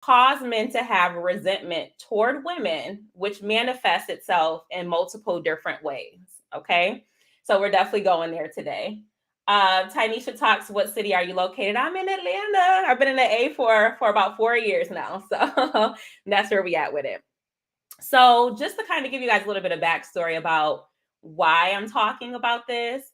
cause men to have resentment toward women, which manifests itself in multiple different ways. Okay. So we're definitely going there today. Tynesha talks, what city are you located? I'm in Atlanta. I've been in the A for about 4 years now. So that's where we at with it. So just to kind of give you guys a little bit of backstory about why I'm talking about this,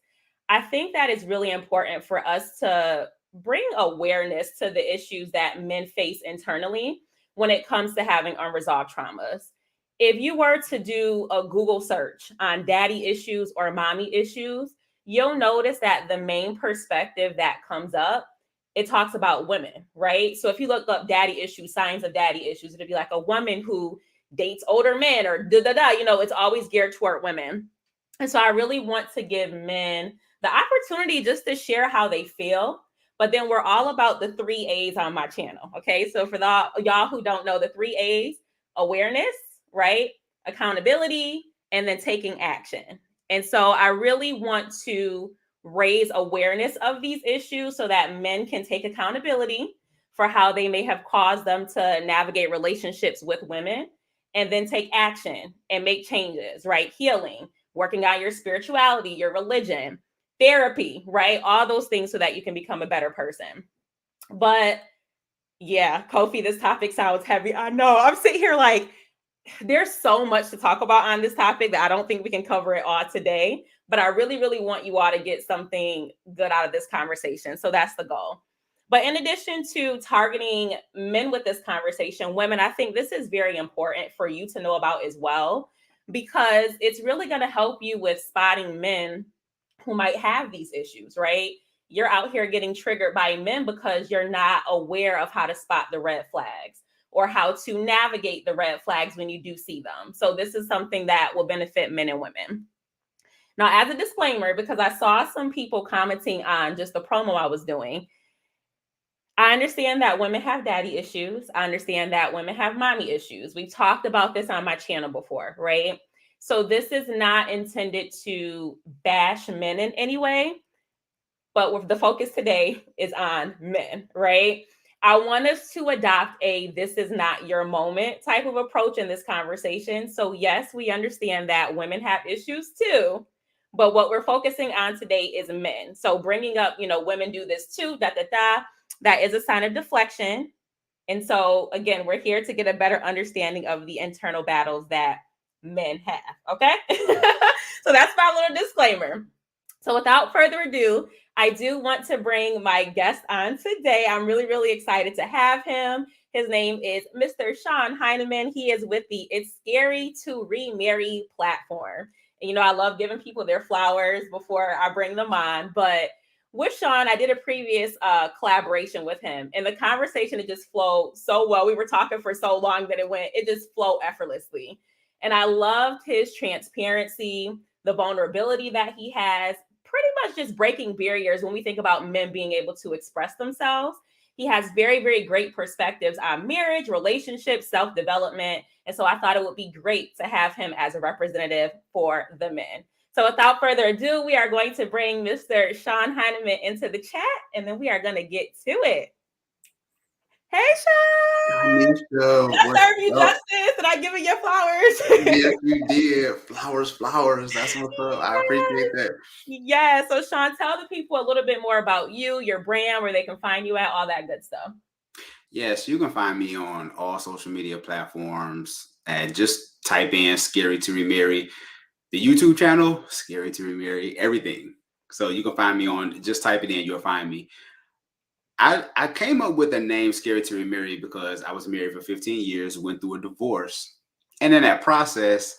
I think that it's really important for us to bring awareness to the issues that men face internally when it comes to having unresolved traumas. If you were to do a Google search on daddy issues or mommy issues, you'll notice that the main perspective that comes up, it talks about women, right? So if you look up daddy issues, signs of daddy issues, it'll be like a woman who dates older men or da da da, it's always geared toward women. And so I really want to give men the opportunity just to share how they feel. But then we're all about the 3 A's on my channel. Okay. So for y'all who don't know, the 3 A's: awareness, right? Accountability, and then taking action. And so I really want to raise awareness of these issues so that men can take accountability for how they may have caused them to navigate relationships with women, and then take action and make changes, right? Healing, working on your spirituality, your religion, therapy, right? All those things so that you can become a better person. But yeah, Kofi, this topic sounds heavy. I know. I'm sitting here like, there's so much to talk about on this topic that I don't think we can cover it all today. But I really, really want you all to get something good out of this conversation. So that's the goal. But in addition to targeting men with this conversation, women, I think this is very important for you to know about as well, because it's really going to help you with spotting men who might have these issues, right? You're out here getting triggered by men because you're not aware of how to spot the red flags or how to navigate the red flags when you do see them. So this is something that will benefit men and women. Now, as a disclaimer, because I saw some people commenting on just the promo I was doing, I understand that women have daddy issues. I understand that women have mommy issues. We've talked about this on my channel before, right? So this is not intended to bash men in any way, but the focus today is on men, right? I want us to adopt a this is not your moment type of approach in this conversation. So yes, we understand that women have issues too, but what we're focusing on today is men. So bringing up, women do this too, da da da, that is a sign of deflection. And so again, we're here to get a better understanding of the internal battles that men have. Okay. So that's my little disclaimer. So without further ado, I do want to bring my guest on today. I'm really, really excited to have him. His name is Mr. Sean Heineman. He is with the It's Scary to Remarry platform. And, I love giving people their flowers before I bring them on. But with Sean, I did a previous collaboration with him. And the conversation, it just flowed so well. We were talking for so long that it just flowed effortlessly. And I loved his transparency, the vulnerability that he has, pretty much just breaking barriers when we think about men being able to express themselves. He has very, very great perspectives on marriage, relationships, self-development. And so I thought it would be great to have him as a representative for the men. So without further ado, we are going to bring Mr. Sean Heineman into the chat, and then we are going to get to it. Hey, Sean! Did I serve you justice? Did I give you your flowers? Yes, you did. Flowers. That's what's up. I appreciate that. Yeah. So, Sean, tell the people a little bit more about you, your brand, where they can find you at, all that good stuff. Yes, you can find me on all social media platforms and just type in Scary to Remarry. The YouTube channel, Scary to Remarry, everything. So you can find me on, just type it in, you'll find me. I came up with the name Scary to Remarry because I was married for 15 years, went through a divorce. And in that process,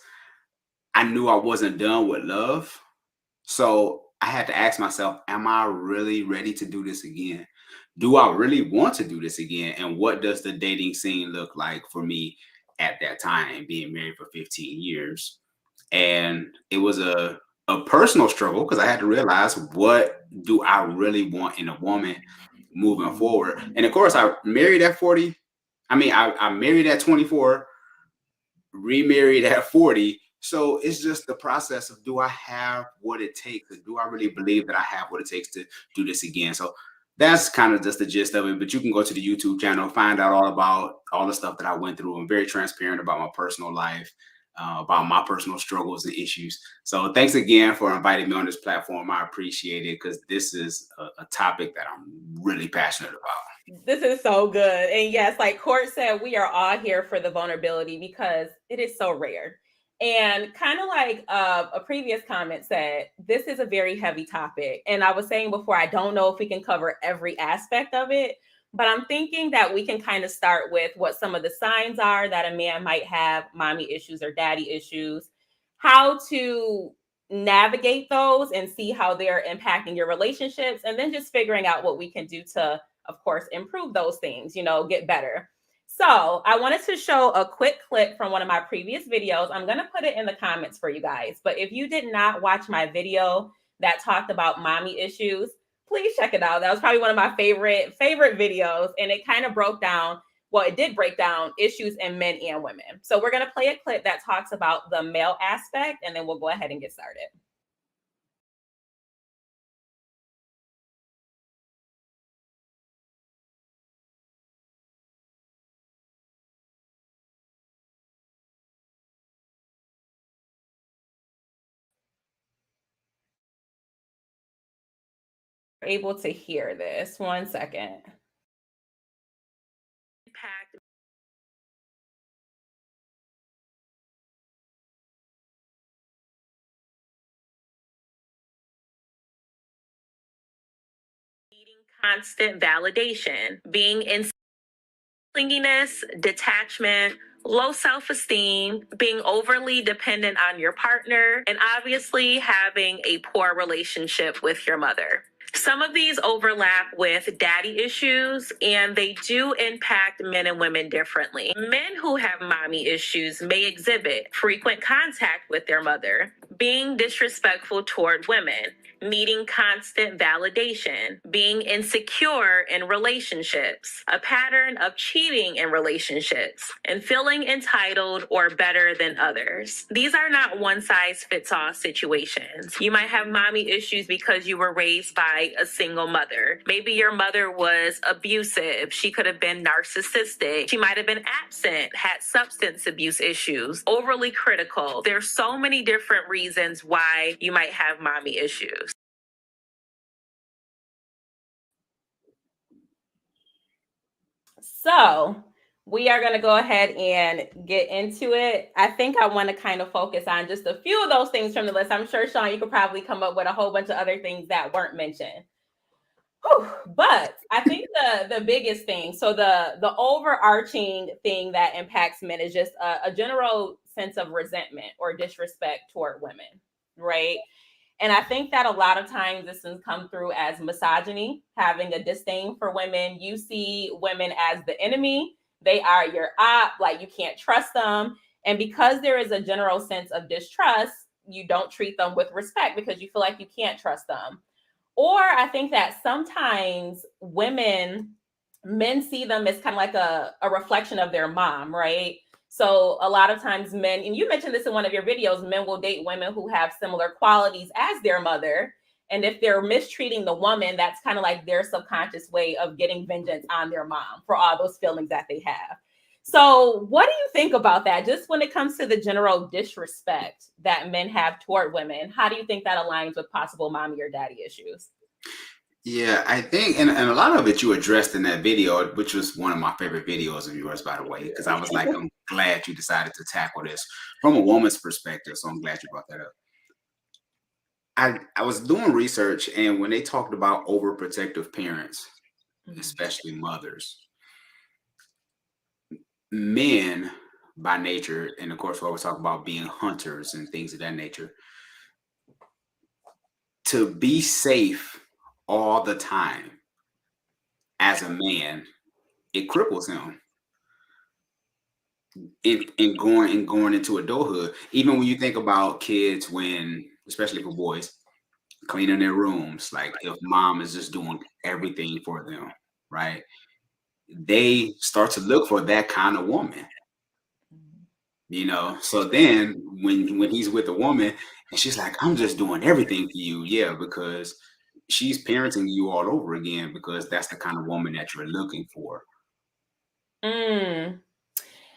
I knew I wasn't done with love. So I had to ask myself, am I really ready to do this again? Do I really want to do this again? And what does the dating scene look like for me at that time, being married for 15 years? And it was a personal struggle because I had to realize, what do I really want in a woman moving forward? And of course, I married at 40. I married at 24, remarried at 40. So it's just the process of, do I have what it takes? Do I really believe that I have what it takes to do this again? So that's kind of just the gist of it. But you can go to the YouTube channel, find out all about all the stuff that I went through. I'm very transparent about my personal life, about my personal struggles and issues. So thanks again for inviting me on this platform. I appreciate it because this is a topic that I'm really passionate about. This is so good. And yes, like Court said, we are all here for the vulnerability because it is so rare. And kind of like a previous comment said, this is a very heavy topic. And I was saying before, I don't know if we can cover every aspect of it, but I'm thinking that we can kind of start with what some of the signs are that a man might have mommy issues or daddy issues, how to navigate those and see how they're impacting your relationships, and then just figuring out what we can do to, of course, improve those things, get better. So I wanted to show a quick clip from one of my previous videos. I'm going to put it in the comments for you guys. But if you did not watch my video that talked about mommy issues, please check it out. That was probably one of my favorite videos. And it kind of broke down, well, it did break down issues in men and women. So we're going to play a clip that talks about the male aspect, and then we'll go ahead and get started. Able to hear this. 1 second. Impact needing constant validation, being in clinginess, detachment, low self esteem, being overly dependent on your partner, and obviously having a poor relationship with your mother. Some of these overlap with daddy issues, and they do impact men and women differently. Men who have mommy issues may exhibit frequent contact with their mother, being disrespectful toward women, needing constant validation, being insecure in relationships, a pattern of cheating in relationships, and feeling entitled or better than others. These are not one size fits all situations. You might have mommy issues because you were raised by a single mother. Maybe your mother was abusive. She could have been narcissistic. She might have been absent, had substance abuse issues, overly critical. There's so many different reasons why you might have mommy issues. So we are going to go ahead and get into it. I think I want to kind of focus on just a few of those things from the list. I'm sure, Sean, you could probably come up with a whole bunch of other things that weren't mentioned. Whew. But I think the biggest thing, so the overarching thing that impacts men is just a general sense of resentment or disrespect toward women, right? And I think that a lot of times this has come through as misogyny, having a disdain for women. You see women as the enemy. They are your op, like you can't trust them. And because there is a general sense of distrust, you don't treat them with respect because you feel like you can't trust them. Or I think that sometimes men see them as kind of like a reflection of their mom, right? So a lot of times men, and you mentioned this in one of your videos, men will date women who have similar qualities as their mother. And if they're mistreating the woman, that's kind of like their subconscious way of getting vengeance on their mom for all those feelings that they have. So what do you think about that? Just when it comes to the general disrespect that men have toward women, how do you think that aligns with possible mommy or daddy issues? Yeah, I think, and a lot of it you addressed in that video, which was one of my favorite videos of yours, by the way, because I was like, I'm glad you decided to tackle this from a woman's perspective. So I'm glad you brought that up. I was doing research, and when they talked about overprotective parents, especially mothers, men by nature, and of course, what we're talking about being hunters and things of that nature, to be safe all the time as a man, it cripples him in going into adulthood. Even when you think about kids, when especially for boys, cleaning their rooms, like if mom is just doing everything for them, right? They start to look for that kind of woman, So then when he's with a woman and she's like, I'm just doing everything for you, yeah, because she's parenting you all over again because that's the kind of woman that you're looking for. Mm.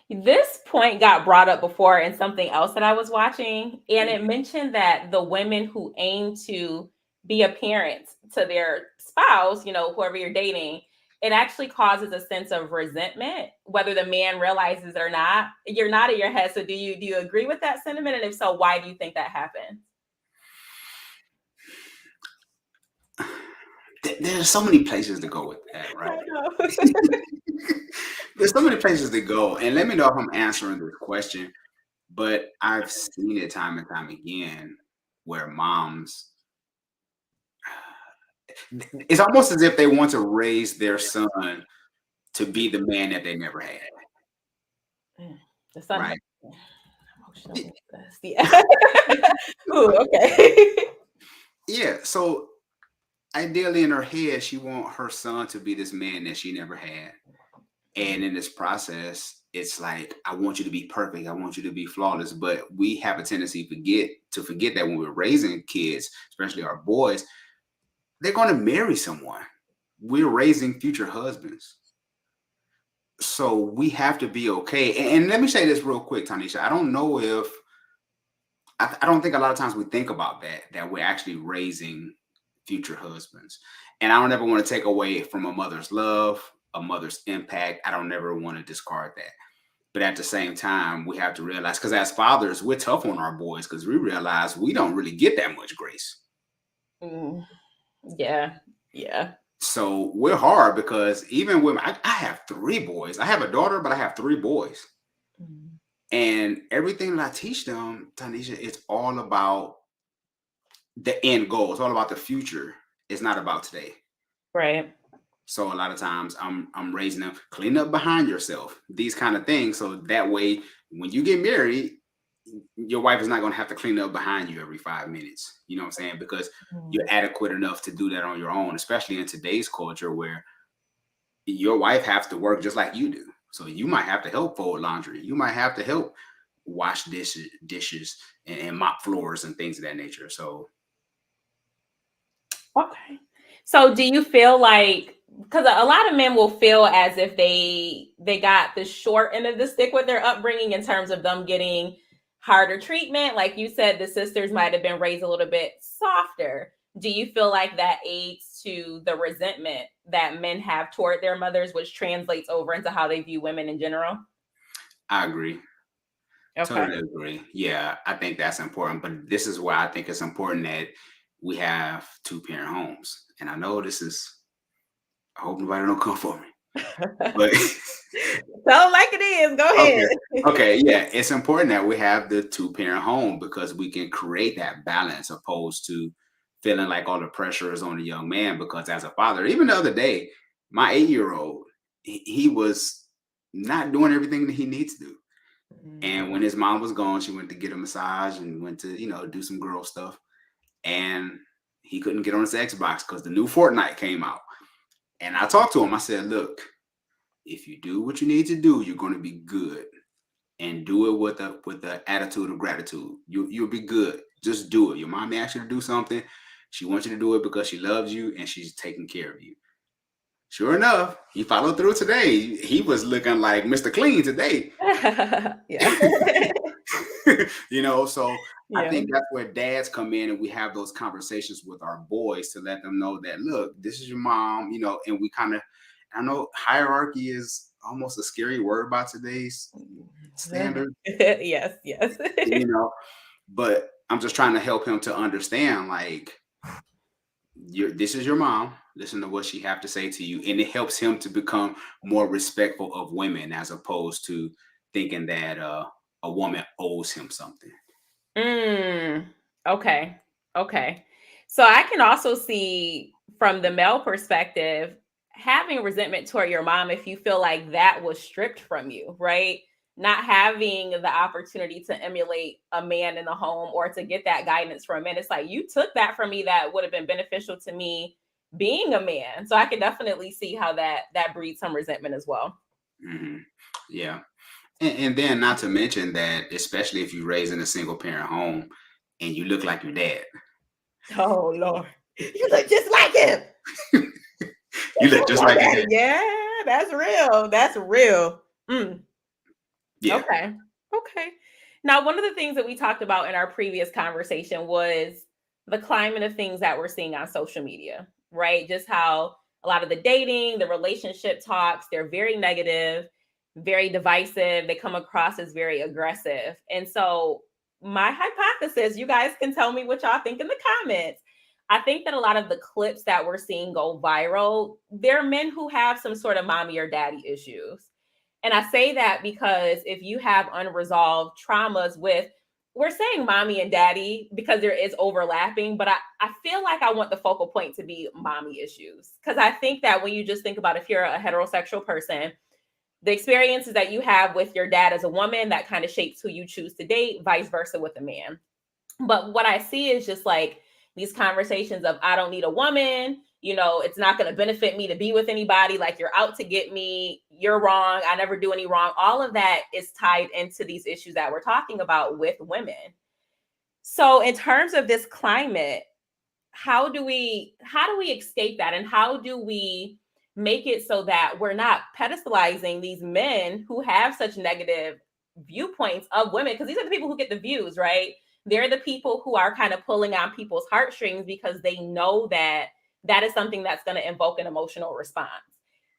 This point got brought up before in something else that I was watching, and it mentioned that the women who aim to be a parent to their spouse, whoever you're dating, it actually causes a sense of resentment, whether the man realizes it or not. You're nodding your head. So do you agree with that sentiment? And if so, why do you think that happens? There's so many places to go with that, right? I know. There's so many places to go. And let me know if I'm answering this question, but I've seen it time and time again where moms, it's almost as if they want to raise their son to be the man that they never had, The sun right? has emotional weakness. Yeah. Ooh, okay. Yeah. So ideally in her head, she want her son to be this man that she never had. And in this process, it's like, I want you to be perfect. I want you to be flawless. But we have a tendency to forget that when we're raising kids, especially our boys, they're going to marry someone. We're raising future husbands. So we have to be okay. And let me say this real quick, Tanisha. I don't know if, I don't think a lot of times we think about that we're actually raising future husbands. And I don't ever want to take away from a mother's love, a mother's impact. I don't ever want to discard that. But at the same time, we have to realize, because as fathers, we're tough on our boys because we realize we don't really get that much grace. Mm, yeah. Yeah. So we're hard because even when I have three boys, I have a daughter, but I have three boys. Mm. And everything that I teach them, Tanisha, it's all about the end goal. It's all about the future. It's not about today. Right. So a lot of times I'm raising them, clean up behind yourself, these kind of things. So that way, when you get married, your wife is not going to have to clean up behind you every 5 minutes. You know what I'm saying? Because you're Mm. adequate enough to do that on your own, especially in today's culture where your wife has to work just like you do. So you might have to help fold laundry. You might have to help wash dishes and mop floors and things of that nature. So Okay. So do you feel like, because a lot of men will feel as if they got the short end of the stick with their upbringing in terms of them getting harder treatment, like you said, the sisters might have been raised a little bit softer. Do you feel like that aids to the resentment that men have toward their mothers, which translates over into how they view women in general? I agree. Okay. Totally agree. Yeah, I think that's important. But this is why I think it's important that we have two parent homes. And I know this is, I hope nobody don't come for me. But Tell them like it is. Go okay. ahead. Okay. Yeah. It's important that we have the two parent home because we can create that balance opposed to feeling like all the pressure is on the young man. Because as a father, even the other day, my 8-year-old, he was not doing everything that he needs to do. Mm. And when his mom was gone, she went to get a massage and went to, do some girl stuff. And he couldn't get on his Xbox because the new Fortnite came out. And I talked to him. I said, look, if you do what you need to do, you're going to be good. And do it with the attitude of gratitude. You'll be good. Just do it. Your mom asked you to do something. She wants you to do it because she loves you and she's taking care of you. Sure enough, he followed through today. He was looking like Mr. Clean today. Yeah. So I Yeah. think that's where dads come in and we have those conversations with our boys to let them know that, look, this is your mom, and we kind of, I know hierarchy is almost a scary word by today's standards, Yes, yes. you know, but I'm just trying to help him to understand, like, this is your mom. Listen to what she have to say to you, and it helps him to become more respectful of women as opposed to thinking that a woman owes him something. Mm, okay. Okay. So I can also see from the male perspective having resentment toward your mom if you feel like that was stripped from you, right? Not having the opportunity to emulate a man in the home or to get that guidance from a man. It's like you took that from me that would have been beneficial to me being a man. So I can definitely see how that breeds some resentment as well. Hmm. Yeah. And then not to mention that, especially if you raise in a single parent home and you look like your dad. Oh Lord. You look just like him. You look just like your dad. Yeah, that's real. That's real. Yeah. Okay. Okay. Now, one of the things that we talked about in our previous conversation was the climate of things that we're seeing on social media, right? Just how a lot of the dating, the relationship talks, they're very negative, very divisive. They come across as very aggressive. And so, my hypothesis, you guys can tell me what y'all think in the comments. I think that a lot of the clips that we're seeing go viral, they're men who have some sort of mommy or daddy issues. And I say that because if you have unresolved traumas with, we're saying mommy and daddy because there is overlapping, but I feel like I want the focal point to be mommy issues. Because I think that when you just think about if you're a heterosexual person, the experiences that you have with your dad as a woman, that kind of shapes who you choose to date, vice versa with a man. But what I see is just like these conversations of I don't need a woman, it's not going to benefit me to be with anybody, like you're out to get me, you're wrong, I never do any wrong. All of that is tied into these issues that we're talking about with women. So in terms of this climate, how do we escape that, and how do we make it so that we're not pedestalizing these men who have such negative viewpoints of women, because these are the people who get the views, right? They're the people who are kind of pulling on people's heartstrings because they know that that is something that's going to invoke an emotional response.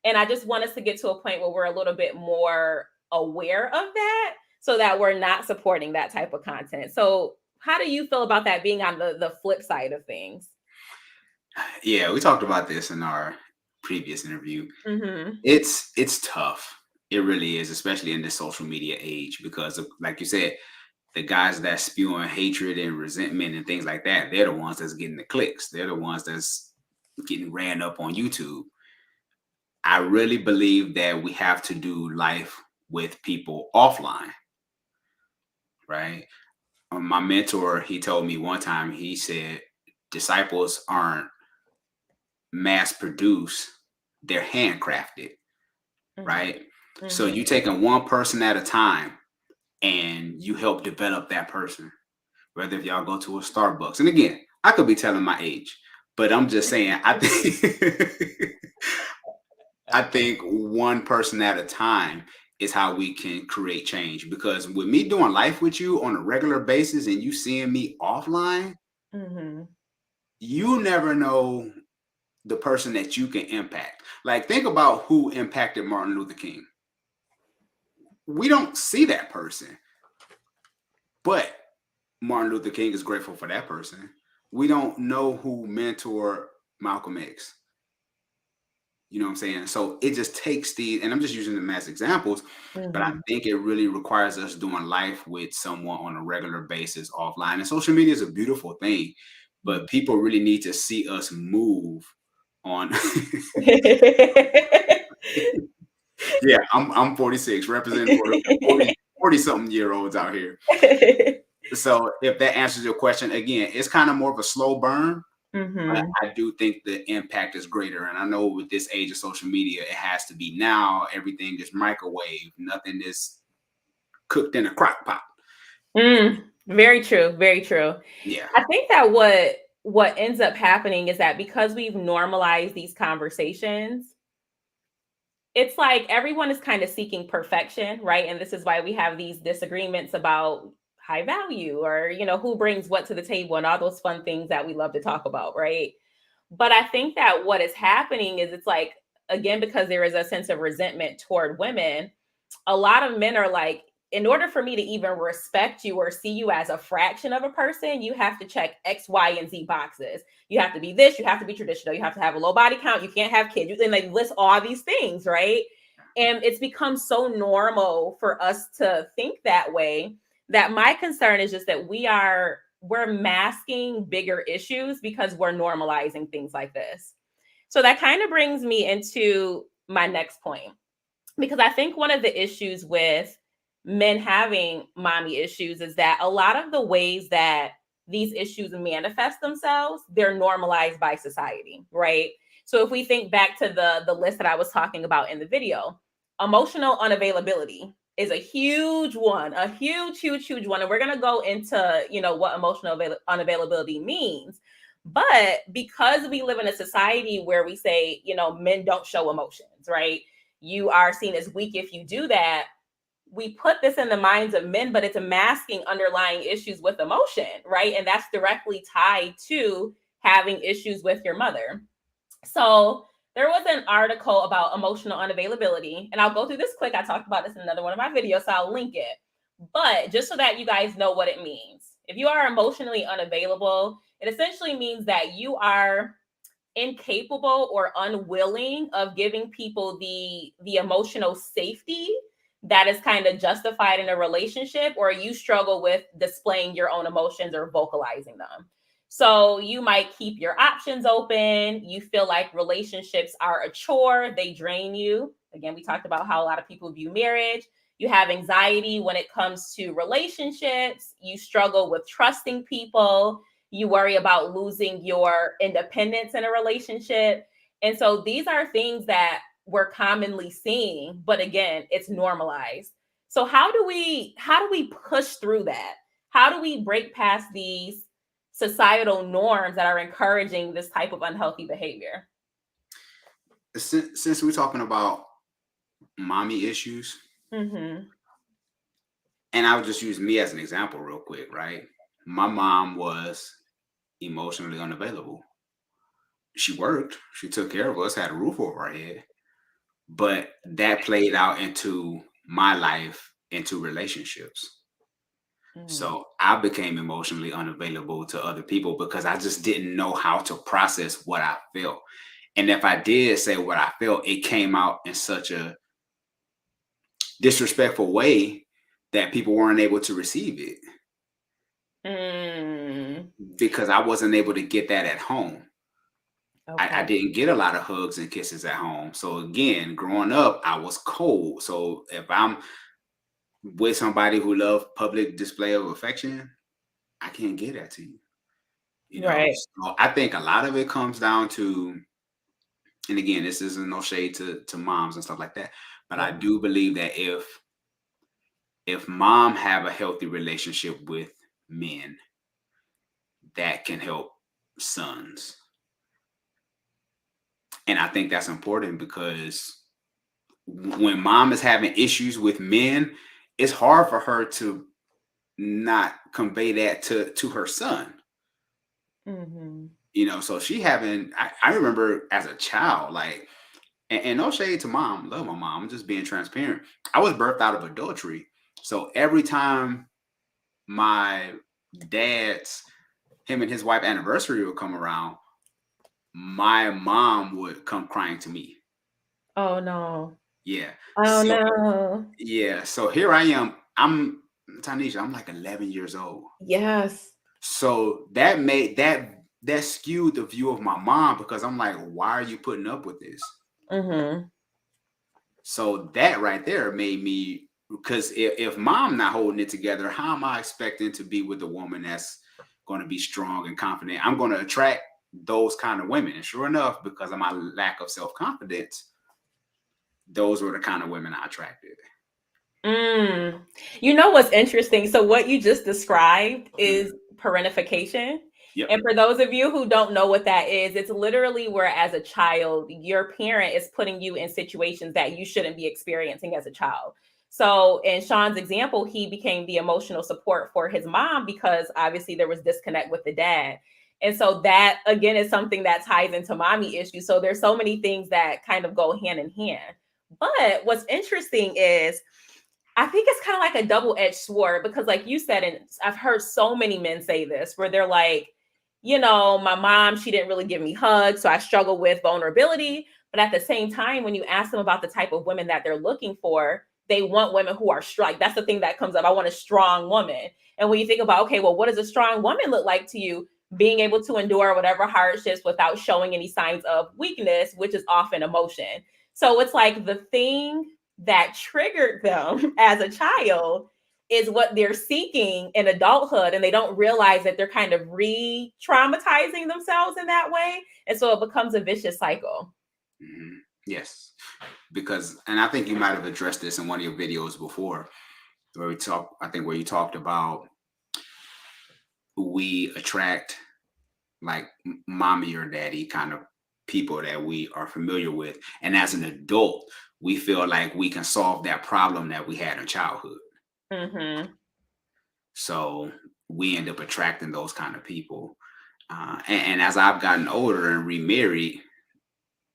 And I just want us to get to a point where we're a little bit more aware of that so that we're not supporting that type of content. So how do you feel about that being on the flip side of things? Yeah, we talked about this in our previous interview. Mm-hmm. It's tough. It really is, especially in this social media age, because of, like you said, the guys that spewing hatred and resentment and things like that, they're the ones that's getting the clicks. They're the ones that's getting ran up on YouTube. I really believe that we have to do life with people offline, right? My mentor, he told me one time, he said, disciples aren't mass produced, they're handcrafted, Mm-hmm. right? So Mm-hmm. you taking one person at a time and you help develop that person, whether if y'all go to a Starbucks. And again, I could be telling my age, but I'm just saying, I think I think one person at a time is how we can create change. Because with me doing life with you on a regular basis and you seeing me offline, Mm-hmm. you never know the person that you can impact. Like, think about who impacted Martin Luther King. We don't see that person, but Martin Luther King is grateful for that person. We don't know who mentored Malcolm X. You know what I'm saying? So it just takes these, and I'm just using them as examples, but I Mm-hmm. think it really requires us doing life with someone on a regular basis offline. And social media is a beautiful thing, but people really need to see us move on. Yeah, I'm 46, representing for the 40 something year olds out here. So if that answers your question, again, it's kind of more of a slow burn, but Mm-hmm. I do think the impact is greater. And I know with this age of social media, it has to be now. Everything is microwave. Nothing is cooked in a crock pot. Very true. Very true. Yeah. I think that what ends up happening is that because we've normalized these conversations, it's like everyone is kind of seeking perfection, right? And this is why we have these disagreements about high value or, who brings what to the table and all those fun things that we love to talk about, right? But I think that what is happening is it's like, again, because there is a sense of resentment toward women, a lot of men are like, in order for me to even respect you or see you as a fraction of a person, you have to check X, Y, and Z boxes. You have to be this, you have to be traditional, you have to have a low body count, you can't have kids, and they list all these things, right? And it's become so normal for us to think that way that my concern is just that we're masking bigger issues because we're normalizing things like this. So that kind of brings me into my next point, because I think one of the issues with men having mommy issues is that a lot of the ways that these issues manifest themselves, they're normalized by society, right? So if we think back to the list that I was talking about in the video, emotional unavailability is a huge one, a huge, huge, huge one. And we're going to go into, what emotional unavailability means. But because we live in a society where we say, men don't show emotions, right? You are seen as weak if you do that. We put this in the minds of men, but it's masking underlying issues with emotion, right? And that's directly tied to having issues with your mother. So there was an article about emotional unavailability, and I'll go through this quick. I talked about this in another one of my videos, so I'll link it. But just so that you guys know what it means, if you are emotionally unavailable, it essentially means that you are incapable or unwilling of giving people the emotional safety that is kind of justified in a relationship, or you struggle with displaying your own emotions or vocalizing them. So you might keep your options open. You feel like relationships are a chore, they drain you. Again, we talked about how a lot of people view marriage. You have anxiety when it comes to relationships. You struggle with trusting people. You worry about losing your independence in a relationship. And so these are things that we're commonly seeing, but again, it's normalized. So how do we push through that? How do we break past these societal norms that are encouraging this type of unhealthy behavior? Since we're talking about mommy issues, Mhm. and I would just use me as an example real quick, right? My mom was emotionally unavailable. She worked, she took care of us, had a roof over our head, but that played out into my life, into relationships. Mhm. So I became emotionally unavailable to other people because I just didn't know how to process what I felt. And if I did say what I felt, it came out in such a disrespectful way that people weren't able to receive it Mm. because I wasn't able to get that at home. I Okay. didn't get a lot of hugs and kisses at home. So again, growing up, I was cold. So if I'm with somebody who loves public display of affection, I can't get that to you. Right. So I think a lot of it comes down to, and again, this isn't no shade to moms and stuff like that, but I Yeah. do believe that if mom have a healthy relationship with men, that can help sons. And I think that's important because when mom is having issues with men, it's hard for her to not convey that to her son. Mhm. So she having I remember as a child, like, and no shade to mom, love my mom, I'm just being transparent. I was birthed out of adultery. So every time my dad's him and his wife anniversary would come around, my mom would come crying to me. Oh no. Yeah. Oh So no. yeah, so here I am. I'm Tanisha, I'm like 11 years old. Yes. So that made that skewed the view of my mom because I'm like, why are you putting up with this? Mhm. So that right there made me, because if mom not holding it together, how am I expecting to be with a woman that's going to be strong and confident? I'm going to attract those kind of women. And sure enough, because of my lack of self-confidence, those were the kind of women I attracted. Mm. You know what's interesting? So what you just described is Mhm. parentification. Yep. And for those of you who don't know what that is, it's literally where as a child, your parent is putting you in situations that you shouldn't be experiencing as a child. So in Sean's example, he became the emotional support for his mom because obviously there was disconnect with the dad. And so that again is something that ties into mommy issues. So there's so many things that kind of go hand in hand. But what's interesting is I think it's kind of like a double-edged sword because, like you said, and I've heard so many men say this, where they're like, my mom, she didn't really give me hugs, so I struggle with vulnerability. But at the same time, when you ask them about the type of women that they're looking for, they want women who are strong. Like, that's the thing that comes up. I want a strong woman. And when you think about, okay, well, what does a strong woman look like to you? Being able to endure whatever hardships without showing any signs of weakness, which is often emotion. So it's like the thing that triggered them as a child is what they're seeking in adulthood, and they don't realize that they're kind of re-traumatizing themselves in that way, and so it becomes a vicious cycle. Mhm. Yes, because, and I think you might have addressed this in one of your videos before, I think where you talked about we attract like mommy or daddy kind of people that we are familiar with. And as an adult, we feel like we can solve that problem that we had in childhood. Mm-hmm. So we end up attracting those kind of people. And as I've gotten older and remarried,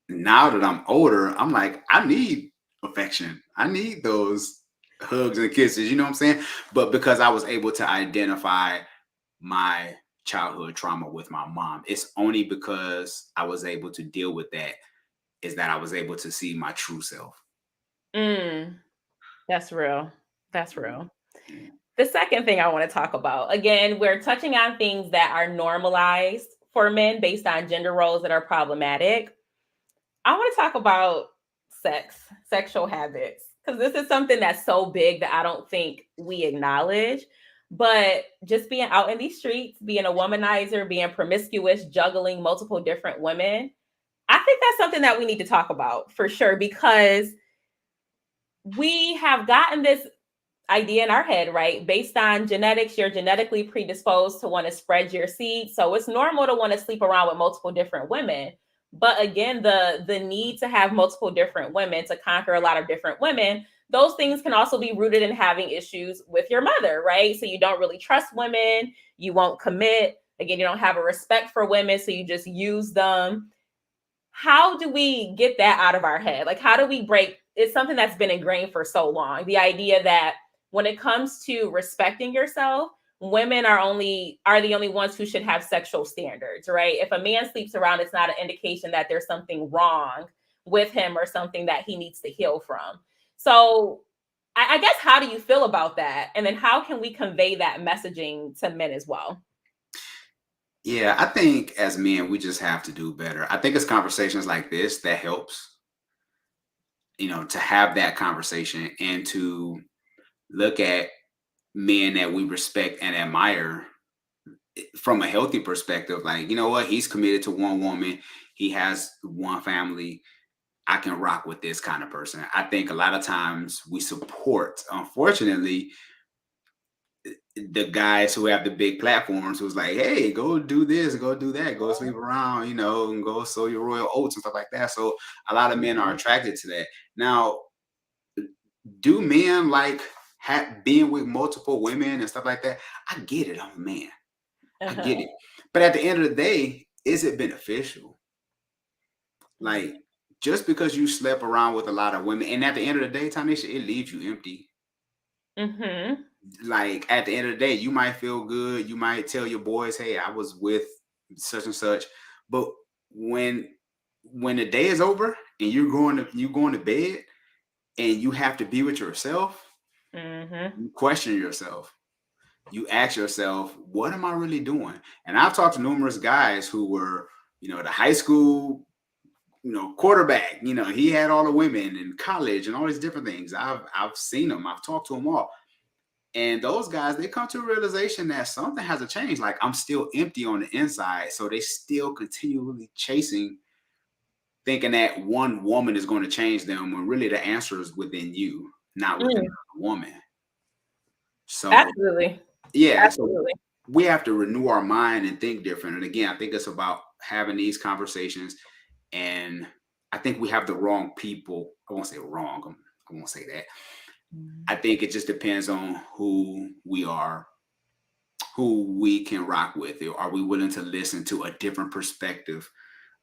now that I'm older, I'm like, I need affection. I need those hugs and kisses. You know what I'm saying? But because I was able to identify my childhood trauma with my mom, it's only because I was able to deal with that is that I was able to see my true self. Mm, that's real. That's Mm, real. mm. The second thing I want to talk about, again, we're touching on things that are normalized for men based on gender roles that are problematic. I want to talk about sexual habits, because this is something that's so big that I don't think we acknowledge. But just being out in these streets, being a womanizer, being promiscuous, juggling multiple different women, I think that's something that we need to talk about for sure, because we have gotten this idea in our head, right? Based on genetics, you're genetically predisposed to want to spread your seed. So it's normal to want to sleep around with multiple different women. But again, the need to have multiple different women to conquer a lot of different women, those things can also be rooted in having issues with your mother, right? So you don't really trust women, you won't commit. Again, you don't have a respect for women, so you just use them. How do we get that out of our head? Like, how do we break? It's something that's been ingrained for so long. The idea that when it comes to respecting yourself, women are the only ones who should have sexual standards, right? If a man sleeps around, it's not an indication that there's something wrong with him or something that he needs to heal from. So I guess, how do you feel about that? And then how can we convey that messaging to men as well? Yeah, I think as men, we just have to do better. I think it's conversations like this that helps, to have that conversation and to look at men that we respect and admire from a healthy perspective. Like, you know what? He's committed to one woman, he has one family. I can rock with this kind of person. I think a lot of times we support, unfortunately, the guys who have the big platforms who's like, hey, go do this, go do that, go sleep around, and go sow your royal oats and stuff like that. So a lot of men are Mhm. attracted to that. Now, do men like being with multiple women and stuff like that? I get it. I'm a man. I get Uh-huh. it. But at the end of the day, is it beneficial? Mhm. Like, just because you slept around with a lot of women, and at the end of the day, Tanisha, it leaves you empty. Mhm. Like, at the end of the day, you might feel good. You might tell your boys, "Hey, I was with such and such," but when when the day is over and you're going to bed and you have to be with yourself, Mhm. you question yourself. You ask yourself, "What am I really doing?" And I've talked to numerous guys who were, the high school, quarterback. He had all the women in college and all these different things. I've seen them. I've talked to them all. And those guys, they come to a realization that something has to change. Like, I'm still empty on the inside. So they still continually chasing, thinking that one woman is going to change them when really the answer is within you, not within Mm, another woman. So absolutely. yeah, so Absolutely. we have to renew our mind and think different. And again, I think it's about having these conversations. And I think we have the wrong people. I won't say wrong. I won't say that. I Mhm. think it just depends on who we are, who we can rock with. Are we willing to listen to a different perspective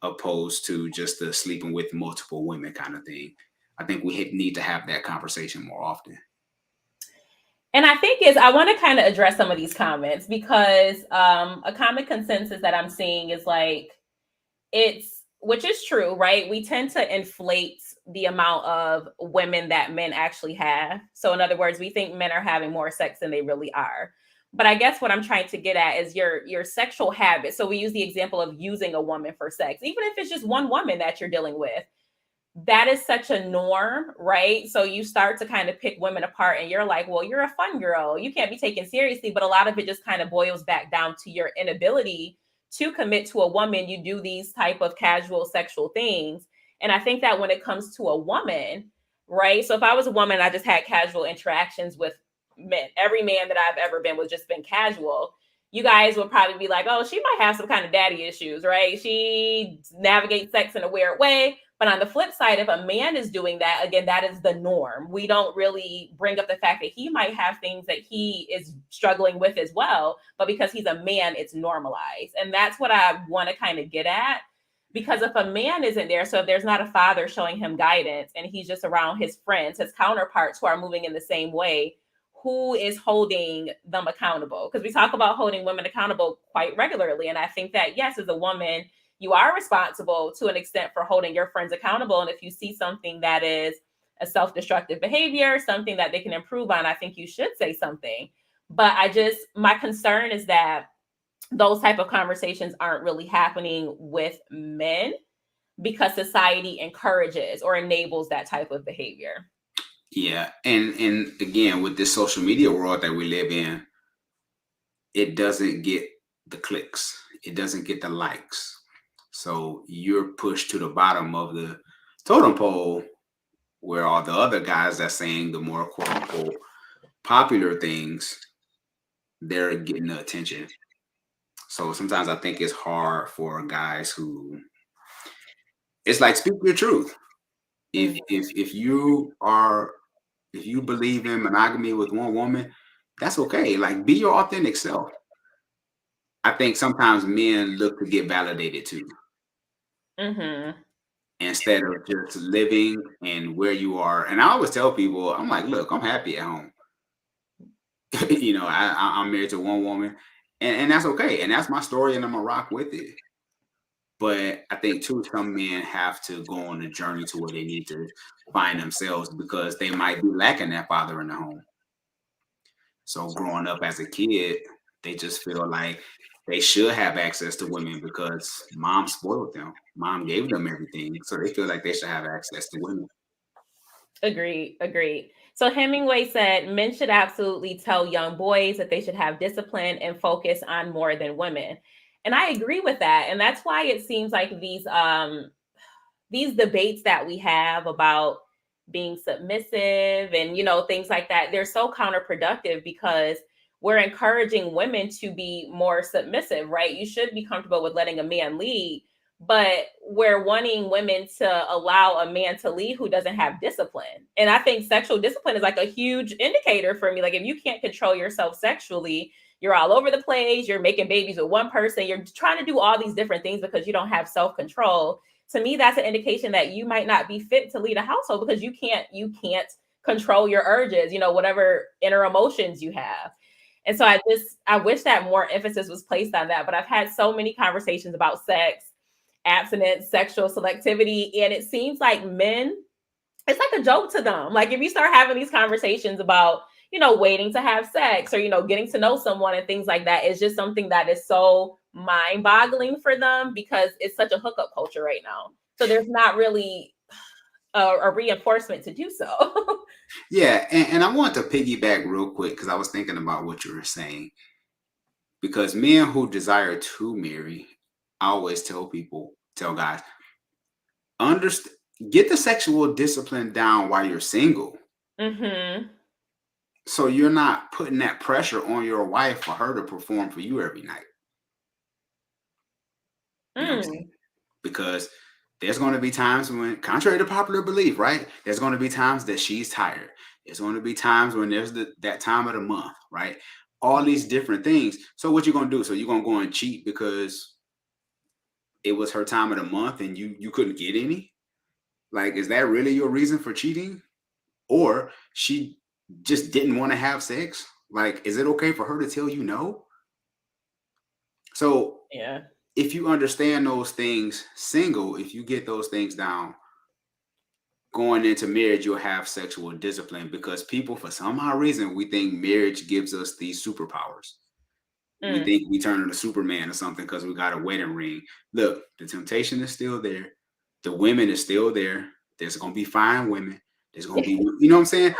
opposed to just the sleeping with multiple women kind of thing? I think we need to have that conversation more often. And I think is I want to kind of address some of these comments, because a common consensus that I'm seeing is like, it's, which is true, right? We tend to inflate the amount of women that men actually have. So in other words, we think men are having more sex than they really are. But I guess what I'm trying to get at is your sexual habit. So we use the example of using a woman for sex, even if it's just one woman that you're dealing with. That is such a norm, right? So you start to kind of pick women apart and you're like, well, you're a fun girl. You can't be taken seriously. But a lot of it just kind of boils back down to your inability to commit to a woman. You do these type of casual sexual things. And I think that when it comes to a woman, right? So if I was a woman, I just had casual interactions with men. Every man that I've ever been was just been casual. you guys would probably be like, oh, she might have some kind of daddy issues, right? She navigates sex in a weird way. But on the flip side, if a man is doing that, again, that is the norm. We don't really bring up the fact that he might have things that he is struggling with as well. But because he's a man, it's normalized. And that's what I want to kind of get at. Because if a man isn't there, so if there's not a father showing him guidance and he's just around his friends, his counterparts who are moving in the same way, who is holding them accountable? Because we talk about holding women accountable quite regularly. And I think that, yes, as a woman, you are responsible to an extent for holding your friends accountable. And if you see something that is a self-destructive behavior, something that they can improve on, I think you should say something. But my concern is that those type of conversations aren't really happening with men because society encourages or enables that type of behavior. Yeah, and again, with this social media world that we live in, it doesn't get the clicks, it doesn't get the likes. So you're pushed to the bottom of the totem pole where all the other guys that's saying the more quote unquote popular things, they're getting the attention. So sometimes I think it's hard for guys who it's like speak your truth. If Mm, if you are if you believe in monogamy with one woman, that's okay. Like be your authentic self. I think sometimes men look to get validated too, mm-hmm. instead of just living and where you are. And I always tell people, I'm like, look, I'm happy at home. I'm married to one woman, and that's okay. And that's my story, and I'm gonna rock with it. But I think too, some men have to go on a journey to where they need to find themselves because they might be lacking that father in the home. So growing up as a kid, they just feel like they should have access to women because mom spoiled them. Mom gave them everything. So they feel like they should have access to women. Agreed. Agreed. So Hemingway said men should absolutely tell young boys that they should have discipline and focus on more than women. And I agree with that. And that's why it seems like these debates that we have about being submissive and things like that, they're so counterproductive because we're encouraging women to be more submissive, right? You should be comfortable with letting a man lead, but we're wanting women to allow a man to lead who doesn't have discipline. And I think sexual discipline is like a huge indicator for me. Like if you can't control yourself sexually, you're all over the place, you're making babies with one person, you're trying to do all these different things because you don't have self-control. To me, that's an indication that you might not be fit to lead a household because you can't control your urges, whatever inner emotions you have. And so I wish that more emphasis was placed on that. But I've had so many conversations about sex, abstinence, sexual selectivity, and it seems like men, it's like a joke to them. Like if you start having these conversations about, waiting to have sex or, getting to know someone and things like that, it's just something that is so mind boggling for them because it's such a hookup culture right now. So there's not really a reinforcement to do so. Yeah, and I want to piggyback real quick because I was thinking about what you were saying. Because men who desire to marry, I always tell guys, understand, get the sexual discipline down while you're single. Mm-hmm. So you're not putting that pressure on your wife for her to perform for you every night. You know what I'm saying? Mm. Because there's going to be times when, contrary to popular belief, right? There's going to be times that she's tired. There's going to be times when there's that time of the month, right? All these different things. So what you going to do? So you're going to go and cheat because it was her time of the month and you couldn't get any? Like, is that really your reason for cheating? Or she just didn't want to have sex? Like, is it okay for her to tell you no? So Yeah. if you understand those things single, if you get those things down, going into marriage, you'll have sexual discipline because people, for some odd reason, we think marriage gives us these superpowers. We Mm. think we turn into Superman or something because we got a wedding ring. Look, the temptation is still there. The women is still there. There's going to be fine women. There's going to be, you know what I'm saying?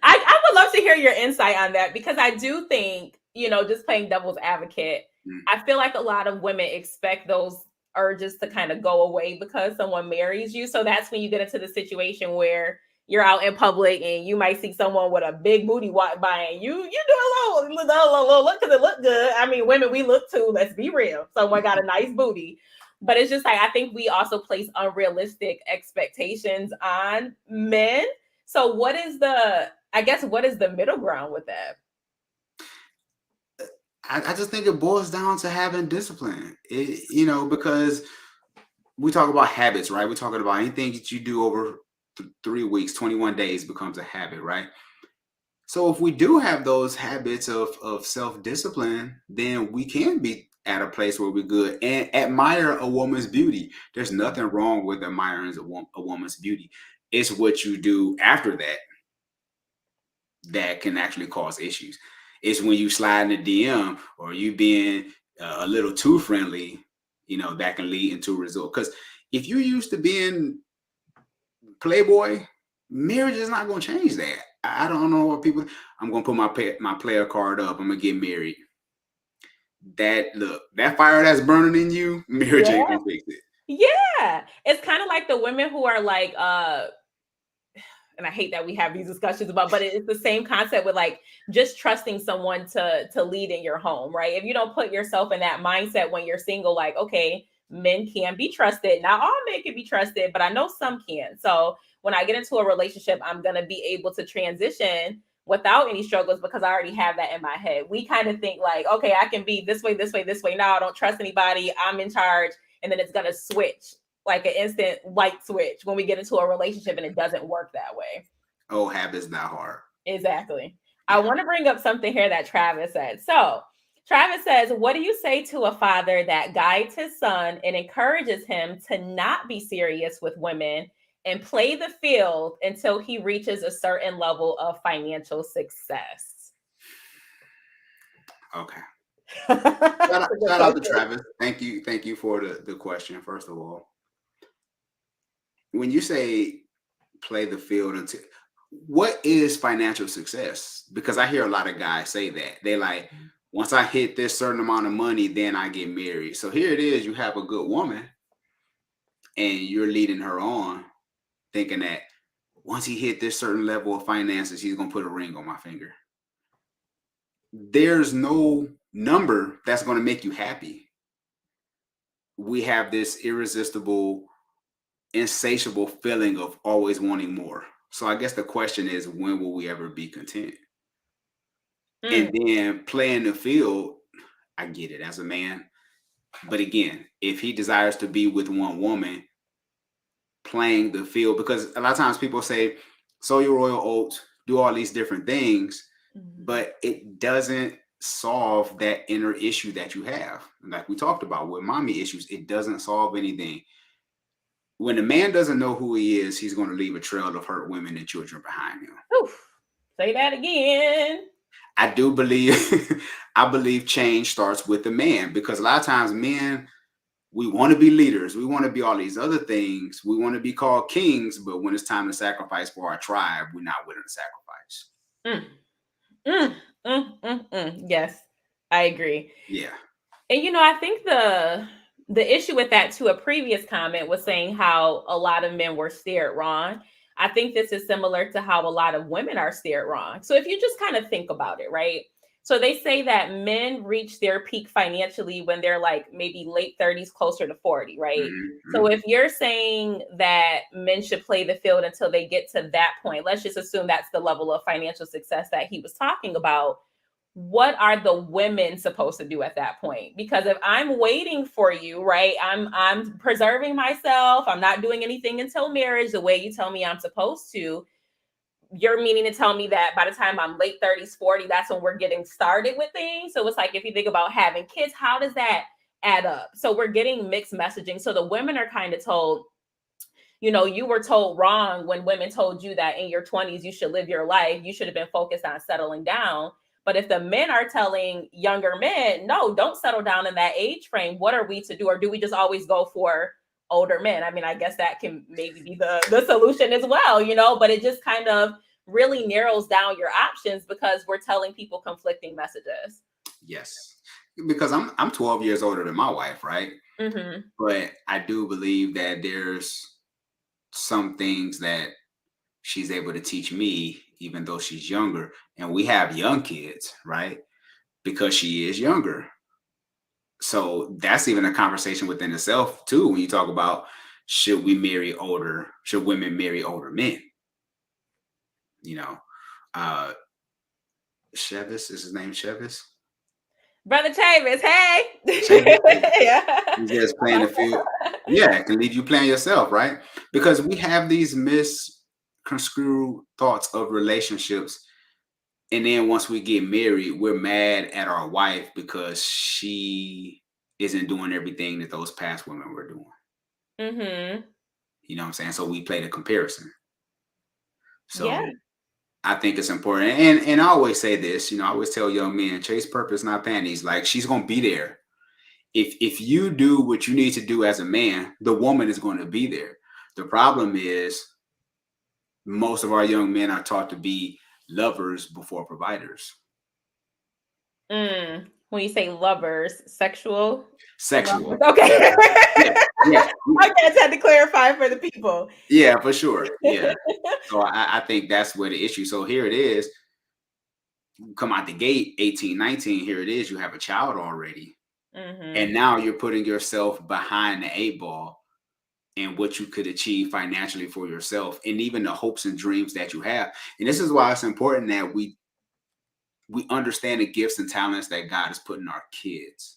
I would love to hear your insight on that because I do think, just playing devil's advocate, Mm, I feel like a lot of women expect those urges to kind of go away because someone marries you. So that's when you get into the situation where you're out in public and you might see someone with a big booty walk by and you do a little look because it look good. I mean, women, we look too, let's be real. Someone got a nice booty. But it's just like I think we also place unrealistic expectations on men. So what is the middle ground with that? I just think it boils down to having discipline. Because we talk about habits, right? We're talking about anything that you do over 3 weeks, 21 days becomes a habit, right? So if we do have those habits of self-discipline, then we can be at a place where we're good and admire a woman's beauty. There's nothing wrong with admiring a woman's beauty. It's what you do after that can actually cause issues. It's when you slide in the DM or you being a little too friendly, that can lead into a result. Because if you're used to being Playboy, marriage is not going to change that. I don't know what people. I'm going to put my player card up. I'm going to get married. That fire that's burning in you, marriage ain't Yeah. going to fix it. Yeah. It's kind of like the women who are like, and I hate that we have these discussions about, but it's the same concept with like just trusting someone to lead in your home, right? If you don't put yourself in that mindset when you're single, like, okay, men can be trusted. Not all men can be trusted, but I know some can. So when I get into a relationship, I'm gonna be able to transition without any struggles because I already have that in my head. We kind of think like, okay, I can be this way, this way, this way. Now I don't trust anybody. I'm in charge, and then it's gonna switch like an instant light switch when we get into a relationship and it doesn't work that way. Oh, habits not hard. Exactly. I Yeah. want to bring up something here that Travis said. So, Travis says, what do you say to a father that guides his son and encourages him to not be serious with women and play the field until he reaches a certain level of financial success? Okay. That's a good Shout out to question. Travis. Thank you for the question. First of all, when you say play the field until what is financial success? Because I hear a lot of guys say that they like once I hit this certain amount of money, then I get married. So here it is, you have a good woman and you're leading her on, thinking that once he hit this certain level of finances, he's gonna put a ring on my finger. There's no number that's gonna make you happy. We have this irresistible, insatiable feeling of always wanting more. So I guess the question is, when will we ever be content? Mm, And then playing the field, I get it as a man. But again, if he desires to be with one woman, playing the field, because a lot of times people say, sow your royal oats, do all these different things, mhm. but it doesn't solve that inner issue that you have. Like we talked about with mommy issues, it doesn't solve anything. When a man doesn't know who he is, he's going to leave a trail of hurt women and children behind him. Oof. Say that again. I do believe I believe change starts with the man because a lot of times men we want to be leaders, we want to be all these other things, we want to be called kings, but when it's time to sacrifice for our tribe, we're not willing to sacrifice. Mm, yes, I agree. Yeah. And I think the issue with that to a previous comment was saying how a lot of men were steered wrong. I think this is similar to how a lot of women are steered wrong. So if you just kind of think about it, right? So they say that men reach their peak financially when they're like maybe late 30s, closer to 40, right? So Mm-hmm. if you're saying that men should play the field until they get to that point, let's just assume that's the level of financial success that he was talking about. What are the women supposed to do at that point? Because if I'm waiting for you, right, I'm preserving myself, I'm not doing anything until marriage the way you tell me I'm supposed to. You're meaning to tell me that by the time I'm late 30s, 40, that's when we're getting started with things. So it's like if you think about having kids, how does that add up? So we're getting mixed messaging. So the women are kind of told, you were told wrong when women told you that in your 20s you should live your life. You should have been focused on settling down. But if the men are telling younger men, no, don't settle down in that age frame, what are we to do? Or do we just always go for older men? I mean, I guess that can maybe be the solution as well, but it just kind of really narrows down your options because we're telling people conflicting messages. Yes. Because I'm 12 years older than my wife, right? Mm-hmm. But I do believe that there's some things that she's able to teach me, even though she's younger. And we have young kids, right? Because she is younger. So that's even a conversation within itself, too, when you talk about should women marry older men? You know, uh, Chevis, is his name Chevis? Brother Chavis, hey. Chevis, yeah. Yeah. He's just playing the field. Yeah, it can leave you playing yourself, right? Because we have these misconstrued thoughts of relationships. And then once we get married, we're mad at our wife because she isn't doing everything that those past women were doing. Mm-hmm. You know what I'm saying? So we play the comparison. Yeah. So I think it's important. And I always say this, I always tell young men, chase purpose, not panties. Like, she's gonna be there. If you do what you need to do as a man, the woman is going to be there. The problem is most of our young men are taught to be lovers before providers. When you say lovers, sexual lovers. Sexual. Okay. Yeah, yeah, I just had to clarify for the people. yeah, for sure. Yeah. So I think that's where the issue. So here it is. Come out the gate, 18, 19. Here it is. You have a child already. Mm-hmm. And now you're putting yourself behind the 8 ball and what you could achieve financially for yourself, and even the hopes and dreams that you have. And this is why it's important that we understand the gifts and talents that God has put in our kids.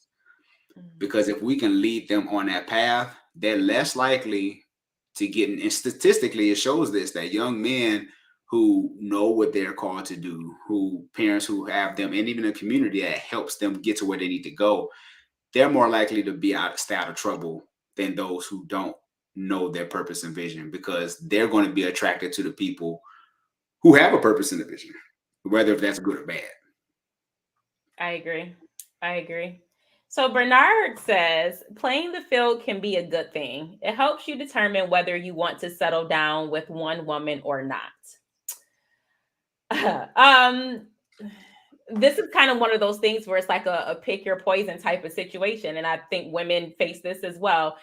Because if we can lead them on that path, they're less likely to get in. And statistically, it shows this, that young men who know what they're called to do, who parents who have them, and even a community that helps them get to where they need to go, they're more likely to stay out of trouble than those who don't know their purpose and vision, because they're going to be attracted to the people who have a purpose and a vision, whether if that's good or bad. I agree. So Bernard says playing the field can be a good thing. It helps you determine whether you want to settle down with one woman or not. This is kind of one of those things where it's like a pick your poison type of situation. And I think women face this as well.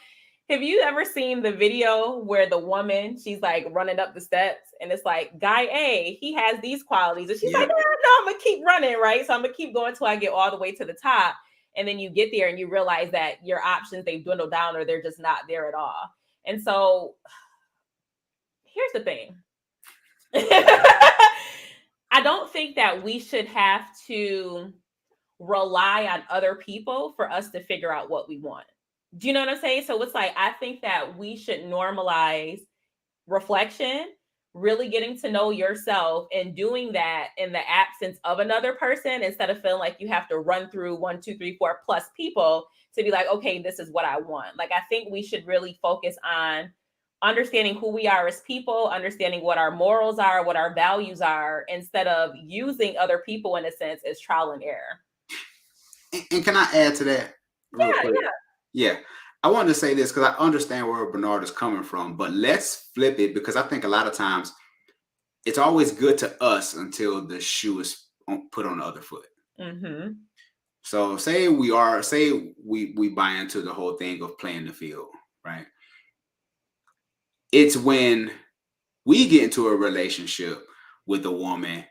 Have you ever seen the video where the woman, she's like running up the steps and it's like, guy A, he has these qualities. And she's like, no, I'm going to keep running, right? So I'm going to keep going till I get all the way to the top. And then you get there and you realize that your options, they've dwindled down or they're just not there at all. And so here's the thing. I don't think that we should have to rely on other people for us to figure out what we want. Do you know what I'm saying? So it's like, I think that we should normalize reflection, really getting to know yourself and doing that in the absence of another person, instead of feeling like you have to run through 1, 2, 3, 4 plus people to be like, okay, this is what I want. Like, I think we should really focus on understanding who we are as people, understanding what our morals are, what our values are, instead of using other people in a sense as trial and error. And can I add to that real quick? Yeah. Yeah. I wanted to say this because I understand where Bernard is coming from, but let's flip it, because I think a lot of times it's always good to us until the shoe is put on the other foot. Mm-hmm. So say we buy into the whole thing of playing the field, right? It's when we get into a relationship with a woman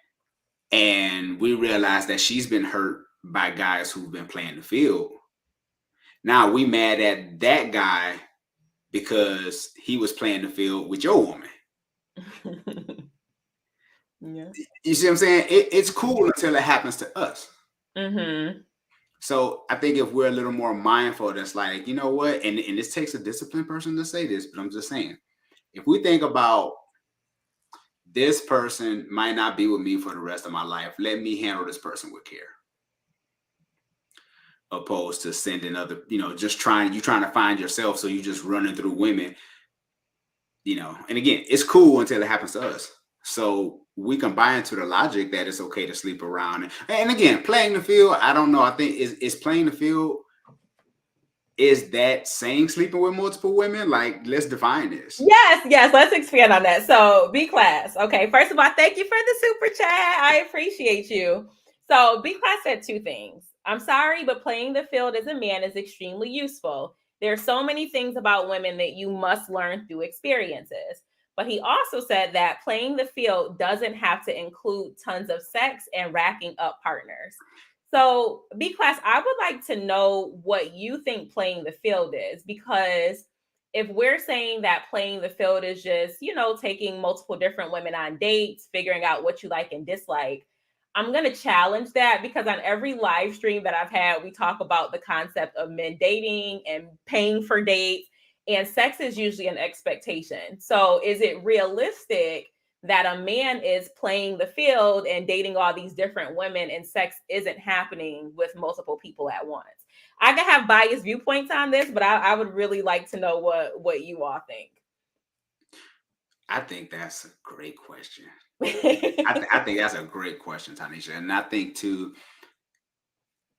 and we realize that she's been hurt by guys who've been playing the field. Now we mad at that guy because he was playing the field with your woman. Yeah. You see what I'm saying? It's cool until it happens to us. Mm-hmm. So I think if we're a little more mindful, that's like, you know what? And this takes a disciplined person to say this, but I'm just saying, if we think about this person might not be with me for the rest of my life, let me handle this person with care. Opposed to sending other, just trying to find yourself. So you just running through women, and again, it's cool until it happens to us. So we can buy into the logic that it's okay to sleep around. And again, playing the field, I don't know. I think is playing the field, is that saying sleeping with multiple women? Like, let's define this. Yes. Let's expand on that. So B-Class. Okay. First of all, thank you for the super chat. I appreciate you. So B-Class said 2 things. I'm sorry, but playing the field as a man is extremely useful. There are so many things about women that you must learn through experiences. But he also said that playing the field doesn't have to include tons of sex and racking up partners. So, B class, I would like to know what you think playing the field is, because if we're saying that playing the field is just, taking multiple different women on dates, figuring out what you like and dislike, I'm going to challenge that, because on every live stream that I've had, we talk about the concept of men dating and paying for dates, and sex is usually an expectation. So, is it realistic that a man is playing the field and dating all these different women and sex isn't happening with multiple people at once? I can have biased viewpoints on this, but I would really like to know what you all think. I think that's a great question. I think that's a great question, Tanisha. And I think too,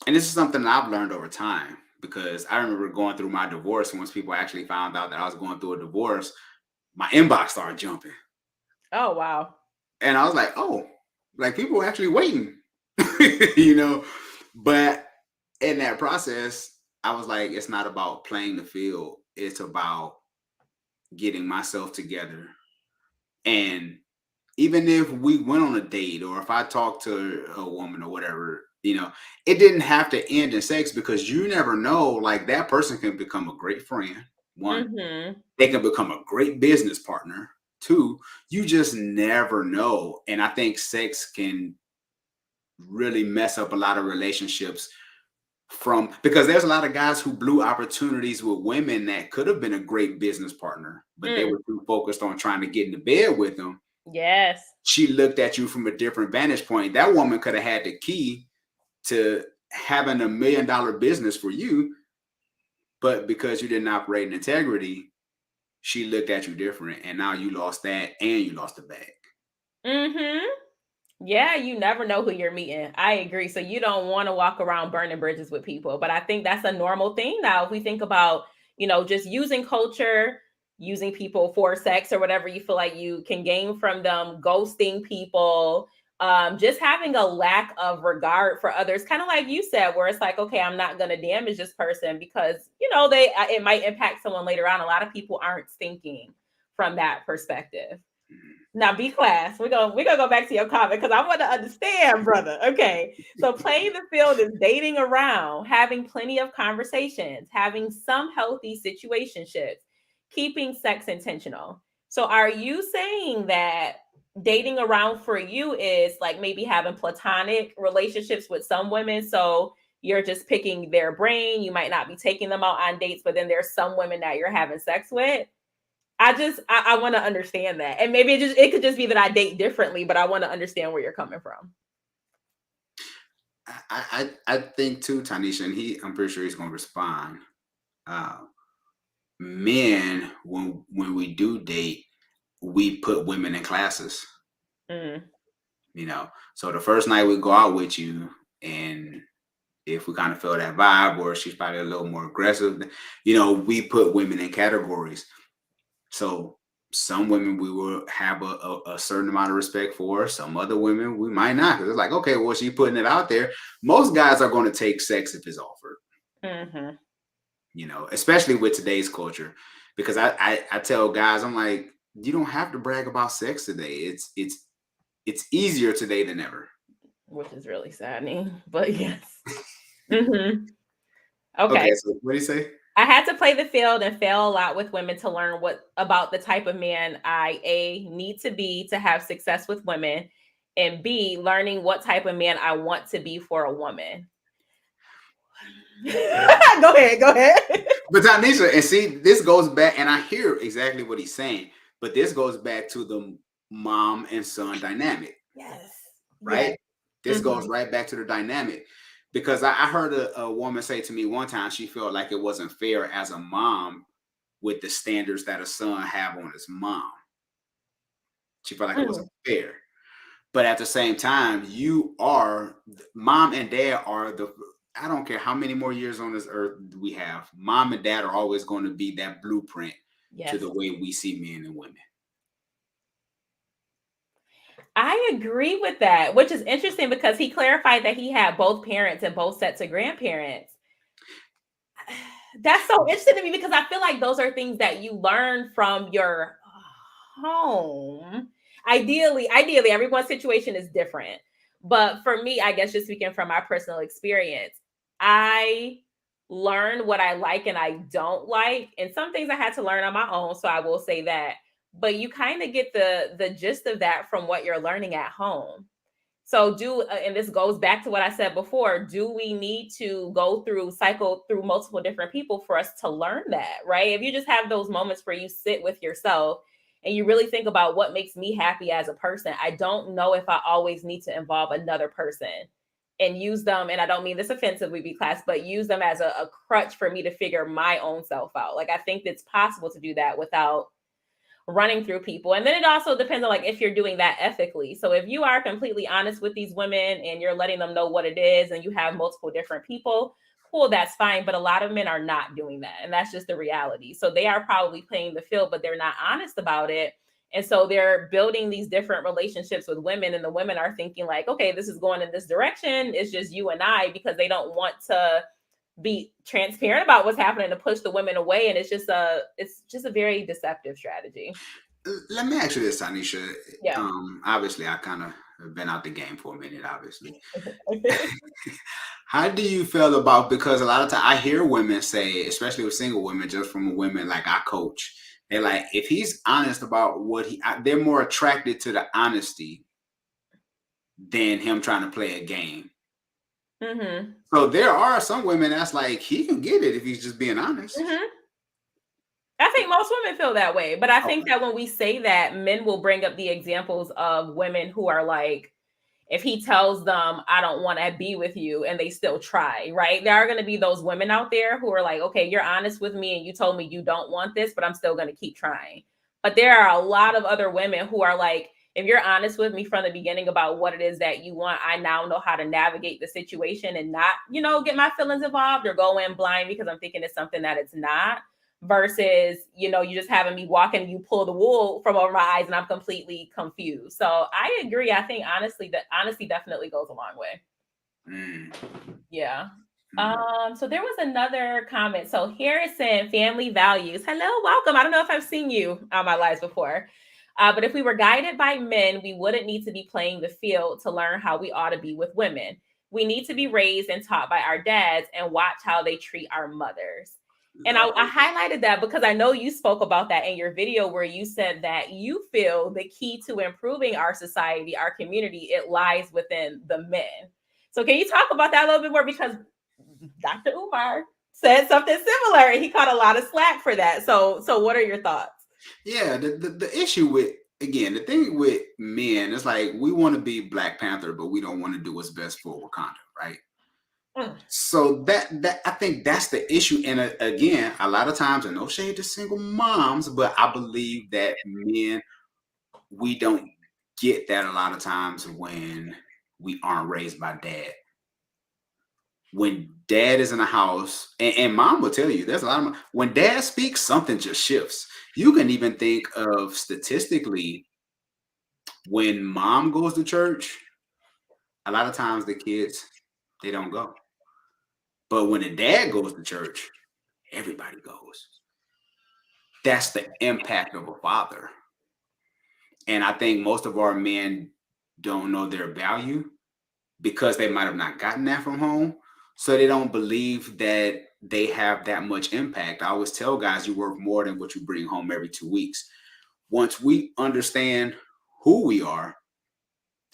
and this is something that I've learned over time, because I remember going through my divorce. Once people actually found out that I was going through a divorce, my inbox started jumping. Oh, wow. And I was like, oh, like people were actually waiting, you know. But in that process, I was like, it's not about playing the field. It's about getting myself together. And even if we went on a date, or if I talked to a woman or whatever, it didn't have to end in sex, because you never know. Like, that person can become a great friend. One, Mm-hmm. they can become a great business partner. Two, you just never know. And I think sex can really mess up a lot of relationships, because there's a lot of guys who blew opportunities with women that could have been a great business partner, but they Mm. were too focused on trying to get into bed with them. Yes. She looked at you from a different vantage point. That woman could have had the key to having $1 million business for you, but because you didn't operate in integrity, she looked at you different, and now you lost that, and you lost the bag. Mm-hmm. Yeah, you never know who you're meeting. I agree. So you don't want to walk around burning bridges with people. But I think that's a normal thing now. If we think about, just using culture, using people for sex or whatever you feel like you can gain from them, ghosting people, just having a lack of regard for others, kind of like you said, where it's like, okay, I'm not going to damage this person because, it might impact someone later on. A lot of people aren't thinking from that perspective. Now, B class, we're gonna go back to your comment because I want to understand, brother. Okay, so playing the field is dating around, having plenty of conversations, having some healthy situationships, keeping sex intentional. So, are you saying that dating around for you is like maybe having platonic relationships with some women? So you're just picking their brain. You might not be taking them out on dates, but then there's some women that you're having sex with. I want to understand that. And maybe it could just be that I date differently, but I want to understand where you're coming from. I think too, Tanisha, and I'm pretty sure he's going to respond. Uh, Men, when we do date, we put women in classes. Mm. So the first night we go out with you, and if we kind of feel that vibe, or she's probably a little more aggressive, we put women in categories. So some women we will have a certain amount of respect for. Some other women we might not, because it's like, okay, well, she's putting it out there. Most guys are going to take sex if it's offered. Mm-hmm. Especially with today's culture, because I tell guys, I'm like, you don't have to brag about sex today. It's easier today than ever. Which is really saddening, but yes. Mm-hmm. Okay. Okay, so what do you say? I had to play the field and fail a lot with women to learn what about the type of man I need to be to have success with women, and B, learning what type of man I want to be for a woman. Go ahead, go ahead. But Tanisha, and see, this goes back, and I hear exactly what he's saying, but this goes back to the mom and son dynamic, Yes. Yes. right? This goes right back to the dynamic, because I heard a woman say to me one time she felt like it wasn't fair as a mom with the standards that a son have on his mom. She felt like it Mm. wasn't fair. But at the same time, mom and dad are I don't care how many more years on this earth we have, mom and dad are always going to be that blueprint to Yes. the way we see men and women. I agree with that, which is interesting because he clarified that he had both parents and both sets of grandparents. That's so interesting to me because I feel like those are things that you learn from your home, ideally, everyone's situation is different. But for me, I guess just speaking from my personal experience, I learned what I like and I don't like. And some things I had to learn on my own. So I will say that. But you kind of get the gist of that from what you're learning at home. So and this goes back to what I said before, do we need to go through cycle through multiple different people for us to learn that, right? If you just have those moments where you sit with yourself and you really think about what makes me happy as a person, I don't know if I always need to involve another person and use them. And I don't mean this offensively, be class, but use them as a crutch for me to figure my own self out. Like I think it's possible to do that without running through people. And then it also depends on like if you're doing that ethically. So if you are completely honest with these women and you're letting them know what it is and you have multiple different people, cool, that's fine. But a lot of men are not doing that. And that's just the reality. So they are probably playing the field, but they're not honest about it. And so they're building these different relationships with women, and the women are thinking like, okay, this is going in this direction. It's just you and I, because they don't want to be transparent about what's happening to push the women away. And it's just a very deceptive strategy. Let me ask you this, Tanisha. Yeah. Obviously, I kind of have been out the game for a minute. Obviously, how do you feel about, because a lot of times I hear women say, especially with single women, just from women like I coach, they're like, if he's honest about they're more attracted to the honesty than him trying to play a game. Mm-hmm. So there are some women that's like, he can get it if he's just being honest. Mm-hmm. I think most women feel that way, but I think Okay. that when we say that, men will bring up the examples of women who are like, if he tells them, I don't want to be with you, and they still try, right? There are going to be those women out there who are like, okay, you're honest with me and you told me you don't want this, but I'm still going to keep trying. But there are a lot of other women who are like, if you're honest with me from the beginning about what it is that you want, I now know how to navigate the situation and not, get my feelings involved or go in blind because I'm thinking it's something that it's not. Versus, you just having me walking, you pull the wool from over my eyes and I'm completely confused. So I agree. I think honestly, that honesty definitely goes a long way. Mm. Yeah. Mm. So there was another comment. So Harrison, family values. Hello, welcome. I don't know if I've seen you on my lives before. But if we were guided by men, we wouldn't need to be playing the field to learn how we ought to be with women. We need to be raised and taught by our dads and watch how they treat our mothers. And I highlighted that because I know you spoke about that in your video where you said that you feel the key to improving our society, our community, it lies within the men. So can you talk about that a little bit more? Because Dr. Umar said something similar and he caught a lot of slack for that. So what are your thoughts? Yeah, the issue with, again, the thing with men is like, we want to be Black Panther, but we don't want to do what's best for Wakanda, right? Mm. So that I think that's the issue. And again, a lot of times, and no shade to single moms, but I believe that men, we don't get that a lot of times when we aren't raised by dad. When dad is in the house, and mom will tell you, there's a lot of when dad speaks, something just shifts. You can even think of statistically, when mom goes to church, a lot of times the kids, they don't go. But when the dad goes to church, everybody goes. That's the impact of a father. And I think most of our men don't know their value because they might have not gotten that from home. So they don't believe that they have that much impact. I always tell guys, you work more than what you bring home every 2 weeks. Once we understand who we are,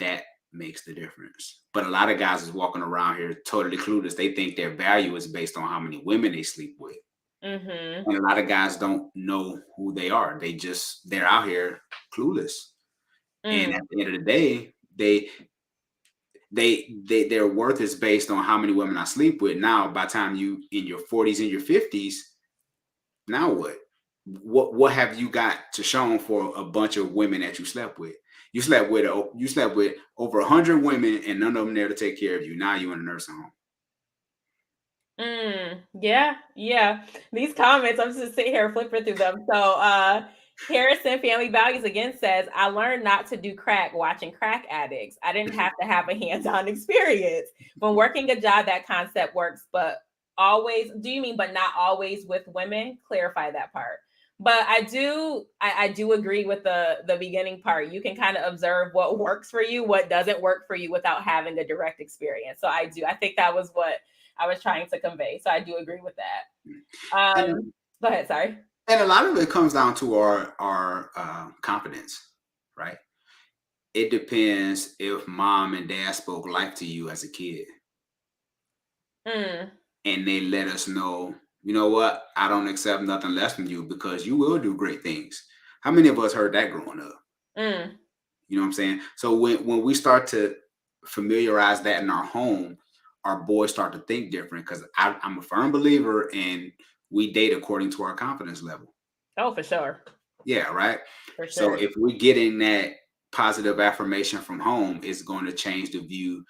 that makes the difference. But a lot of guys is walking around here totally clueless. They think their value is based on how many women they sleep with. Mm-hmm. And a lot of guys don't know who they are. They're out here clueless. And Mm. at the end of the day, their worth is based on how many women I sleep with. Now, by the time you in your 40s and your 50s, now what? What have you got to show for a bunch of women that you slept with? You slept with over 100 women and none of them there to take care of you. Now you in a nursing home. Yeah. These comments, I'm just sitting here flipping through them. So Harrison Family Values again says, I learned not to do crack watching crack addicts. I didn't have to have a hands-on experience. When working a job, that concept works, but always, do you mean but not always with women? Clarify that part. But I do agree with the beginning part. You can kind of observe what works for you, what doesn't work for you without having a direct experience. So I think that was what I was trying to convey. So I do agree with that. And Go ahead, sorry. and a lot of it comes down to our confidence, right? It depends if mom and dad spoke life to you as a kid, Mm, and they let us know, you know what, I don't accept nothing less from you because you will do great things. How many of us heard that growing up? mm, You know what I'm saying? So when we start to familiarize that in our home, our boys start to think different because I'm a firm believer in we date according to our confidence level. oh, for sure. Yeah, right. For So sure. if we're getting that positive affirmation from home, it's going to change the view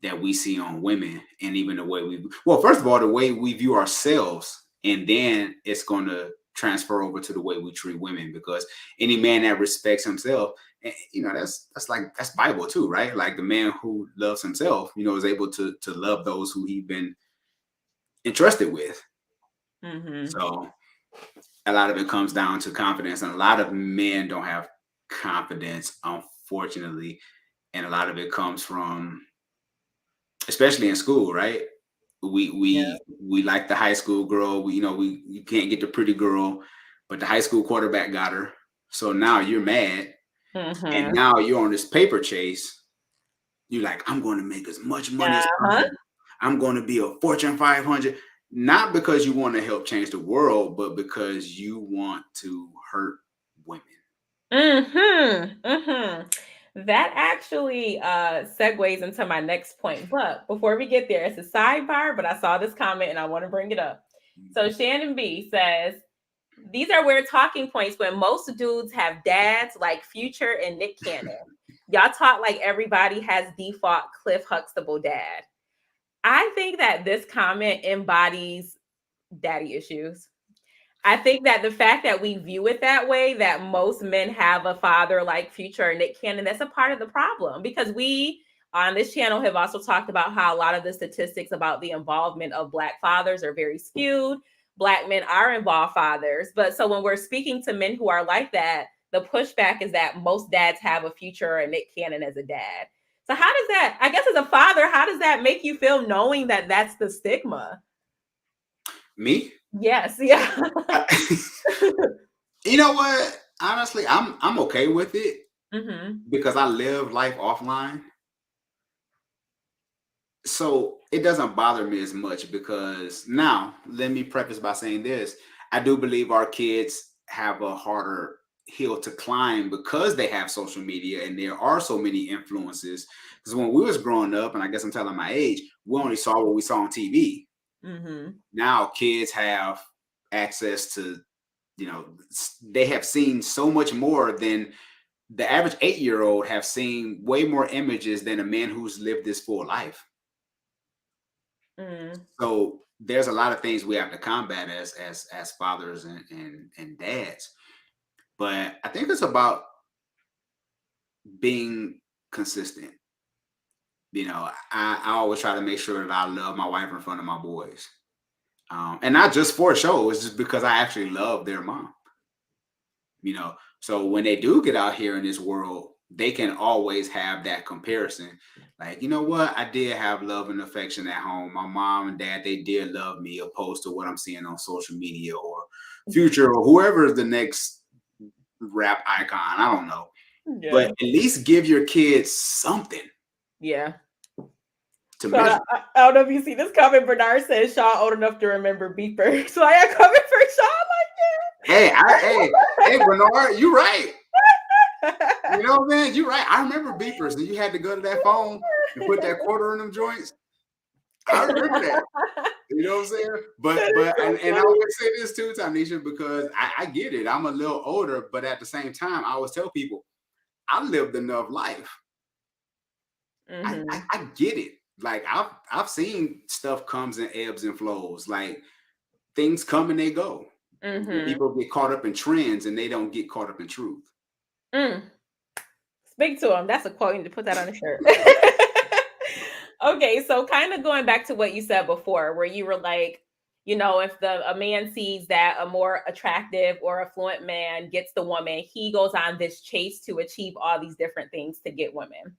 that we see on women, and even the way we, well, first of all, the way we view ourselves, and then it's going to transfer over to the way we treat women, because any man that respects himself, that's like, that's Bible too, right? Like the man who loves himself, is able to love those who he's been entrusted with. Mm-hmm. So a lot of it comes down to confidence, and a lot of men don't have confidence, unfortunately, and a lot of it comes from, especially in school, right? we Yeah. we we like the high school girl. We you can't get the pretty girl, but the high school quarterback got her. So now you're mad, and Mm-hmm. now you're on this paper chase. You're like, I'm going to make as much money as Uh-huh. possible. I'm going to be a Fortune 500. Not because you want to help change the world, but because you want to hurt women. Mm-hmm. Mm-hmm. That actually segues into my next point. But before we get there, it's a sidebar, but I saw this comment and I want to bring it up. So Shannon B says, these are weird talking points when most dudes have dads like Future and Nick Cannon. Y'all talk like everybody has default Cliff Huxtable dad. I think that this comment embodies daddy issues. I think that the fact that we view it that way, that most men have a father like Future or Nick Cannon, that's a part of the problem, because we on this channel have also talked about how a lot of the statistics about the involvement of Black fathers are very skewed. Black men are involved fathers. But so when we're speaking to men who are like that, the pushback is that most dads have a Future or Nick Cannon as a dad. So how does that, I guess as a father, how does that make you feel knowing that that's the stigma? Me? Yes, yeah. You know what? Honestly, I'm okay with it Mm-hmm. because I live life offline. So it doesn't bother me as much, because now let me preface by saying this. I do believe our kids have a harder hill to climb because they have social media and there are so many influences. Because when we was growing up, and I guess I'm telling my age, we only saw what we saw on TV. Mm-hmm. Now kids have access to, they have seen so much more than the average 8-year-old have seen, way more images than a man who's lived this full life. Mm, So there's a lot of things we have to combat as fathers and dads. But I think it's about being consistent. I always try to make sure that I love my wife in front of my boys. And not just for a show, it's just because I actually love their mom. So when they do get out here in this world, they can always have that comparison. Like, you know what, I did have love and affection at home. My mom and dad, they did love me, opposed to what I'm seeing on social media or Future or whoever is the next rap icon. I don't know, but yeah. at least give your kids something Yeah. to So I, measure. I, I don't know if you see this comment. Bernard says Shaw old enough to remember Beeper. So I am coming for Hey, Bernard, you right. Shaw You know, man, you're right. I remember beepers, and you had to go to that phone and put that quarter in them joints. I remember that. like You know what I'm saying? that But is but so and I funny. always say this too, Tanisha, because I get it. I'm a little older, but at the same time, I always tell people I lived enough life. I, Mm-hmm. I get it. Like I've seen stuff comes and ebbs and flows. Like things come and they go. Mm-hmm. People get caught up in trends and they don't get caught up in truth. Mm. Speak to him. That's a quote. You need to put that on a shirt. Okay, so kind of going back to what you said before, where you were like, If a man sees that a more attractive or affluent man gets the woman, he goes on this chase to achieve all these different things to get women.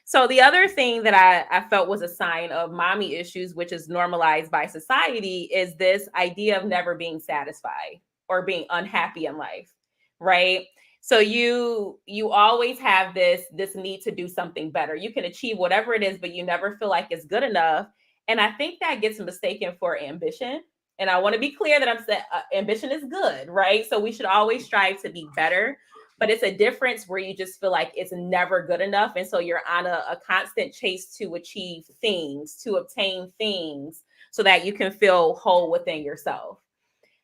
So the other thing that I felt was a sign of mommy issues, which is normalized by society, is this idea of never being satisfied or being unhappy in life, right? So you always have this need to do something better. You can achieve whatever it is, but you never feel like it's good enough. And I think that gets mistaken for ambition. And I want to be clear that I'm saying ambition is good, right? So we should always strive to be better, but it's a difference where you just feel like it's never good enough. And so you're on a constant chase to achieve things, to obtain things so that you can feel whole within yourself.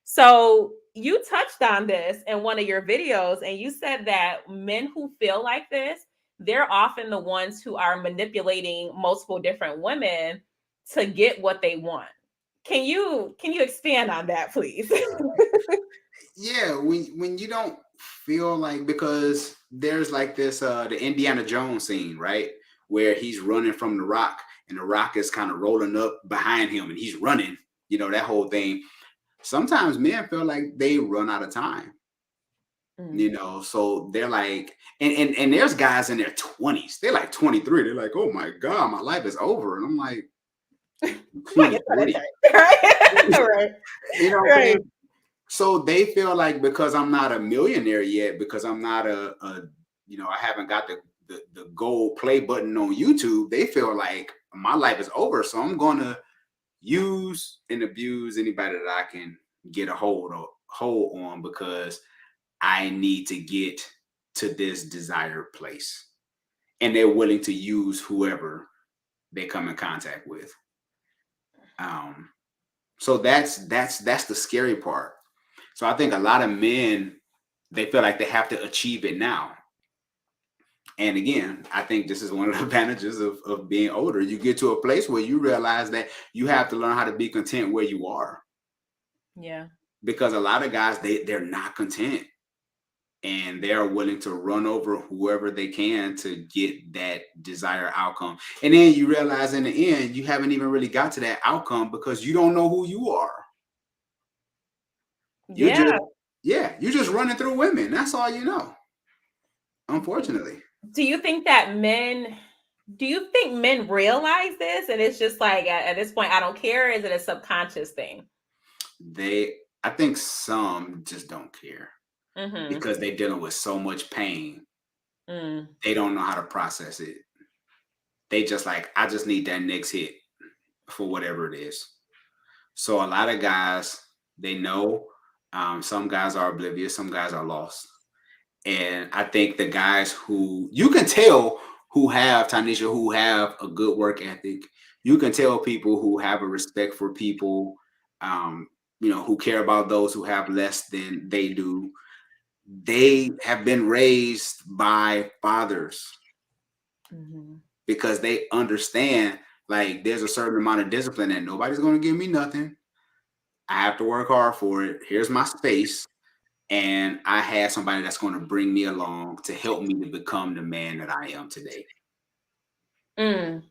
So you touched on this in one of your videos, and you said that men who feel like this, they're often the ones who are manipulating multiple different women to get what they want. Can you expand on that, please? Yeah, when you don't feel like, because there's like this the Indiana Jones scene, right? Where he's running from the rock and the rock is kind of rolling up behind him and he's running, that whole thing. Sometimes men feel like they run out of time. Mm. So they're like, and there's guys in their 20s, they're like 23, they're like, oh my god, my life is over. And I'm like, Might get that 23. right? Right. You know what I'm Right. saying? So they feel like because I'm not a millionaire yet, because I'm not I haven't got the gold play button on YouTube, they feel like my life is over. So I'm gonna use and abuse anybody that I can get a hold on, because I need to get to this desired place. And they're willing to use whoever they come in contact with. Um, so that's the scary part. So I think a lot of men, they feel like they have to achieve it now. And again, I think this is one of the advantages of being older. You get to a place where you realize that you have to learn how to be content where you are. Yeah. Because a lot of guys, they're not content. And they're willing to run over whoever they can to get that desired outcome. And then you realize in the end, you haven't even really got to that outcome because you don't know who you are. You're just, Yeah. yeah, you're just running through women. That's all you know, unfortunately. Do you think that men do you think men realize this and it's just like at this point I don't care? Is it a subconscious thing? I think some just don't care Mm-hmm. because they're dealing with so much pain. Mm. They don't know how to process it. They just like, I just need that next hit for whatever it is. So a lot of guys, they know. Some guys are oblivious. Some guys are lost. And I think the guys who you can tell who have Tanisha, who have a good work ethic, you can tell people who have a respect for people, um, who care about those who have less than they do. They have been raised by fathers Mm-hmm. because they understand, like, there's a certain amount of discipline that nobody's going to give me nothing. I have to work hard for it. Here's my space. And I had somebody that's going to bring me along to help me to become the man that I am today. Mm.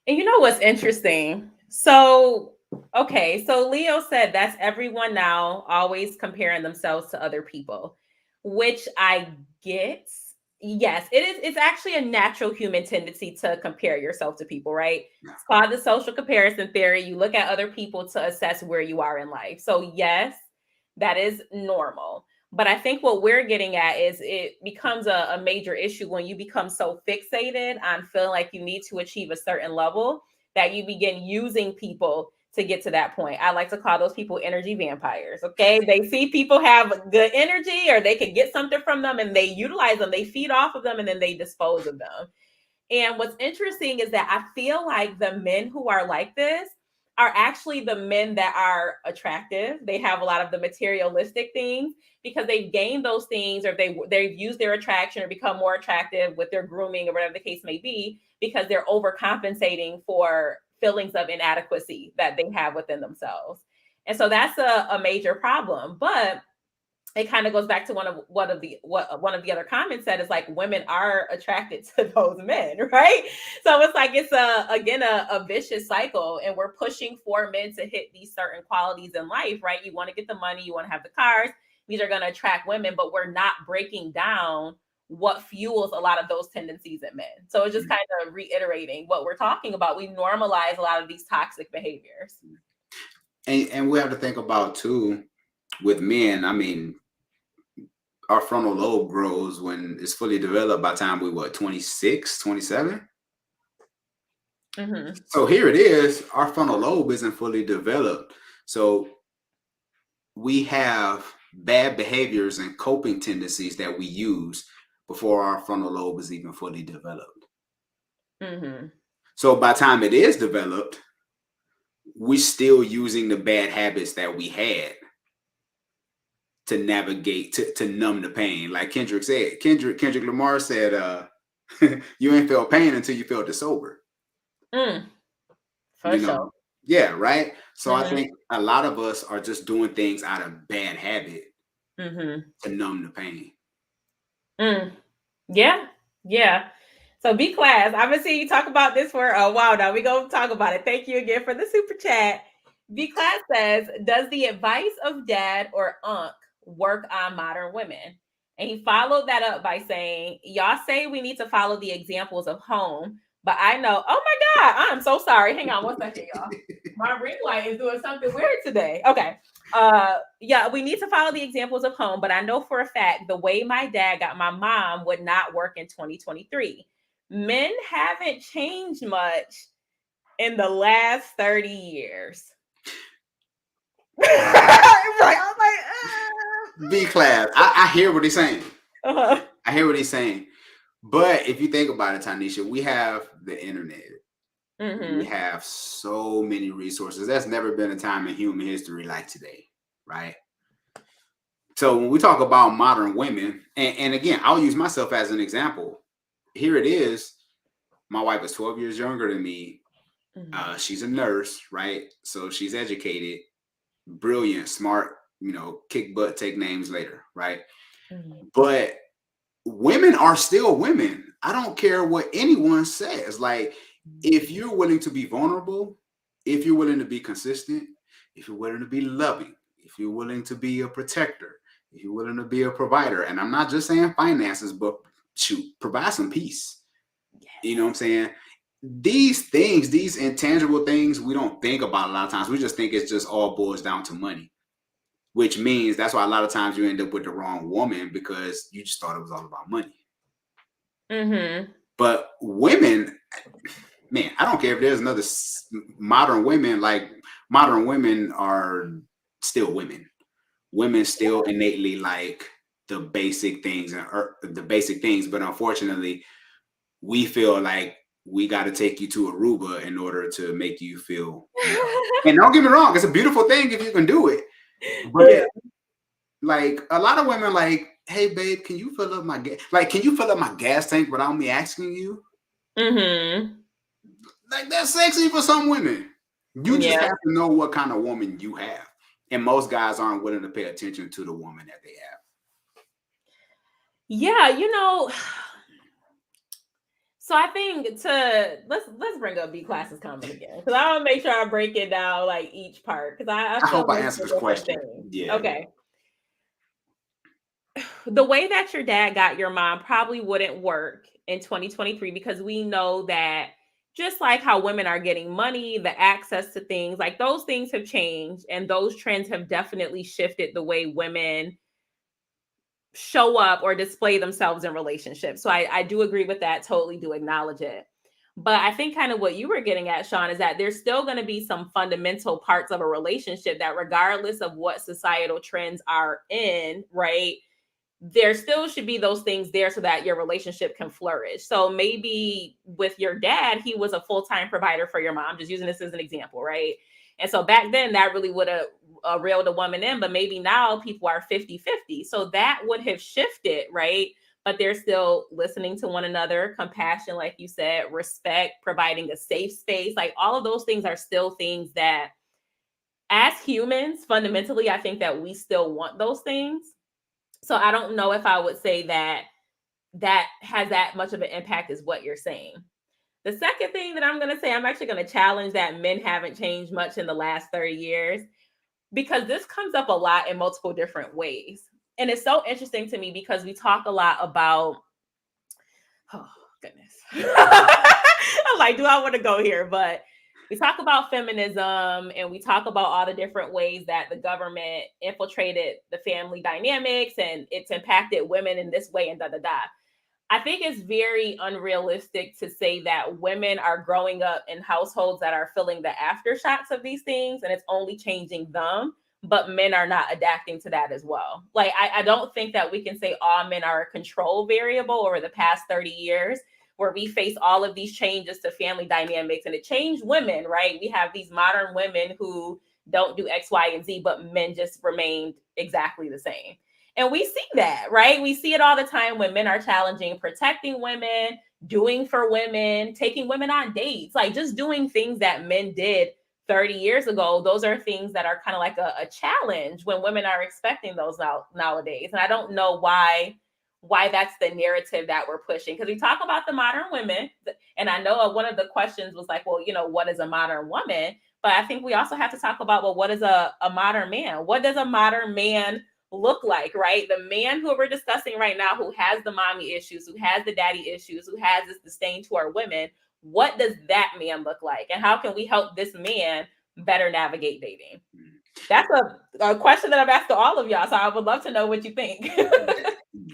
And you know what's interesting? So, okay, so Leo said that's everyone now always comparing themselves to other people, which I get. Yes, it is. It's actually a natural human tendency to compare yourself to people, right? Yeah. It's called the social comparison theory. You look at other people to assess where you are in life. So, yes, that is normal. But I think what we're getting at is it becomes a major issue when you become so fixated on feeling like you need to achieve a certain level that you begin using people to get to that point. I like to call those people energy vampires. Okay. They see people have good energy or they can get something from them and they utilize them, they feed off of them, and then they dispose of them. And what's interesting is that I feel like the men who are like this are actually the men that are attractive. They have a lot of the materialistic things because they've gained those things, or they've used their attraction or become more attractive with their grooming or whatever the case may be, because they're overcompensating for feelings of inadequacy that they have within themselves. And so that's a major problem. But it kind of goes back to what one of the other comments said, is like women are attracted to those men, right? So it's like it's a vicious cycle, and we're pushing for men to hit these certain qualities in life, right? You want to get the money, you want to have the cars, these are going to attract women, but we're not breaking down what fuels a lot of those tendencies in men. So it's just kind of reiterating what we're talking about. We normalize a lot of these toxic behaviors. And we have to think about too with men. I mean, our frontal lobe grows when it's fully developed by the time we 26, 27. Mm-hmm. So here it is, our frontal lobe isn't fully developed. So we have bad behaviors and coping tendencies that we use before our frontal lobe is even fully developed. Mm-hmm. So by the time it is developed, we're still using the bad habits that we had to navigate, to numb the pain. Like Kendrick Lamar said, you ain't felt pain until you felt it sober. For sure. Yeah, right. So I Mm-hmm. think a lot of us are just doing things out of bad habit Mm-hmm. to numb the pain. Yeah. Yeah. So B class, I've been seeing you talk about this for a while now. We gonna talk about it. Thank you again for the super chat. B class says, does the advice of dad or unc work on modern women? And he followed that up by saying, y'all say we need to follow the examples of home, but I know, oh my God, I'm so sorry. Hang on one second, y'all. My ring light is doing something weird today. Okay. Yeah, we need to follow the examples of home, but I know for a fact the way my dad got my mom would not work in 2023. Men haven't changed much in the last 30 years. Right. I'm like, B class. I hear what he's saying. uh-huh. I hear what he's saying. But if you think about it, Tanisha, we have the internet. We Mm-hmm. have so many resources. There's never been a time in human history like today, right? So when we talk about modern women, and again, I'll use myself as an example. Here it is. My wife is 12 years younger than me. Mm-hmm. She's a nurse, right? So she's educated, brilliant, smart, kick butt, take names later, right? Mm-hmm. But women are still women. I don't care what anyone says. Like, if you're willing to be vulnerable, if you're willing to be consistent, if you're willing to be loving, if you're willing to be a protector, if you're willing to be a provider, and I'm not just saying finances, but shoot, provide some peace. You know what I'm saying? These things, these intangible things, we don't think about a lot of times. We just think it's just all boils down to money, which means that's why a lot of times you end up with the wrong woman because you just thought it was all about money. Mm-hmm. But women, man, I don't care if there's another modern women, like modern women are still women. Women still innately like the basic things but unfortunately, we feel like we got to take you to Aruba in order to make you feel better. And don't get me wrong, it's a beautiful thing if you can do it. But Yeah. like a lot of women, like, hey babe, can you fill up my gas? Like, can you fill up my gas tank without me asking you? Mm-hmm. Like, that's sexy for some women. You just Yeah. have to know what kind of woman you have. And most guys aren't willing to pay attention to the woman that they have. Yeah, so I think let's bring up B class's comment again, because I want to make sure I break it down like each part, because I I feel hope I like answered they're this different question. things. Yeah. Okay. The way that your dad got your mom probably wouldn't work in 2023, because we know that just like how women are getting money, the access to things, like those things have changed, and those trends have definitely shifted the way women show up or display themselves in relationships. So I do agree with that, totally do acknowledge it. But I think kind of what you were getting at, Sean, is that there's still going to be some fundamental parts of a relationship that, regardless of what societal trends are in, right, there still should be those things there so that your relationship can flourish. So maybe with your dad, he was a full-time provider for your mom, just using this as an example, right? And so back then that really would have reeled a woman in, but maybe now people are 50-50. So that would have shifted, right? But they're still listening to one another, compassion, like you said, respect, providing a safe space. Like all of those things are still things that, as humans, fundamentally, I think that we still want those things. So I don't know if I would say that that has that much of an impact as what you're saying. The second thing that I'm going to say, I'm actually going to challenge that men haven't changed much in the last 30 years, because this comes up a lot in multiple different ways. And it's so interesting to me because we talk a lot about, oh, goodness. I'm like, do I want to go here? But we talk about feminism and we talk about all the different ways that the government infiltrated the family dynamics and it's impacted women in this way and da da da. I think it's very unrealistic to say that women are growing up in households that are feeling the aftershocks of these things and it's only changing them, but men are not adapting to that as well. Like, I don't think that we can say all men are a control variable over the past 30 years where we face all of these changes to family dynamics and it changed women, right? We have these modern women who don't do X, Y, and Z, but men just remained exactly the same. And we see that, right? We see it all the time when men are challenging protecting women, doing for women, taking women on dates, like just doing things that men did 30 years ago. Those are things that are kind of like a challenge when women are expecting those nowadays. And I don't know why that's the narrative that we're pushing, because we talk about the modern women, and I know one of the questions was like, well, what is a modern woman? But I think we also have to talk about, well, what is a modern man? What does a modern man look like, right? The man who we're discussing right now, who has the mommy issues, who has the daddy issues, who has this disdain toward women, what does that man look like? And how can we help this man better navigate dating? That's a question that I've asked to all of y'all. So I would love to know what you think.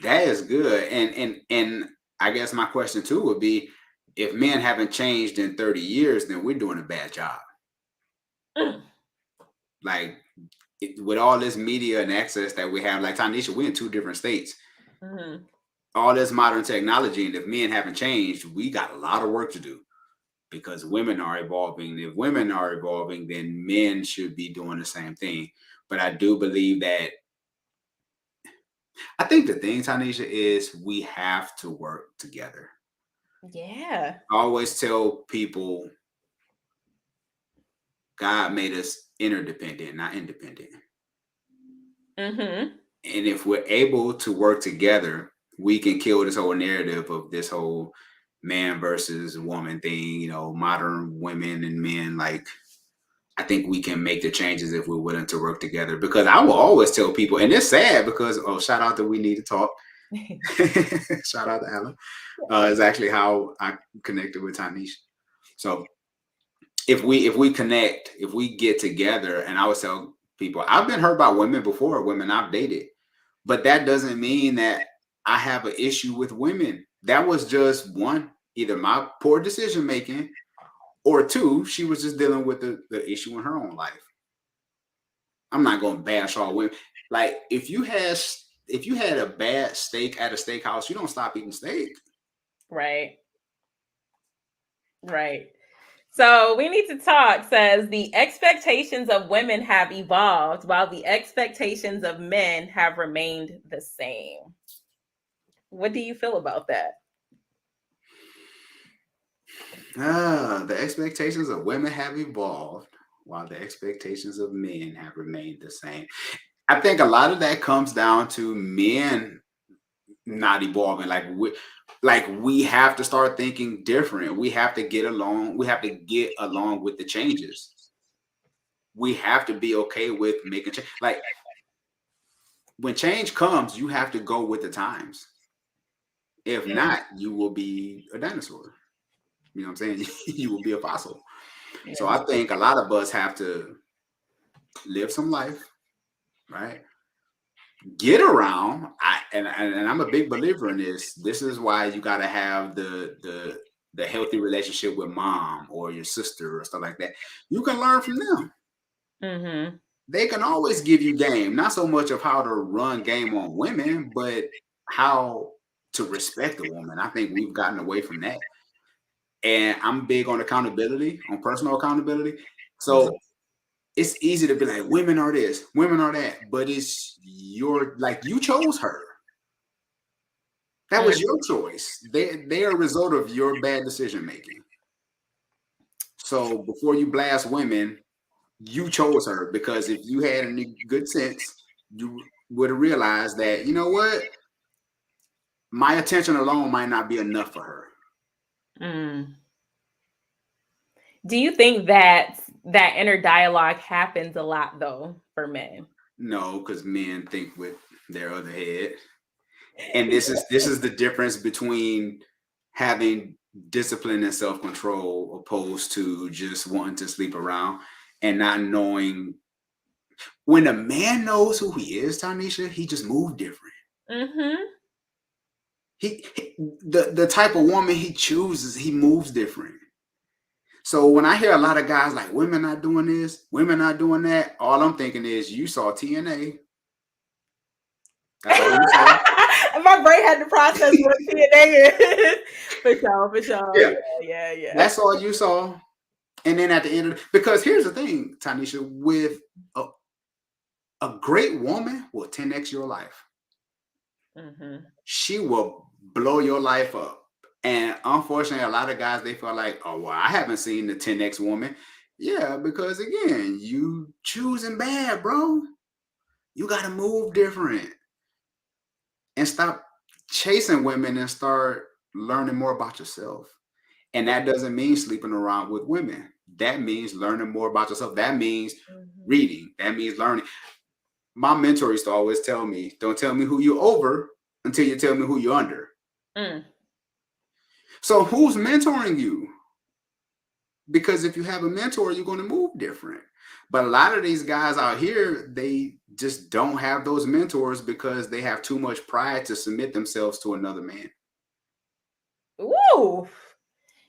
That is good. And I guess my question too would be, if men haven't changed in 30 years, then we're doing a bad job. Like, with all this media and access that we have, like Tanisha, we're in 2 different states. Mm-hmm. All this modern technology, and if men haven't changed, we got a lot of work to do, because women are evolving. If women are evolving, then men should be doing the same thing. But I do believe that, I think the thing, Tanisha, is we have to work together. Yeah. I always tell people God made us interdependent, not independent. Mm-hmm. And if we're able to work together, we can kill this whole narrative of this whole man versus woman thing, modern women and men. Like, I think we can make the changes if we're willing to work together. Because I will always tell people, and it's sad because, shout out to We Need to Talk. Shout out to Alan. It's actually how I connected with Tanisha. So if we connect, if we get together, and I always tell people, I've been hurt by women before, women I've dated, but that doesn't mean that I have an issue with women. That was just one, either my poor decision making, or two, she was just dealing with the issue in her own life. I'm not going to bash all women. Like, if you had a bad steak at a steakhouse, you don't stop eating steak. Right. Right. So We Need to Talk says the expectations of women have evolved while the expectations of men have remained the same. What do you feel about that? The expectations of women have evolved while the expectations of men have remained the same. I think a lot of that comes down to men not evolving. Like we have to start thinking different. We have to get along. We have to get along with the changes. We have to be okay with making change. Like, when change comes, you have to go with the times. If not, you will be a dinosaur. You know what I'm saying? You will be a fossil. Yeah. So I think a lot of us have to live some life, right? Get around. And I'm a big believer in this. This is why you got to have the healthy relationship with mom or your sister or stuff like that. You can learn from them. Mm-hmm. They can always give you game, not so much of how to run game on women, but how to respect a woman. I think we've gotten away from that. And I'm big on accountability, on personal accountability. So it's easy to be like, women are this, women are that, but it's you chose her. That was your choice. They are a result of your bad decision making. So before you blast women, you chose her, because if you had any good sense, you would realize that, you know what, my attention alone might not be enough for her. Mm. Do you think that that inner dialogue happens a lot though for men? No, because men think with their other head. And this is the difference between having discipline and self-control opposed to just wanting to sleep around and not knowing. When a man knows who he is, Tanisha, he just moved different. Mhm. The type of woman he chooses, he moves different. So when I hear a lot of guys like women not doing this, women not doing that, all I'm thinking is you saw TNA. That's all you saw. My brain had to process what TNA is. For sure, for sure. Yeah, Yeah, yeah, yeah. that's all you saw. And then at the end of because here's the thing, Tanisha, with a, a great woman will 10x your life. Mhm. She will blow your life up. And unfortunately, a lot of guys they feel like, oh well, I haven't seen the 10x woman. Yeah, because again, you choosing bad, bro. You gotta move different and stop chasing women and start learning more about yourself. And that doesn't mean sleeping around with women. That means learning more about yourself. That means Mhm. reading. That means learning. My mentor used to always tell me, don't tell me who you're over until you tell me who you're under. Mm. So who's mentoring you? Because if you have a mentor, you're going to move different. But a lot of these guys out here, they just don't have those mentors because they have too much pride to submit themselves to another man. Woo! Come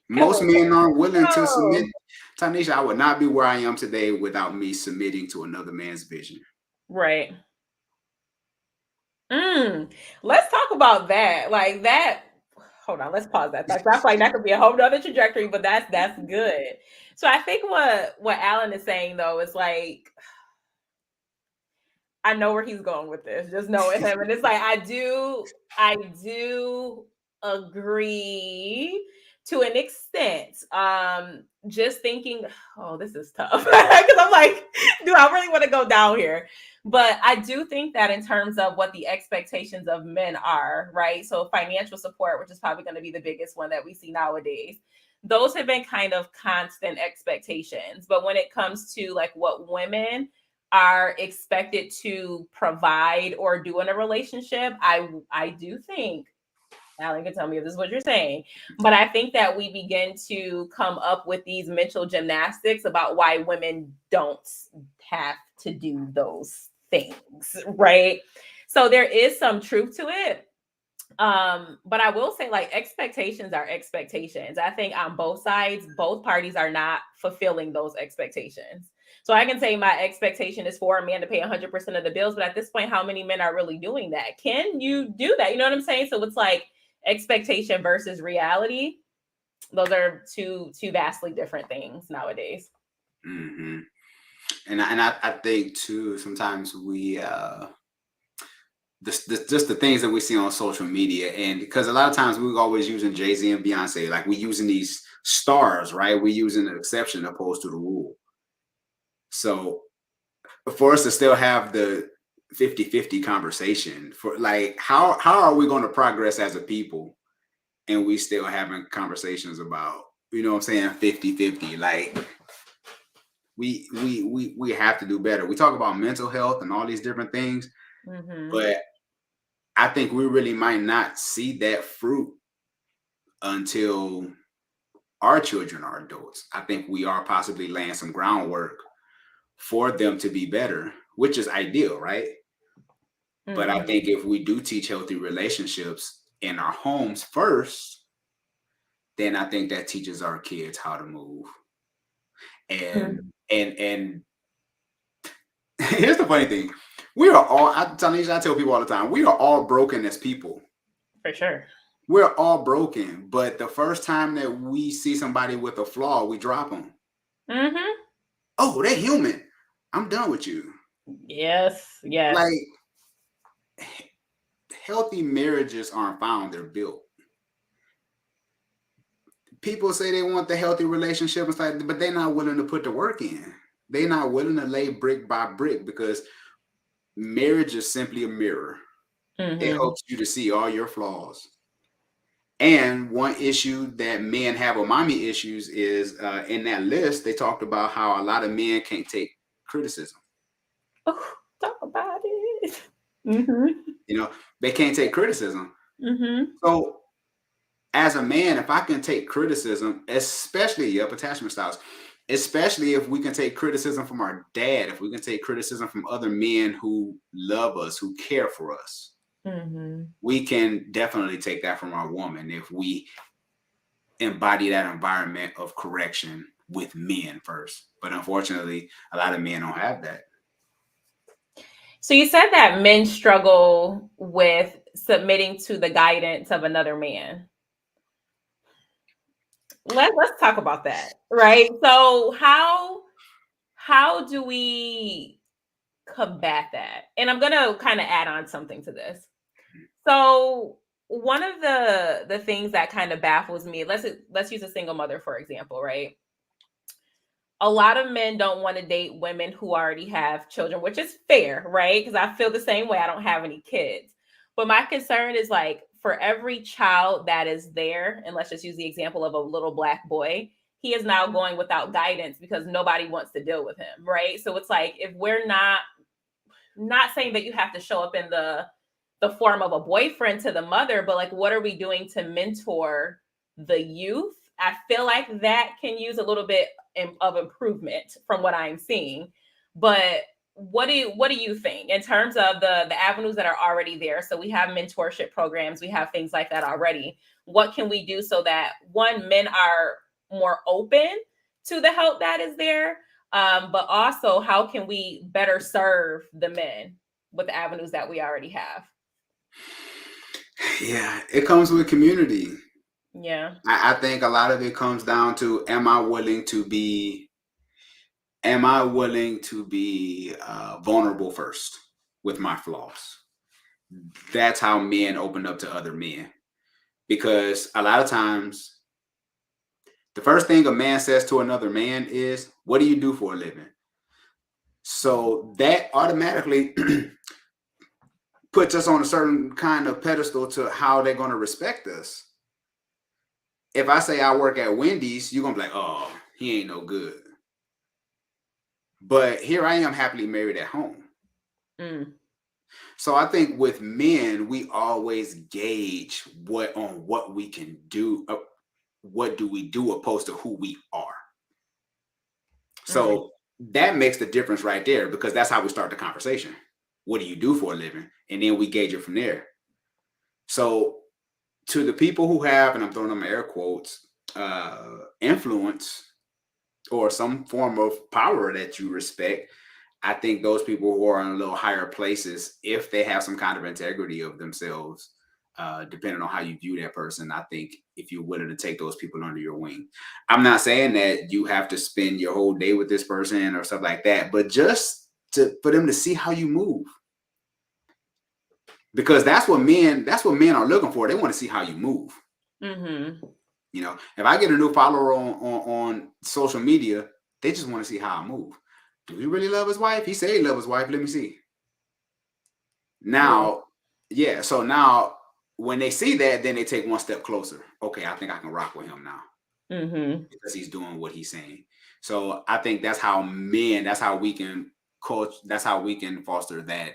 Most on. men aren't willing to submit. Oh. Tanisha, I would not be where I am today without me submitting to another man's vision. Right. Mm. Let's talk about that. Like that. Hold on, let's pause that. That's like that could be a whole nother trajectory, but that's good. So I think what Alan is saying though is like I know where he's going with this, just knowing him. And it's like I do agree to an extent. Just thinking, oh, this is tough. Because I'm like, do I really want to go down here? But I do think that in terms of what the expectations of men are, right? So financial support, which is probably going to be the biggest one that we see nowadays. Those have been kind of constant expectations. But when it comes to like what women are expected to provide or do in a relationship, I do think Alan can tell me if this is what you're saying, but I think that we begin to come up with these mental gymnastics about why women don't have to do those things, right? So there is some truth to it. But I will say like expectations are expectations. I think on both sides, both parties are not fulfilling those expectations. So I can say my expectation is for a man to pay 100% of the bills, but at this point, how many men are really doing that? Can you do that? You know what I'm saying? So it's like expectation versus reality. Those are two vastly different things nowadays. Mm-hmm. And I think too, sometimes we just the things that we see on social media, and because a lot of times we're always using Jay-Z and Beyonce, like we're using these stars, right? We're using an exception opposed to the rule. So for us to still have the 50-50 conversation, for like how are we going to progress as a people and we still having conversations about, you know what I'm saying, 50-50? Like we have to do better. We talk about mental health and all these different things, Mm-hmm. but I think we really might not see that fruit until our children are adults. I think we are possibly laying some groundwork for them to be better, which is ideal, right? But I Mm-hmm. think if we do teach healthy relationships in our homes first, then I think that teaches our kids how to move. And and here's the funny thing. We are all, Tanisha, I tell people all the time, we are all broken as people. For sure. We're all broken, but the first time that we see somebody with a flaw, we drop them. Mm-hmm. Oh, they're human. I'm done with you. Yes, yes. Like healthy marriages aren't found, they're built. People say they want the healthy relationship and stuff, but they're not willing to put the work in. They're not willing to lay brick by brick because marriage is simply a mirror. It Mm-hmm. helps you to see all your flaws. And one issue that men have with mommy issues is in that list, they talked about how a lot of men can't take criticism. Oh, talk about it. Mm-hmm. You know, they can't take criticism. Mm-hmm. So as a man, if I can take criticism, especially attachment styles, especially if we can take criticism from our dad, if we can take criticism from other men who love us, who care for us, Mm-hmm. we can definitely take that from our woman if we embody that environment of correction with men first. But unfortunately, a lot of men don't have that. So you said that men struggle with submitting to the guidance of another man. Let's talk about that, right? So how do we combat that? And I'm gonna kind of add on something to this. So one of the things that kind of baffles me, let's use a single mother for example, right? A lot of men don't want to date women who already have children, which is fair, right? Because I feel the same way. I don't have any kids. But my concern is like for every child that is there, and let's just use the example of a little black boy, he is now going without guidance because nobody wants to deal with him, right? So it's like if we're not saying that you have to show up in the form of a boyfriend to the mother, but like what are we doing to mentor the youth? I feel like that can use a little bit of improvement from what I'm seeing. But what do you think in terms of the avenues that are already there? So we have mentorship programs, we have things like that already. What can we do so that one, men are more open to the help that is there, but also how can we better serve the men with the avenues that we already have? Yeah, it comes with community. Yeah. I think a lot of it comes down to am I willing to be vulnerable first with my flaws? That's how men open up to other men. Because a lot of times, the first thing a man says to another man is, "What do you do for a living?" So that automatically puts us on a certain kind of pedestal to how they're going to respect us. If I say I work at Wendy's, you're going to be like, "Oh, he ain't no good." But here I am happily married at home. Mm, So I think with men, we always gauge what we can do. What do we do opposed to who we are? mm, So that makes the difference right there because that's how we start the conversation. What do you do for a living? And then we gauge it from there. So to the people who have, and I'm throwing them air quotes, influence or some form of power that you respect, I think those people who are in a little higher places, if they have some kind of integrity of themselves, depending on how you view that person, I think if you're willing to take those people under your wing, I'm not saying that you have to spend your whole day with this person or stuff like that, but just for them to see how you move, because that's what men are looking for. They want to see how you move. mm-hmm. If I get a new follower on social media, they just want to see how I move. Do he really love his wife? He said he loves his wife. Let me see. Yeah. Now, yeah. So now when they see that, then they take one step closer. Okay, I think I can rock with him now Mm-hmm. because he's doing what he's saying. So I think that's how we can coach, that's how we can foster that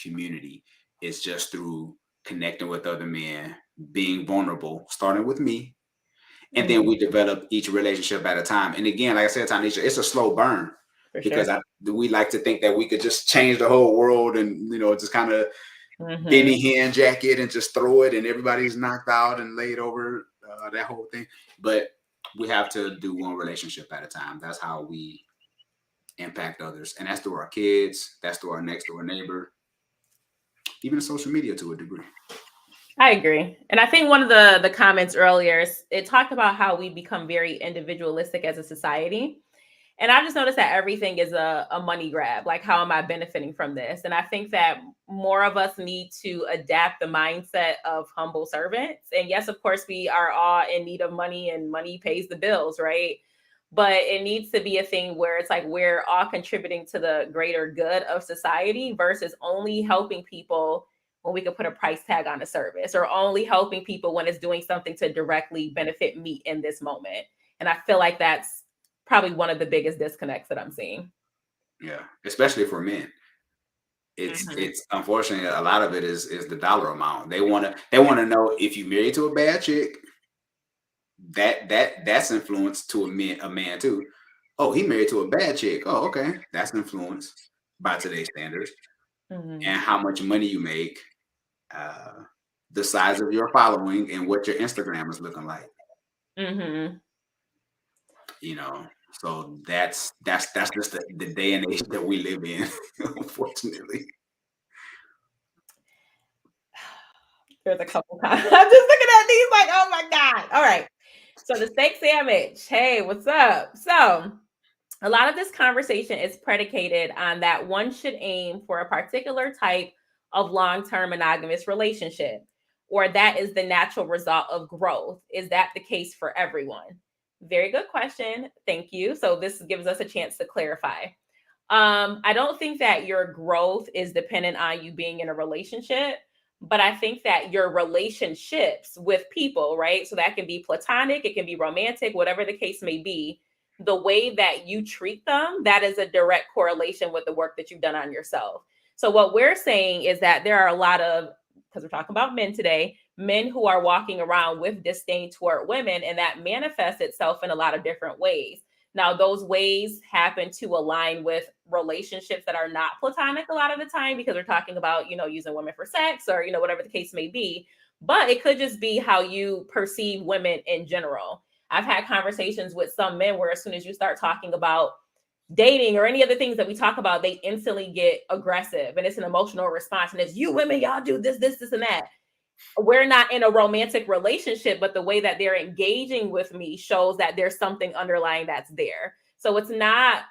community. It's just through connecting with other men, being vulnerable, starting with me, and then Mm-hmm. we develop each relationship at a time. And again, like I said, Tanisha, it's a slow burn For because sure. we like to think that we could just change the whole world and just kind of Mm-hmm. Benny Hinn jacket and just throw it and everybody's knocked out and laid over, that whole thing. But we have to do one relationship at a time. That's how we impact others, and that's through our kids. That's through our next door neighbor, even social media to a degree. I agree. And I think one of the comments earlier, it talked about how we become very individualistic as a society. And I just noticed that everything is a money grab. Like, how am I benefiting from this? And I think that more of us need to adapt the mindset of humble servants. And yes, of course, we are all in need of money and money pays the bills, right? but it needs to be a thing where it's like we're all contributing to the greater good of society versus only helping people when we can put a price tag on a service, or only helping people when it's doing something to directly benefit me in this moment. And I feel like that's probably one of the biggest disconnects that I'm seeing. Yeah, especially for men. Mm-hmm. It's unfortunately a lot of it is the dollar amount. They wanna know if you married to a bad chick, that's influence to a man too. Oh, he married to a bad chick. Oh, okay. That's influence by today's standards. Mm-hmm. And how much money you make, uh, the size of your following, and what your Instagram is looking like. Mm-hmm. You know, so that's just the day and age that we live in, unfortunately. There's a couple times I'm just looking at these like, oh my God. All right. So the steak sandwich. Hey, what's up? So a lot of this conversation is predicated on that one should aim for a particular type of long term monogamous relationship, or that is the natural result of growth. Is that the case for everyone? Very good question. Thank you. So, this gives us a chance to clarify. I don't think that your growth is dependent on you being in a relationship, but I think that your relationships with people, right? So that can be platonic, it can be romantic, whatever the case may be. The way that you treat them, that is a direct correlation with the work that you've done on yourself. So, what we're saying is that there are a lot of, because we're talking about men today, men who are walking around with disdain toward women, and that manifests itself in a lot of different ways. Now, those ways happen to align with relationships that are not platonic a lot of the time because we're talking about, using women for sex or, whatever the case may be. But it could just be how you perceive women in general. I've had conversations with some men where as soon as you start talking about dating or any other things that we talk about, they instantly get aggressive and it's an emotional response. And it's you women, y'all do this, and that. We're not in a romantic relationship, but the way that they're engaging with me shows that there's something underlying that's there. So it's not,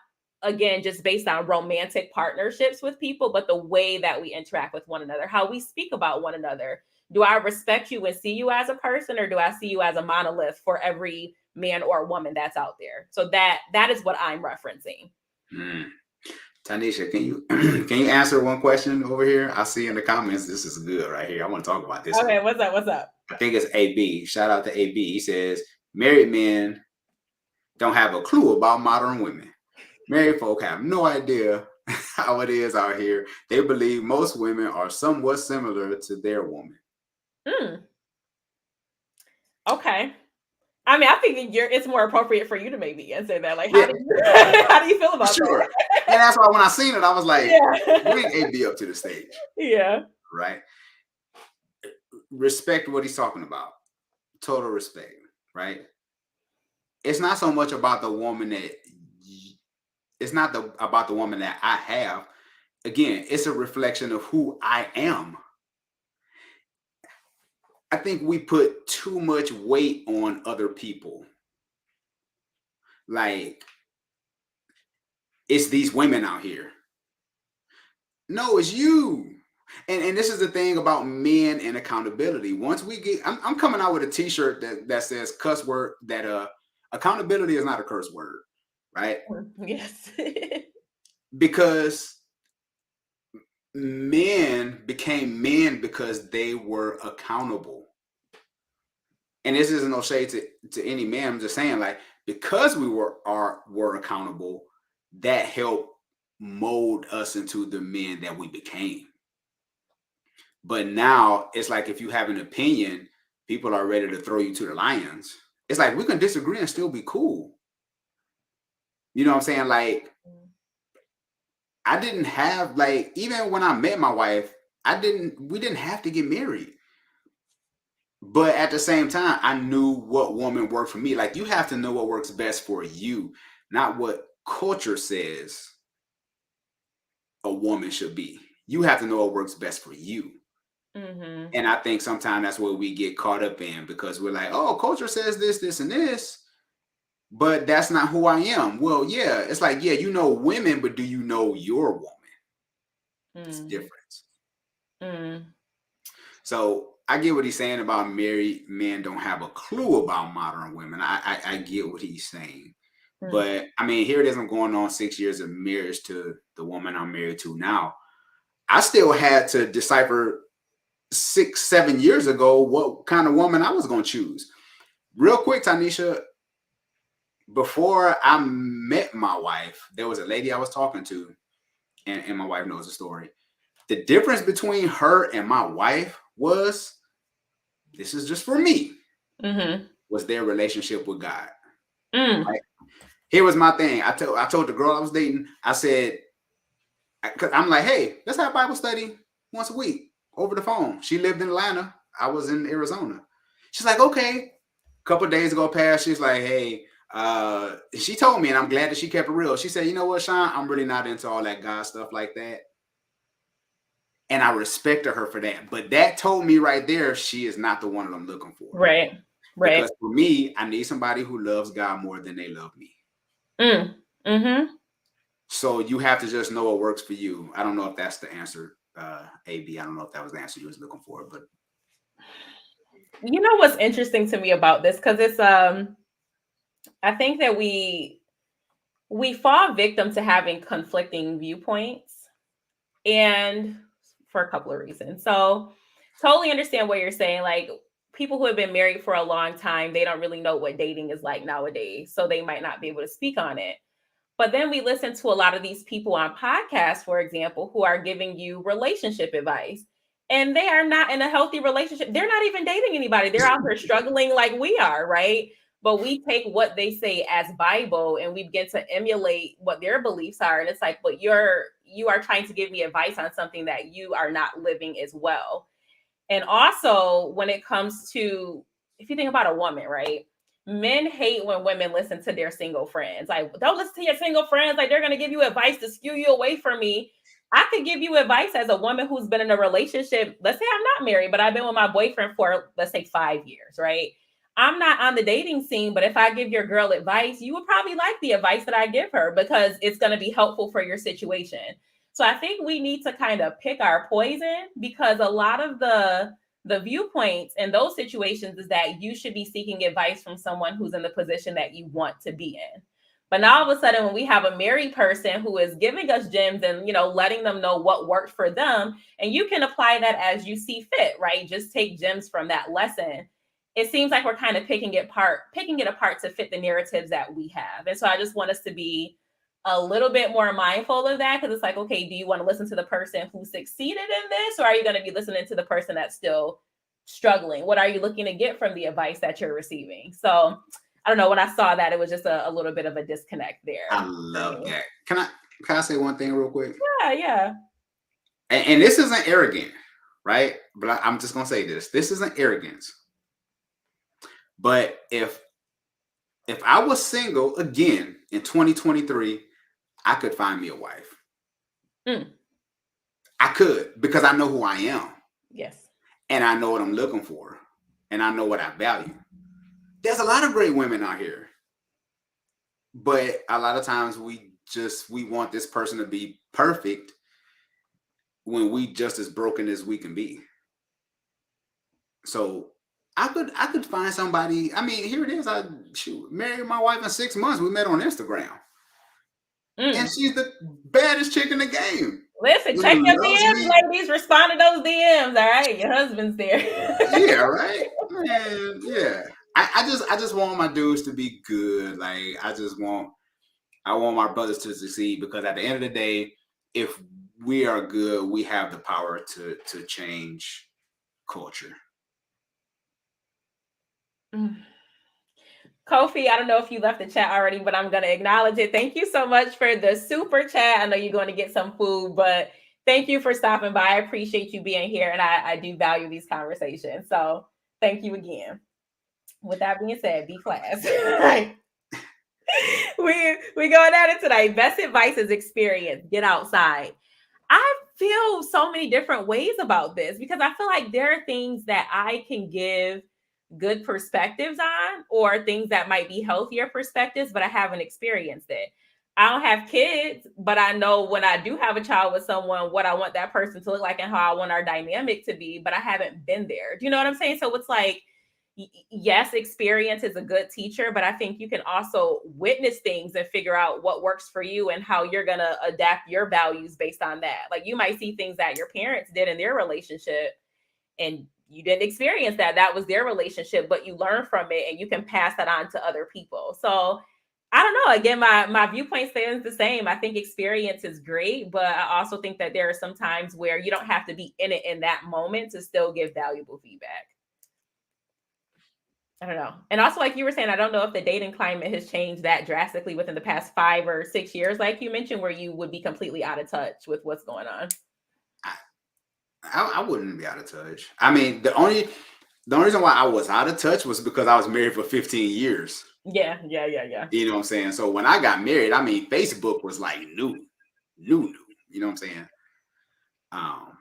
again, just based on romantic partnerships with people, but the way that we interact with one another, how we speak about one another. Do I respect you and see you as a person, or do I see you as a monolith for every man or woman that's out there? So that is what I'm referencing. Mm. Tanisha, can you can you answer one question over here? I see in the comments this is good right here. I want to talk about this one. Okay, what's up? What's up? I think it's AB. Shout out to AB. He says married men don't have a clue about modern women. Married folk have no idea how it is out here. They believe most women are somewhat similar to their woman. Hmm. Okay. I mean, I think that it's more appropriate for you to maybe answer that. Like, how Yeah, do you how do you feel for about sure. that? And that's why when I seen it, I was like, Yeah. bring AB up to the stage, Yeah. right? Respect what he's talking about. Total respect, right? It's not so much about the woman that it's not about the woman that I have. Again, it's a reflection of who I am. I think we put too much weight on other people. Like, it's these women out here. No, it's you. And this is the thing about men and accountability. Once we get, I'm coming out with a T-shirt that says cuss word, that accountability is not a curse word, right? Yes. Because men became men because they were accountable. And this isn't no shade to any man. I'm just saying, like, because we were accountable, that helped mold us into the men that we became. But now it's like if you have an opinion, people are ready to throw you to the lions. It's like we can disagree and still be cool. You know what I'm saying? Like, I didn't have, like, even when I met my wife, we didn't have to get married. But at the same time, I knew what woman worked for me. Like, you have to know what works best for you, not what culture says a woman should be. You have to know what works best for you. Mm-hmm. And I think sometimes that's what we get caught up in, because we're like, oh, culture says this, this, and this, but that's not who I am. Well, yeah, it's like, yeah, you know women, but do you know your woman? It's Mm. different. Mm. So I get what he's saying about married men don't have a clue about modern women. I get what he's saying. Mm. But I mean, here it is. I'm going on 6 years of marriage to the woman I'm married to now. I still had to decipher 6, 7 years ago what kind of woman I was going to choose. Real quick, Tanisha, before I met my wife, there was a lady I was talking to, and my wife knows the story. The difference between her and my wife was, this is just for me, Mm-hmm. was their relationship with God. Mm. Right? Here was my thing. I told the girl I was dating, I said, because I'm like, hey, let's have Bible study once a week over the phone. She lived in Atlanta. I was in Arizona. She's like, okay. A couple of days go past. She's like, hey, she told me, and I'm glad that she kept it real. She said, you know what, Sean, I'm really not into all that God stuff like that. And I respected her for that. But that told me right there, she is not the one that I'm looking for. Right. Right. Because for me, I need somebody who loves God more than they love me. Mm. Mm-hmm. So you have to just know what works for you. I don't know if that's the answer, AB. I don't know if that was the answer you was looking for, but You know what's interesting to me about this? Because it's I think that we fall victim to having conflicting viewpoints, and for a couple of reasons. So totally understand what you're saying. Like, people who have been married for a long time, they don't really know what dating is like nowadays, so they might not be able to speak on it. But then we listen to a lot of these people on podcasts, for example, who are giving you relationship advice. And they are not in a healthy relationship. They're not even dating anybody. They're out there struggling like we are, right? But we take what they say as Bible and we begin to emulate what their beliefs are. And it's like, but you are trying to give me advice on something that you are not living as well. And also, when it comes to, if you think about a woman, right? Men hate when women listen to their single friends. Like, don't listen to your single friends. Like, they're going to give you advice to skew you away from me. I could give you advice as a woman who's been in a relationship. Let's say I'm not married, but I've been with my boyfriend for, let's say, 5 years, right? I'm not on the dating scene, but if I give your girl advice, you would probably like the advice that I give her because it's going to be helpful for your situation. So I think we need to kind of pick our poison, because a lot of the viewpoints in those situations is that you should be seeking advice from someone who's in the position that you want to be in. But now all of a sudden, when we have a married person who is giving us gems and, letting them know what worked for them, and you can apply that as you see fit, right? Just take gems from that lesson. It seems like we're kind of picking it apart to fit the narratives that we have. And so I just want us to be a little bit more mindful of that, because it's like, okay, do you want to listen to the person who succeeded in this, or are you going to be listening to the person that's still struggling? What are you looking to get from the advice that you're receiving? So I don't know, when I saw that, it was just a little bit of a disconnect there. I love that. Can I say one thing real quick? Yeah. And this isn't arrogant, right? But I'm just gonna say this. This isn't arrogance. But if I was single again in 2023, I could find me a wife. Mm. I could, because I know who I am. Yes. And I know what I'm looking for. And I know what I value. There's a lot of great women out here. But a lot of times we want this person to be perfect when we just as broken as we can be. So I could find somebody. I mean, here it is. I married my wife in 6 months. We met on Instagram. And she's the baddest chick in the game. Listen, check your DMs, ladies. Respond to those DMs. All right, your husband's there. Yeah, right. Man, yeah. I just want my dudes to be good. Like, I want my brothers to succeed, because at the end of the day, if we are good, we have the power to change culture. Kofi, I don't know if you left the chat already, but I'm going to acknowledge it. Thank you so much for the super chat. I know you're going to get some food, but thank you for stopping by. I appreciate you being here, and I do value these conversations. So thank you again. With that being said, be class. we going at it tonight. Best advice is experience. Get outside. I feel so many different ways about this, because I feel like there are things that I can give good perspectives on, or things that might be healthier perspectives, but I haven't experienced it. I don't have kids, but I know when I do have a child with someone, what I want that person to look like and how I want our dynamic to be, but I haven't been there. Do you know what I'm saying? So it's like, yes, experience is a good teacher, but I think you can also witness things and figure out what works for you and how you're going to adapt your values based on that. Like you might see things that your parents did in their relationship and you didn't experience that. That was their relationship, but you learn from it and you can pass that on to other people. So I don't know. Again, my viewpoint stands the same. I think experience is great, but I also think that there are some times where you don't have to be in it in that moment to still give valuable feedback. I don't know. And also, like you were saying, I don't know if the dating climate has changed that drastically within the past 5 or 6 years, like you mentioned, where you would be completely out of touch with what's going on. I wouldn't be out of touch. I mean, the only reason why I was out of touch was because I was married for 15 years. Yeah, yeah, yeah, yeah. You know what I'm saying? So when I got married, I mean, Facebook was like new. You know what I'm saying? Um,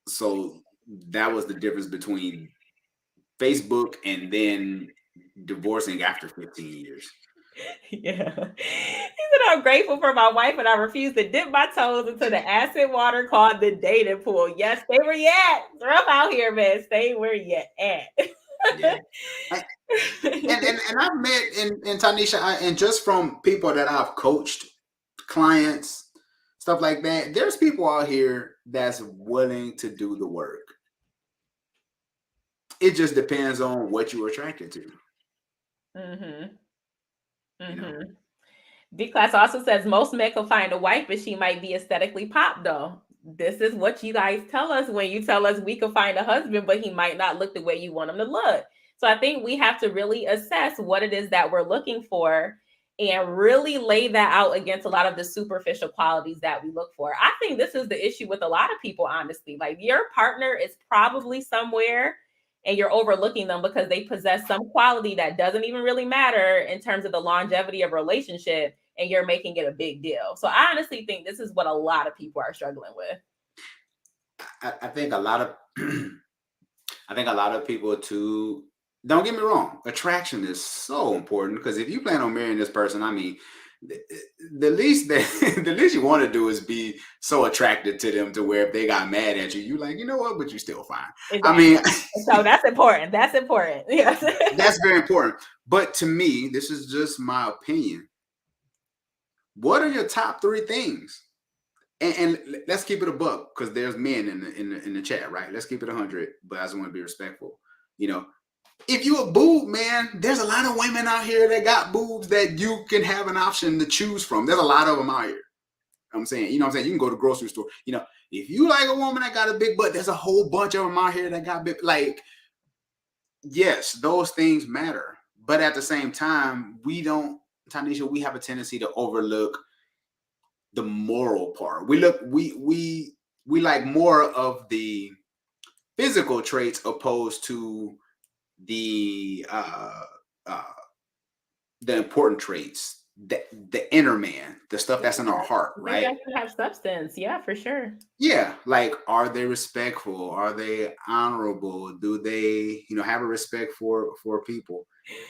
so that was the difference between Facebook and then divorcing after 15 years. Yeah. He said, I'm grateful for my wife and I refuse to dip my toes into the acid water called the dating pool. Yes, stay where you at. It's rough out here, man. Stay where you at. Yeah. I, and I've met in Tanisha, and just from people that I've coached, clients, stuff like that, there's people out here that's willing to do the work. It just depends on what you're attracted to. Mm-hmm. You know, Mm-hmm. D class also says most men can find a wife, but she might be aesthetically pop though. This is what you guys tell us when you tell us we can find a husband, but he might not look the way you want him to look. So I think we have to really assess what it is that we're looking for and really lay that out against a lot of the superficial qualities that we look for. I think this is the issue with a lot of people, honestly. Like your partner is probably somewhere and you're overlooking them because they possess some quality that doesn't even really matter in terms of the longevity of a relationship and you're making it a big deal. So I honestly think this is what a lot of people are struggling with. I think a lot of I think a lot of people too. Don't get me wrong, attraction is so important because if you plan on marrying this person, I mean, the, the least that the least you want to do is be so attracted to them to where if they got mad at you, you like, you know what, but you still fine. I Exactly. mean, So that's important. That's important. Yes. that's very important. But to me, this is just my opinion. What are your top three things? And let's keep it a buck because there's men in the chat, right? Let's keep it 100, but I just want to be respectful. You know, if you a boob, man, there's a lot of women out here that got boobs that you can have an option to choose from. There's a lot of them out here. I'm saying, you know what I'm saying? You can go to the grocery store. You know, if you like a woman that got a big butt, there's a whole bunch of them out here that got big. Like, yes, those things matter. But at the same time, we don't, Tanisha, we have a tendency to overlook the moral part. We like more of the physical traits opposed to the uh uh the important traits, the inner man, the stuff that's in our heart, Maybe right? I should have substance. Yeah, for sure. Yeah, like are they respectful? Are they honorable? Do they, have a respect for people?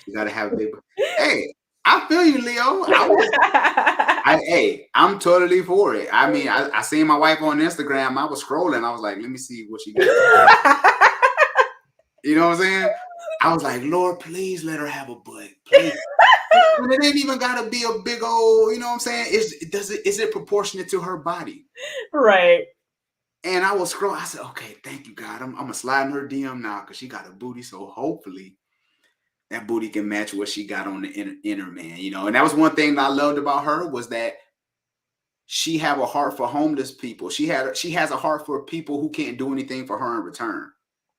You got to have a big. Hey, I feel you, Leo. I'm totally for it. I mean, I seen my wife on Instagram. I was scrolling. I was like, let me see what she got. You know what I'm saying? I was like, Lord, please let her have a butt. Please. And it ain't even gotta be a big old, you know what I'm saying? Is it proportionate to her body? Right. And I was scrolling. I said, okay, thank you, God. I'm gonna slide in her DM now because she got a booty. So hopefully that booty can match what she got on the inner man, And that was one thing that I loved about her was that she have a heart for homeless people. She has a heart for people who can't do anything for her in return.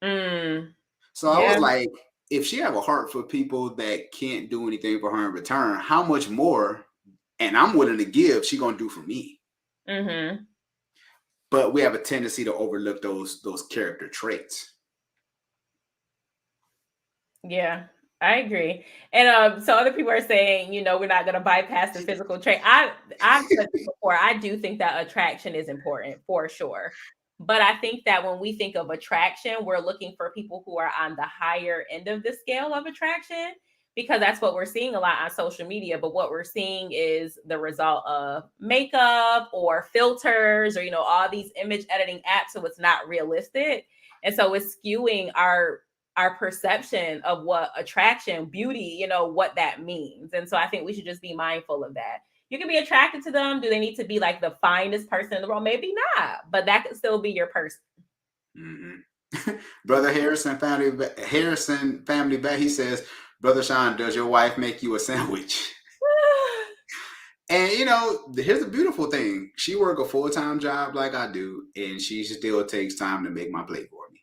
Mm, So I was yeah. like, if she have a heart for people that can't do anything for her in return, how much more, and I'm willing to give, she gonna do for me. Mm-hmm. But we have a tendency to overlook those character traits. Yeah, I agree. And so other people are saying, we're not going to bypass the physical trait. I've said this before. I do think that attraction is important for sure. But I think that when we think of attraction, we're looking for people who are on the higher end of the scale of attraction because that's what we're seeing a lot on social media. But what we're seeing is the result of makeup or filters or, all these image editing apps. So it's not realistic. And so it's skewing our perception of what attraction, beauty, you know, what that means. And so I think we should just be mindful of that. You can be attracted to them. Do they need to be like the finest person in the world? Maybe not, but that could still be your person. Mm-hmm. Brother Harrison family back. He says, Brother Sean, does your wife make you a sandwich? And you know, here's the beautiful thing. She work a full-time job like I do, and she still takes time to make my plate for me.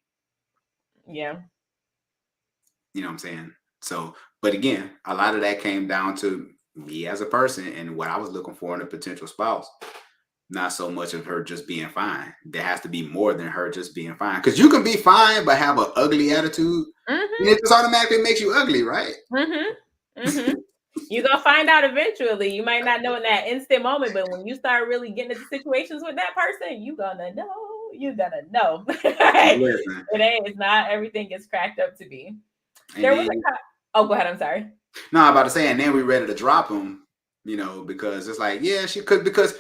Yeah. You know what I'm saying? So, but again, a lot of that came down to me as a person and what I was looking for in a potential spouse. Not so much of her just being fine. There has to be more than her just being fine. Because you can be fine but have an ugly attitude, and it just automatically makes you ugly, right? You're gonna find out eventually. You might not know in that instant moment, but when you start really getting into situations with that person, you're gonna know. Right? It's not everything is cracked up to be. And There then, was oh, go ahead. I'm sorry. No, I'm about to say, and then we ready to drop him, you know, because it's like, yeah, she could, because,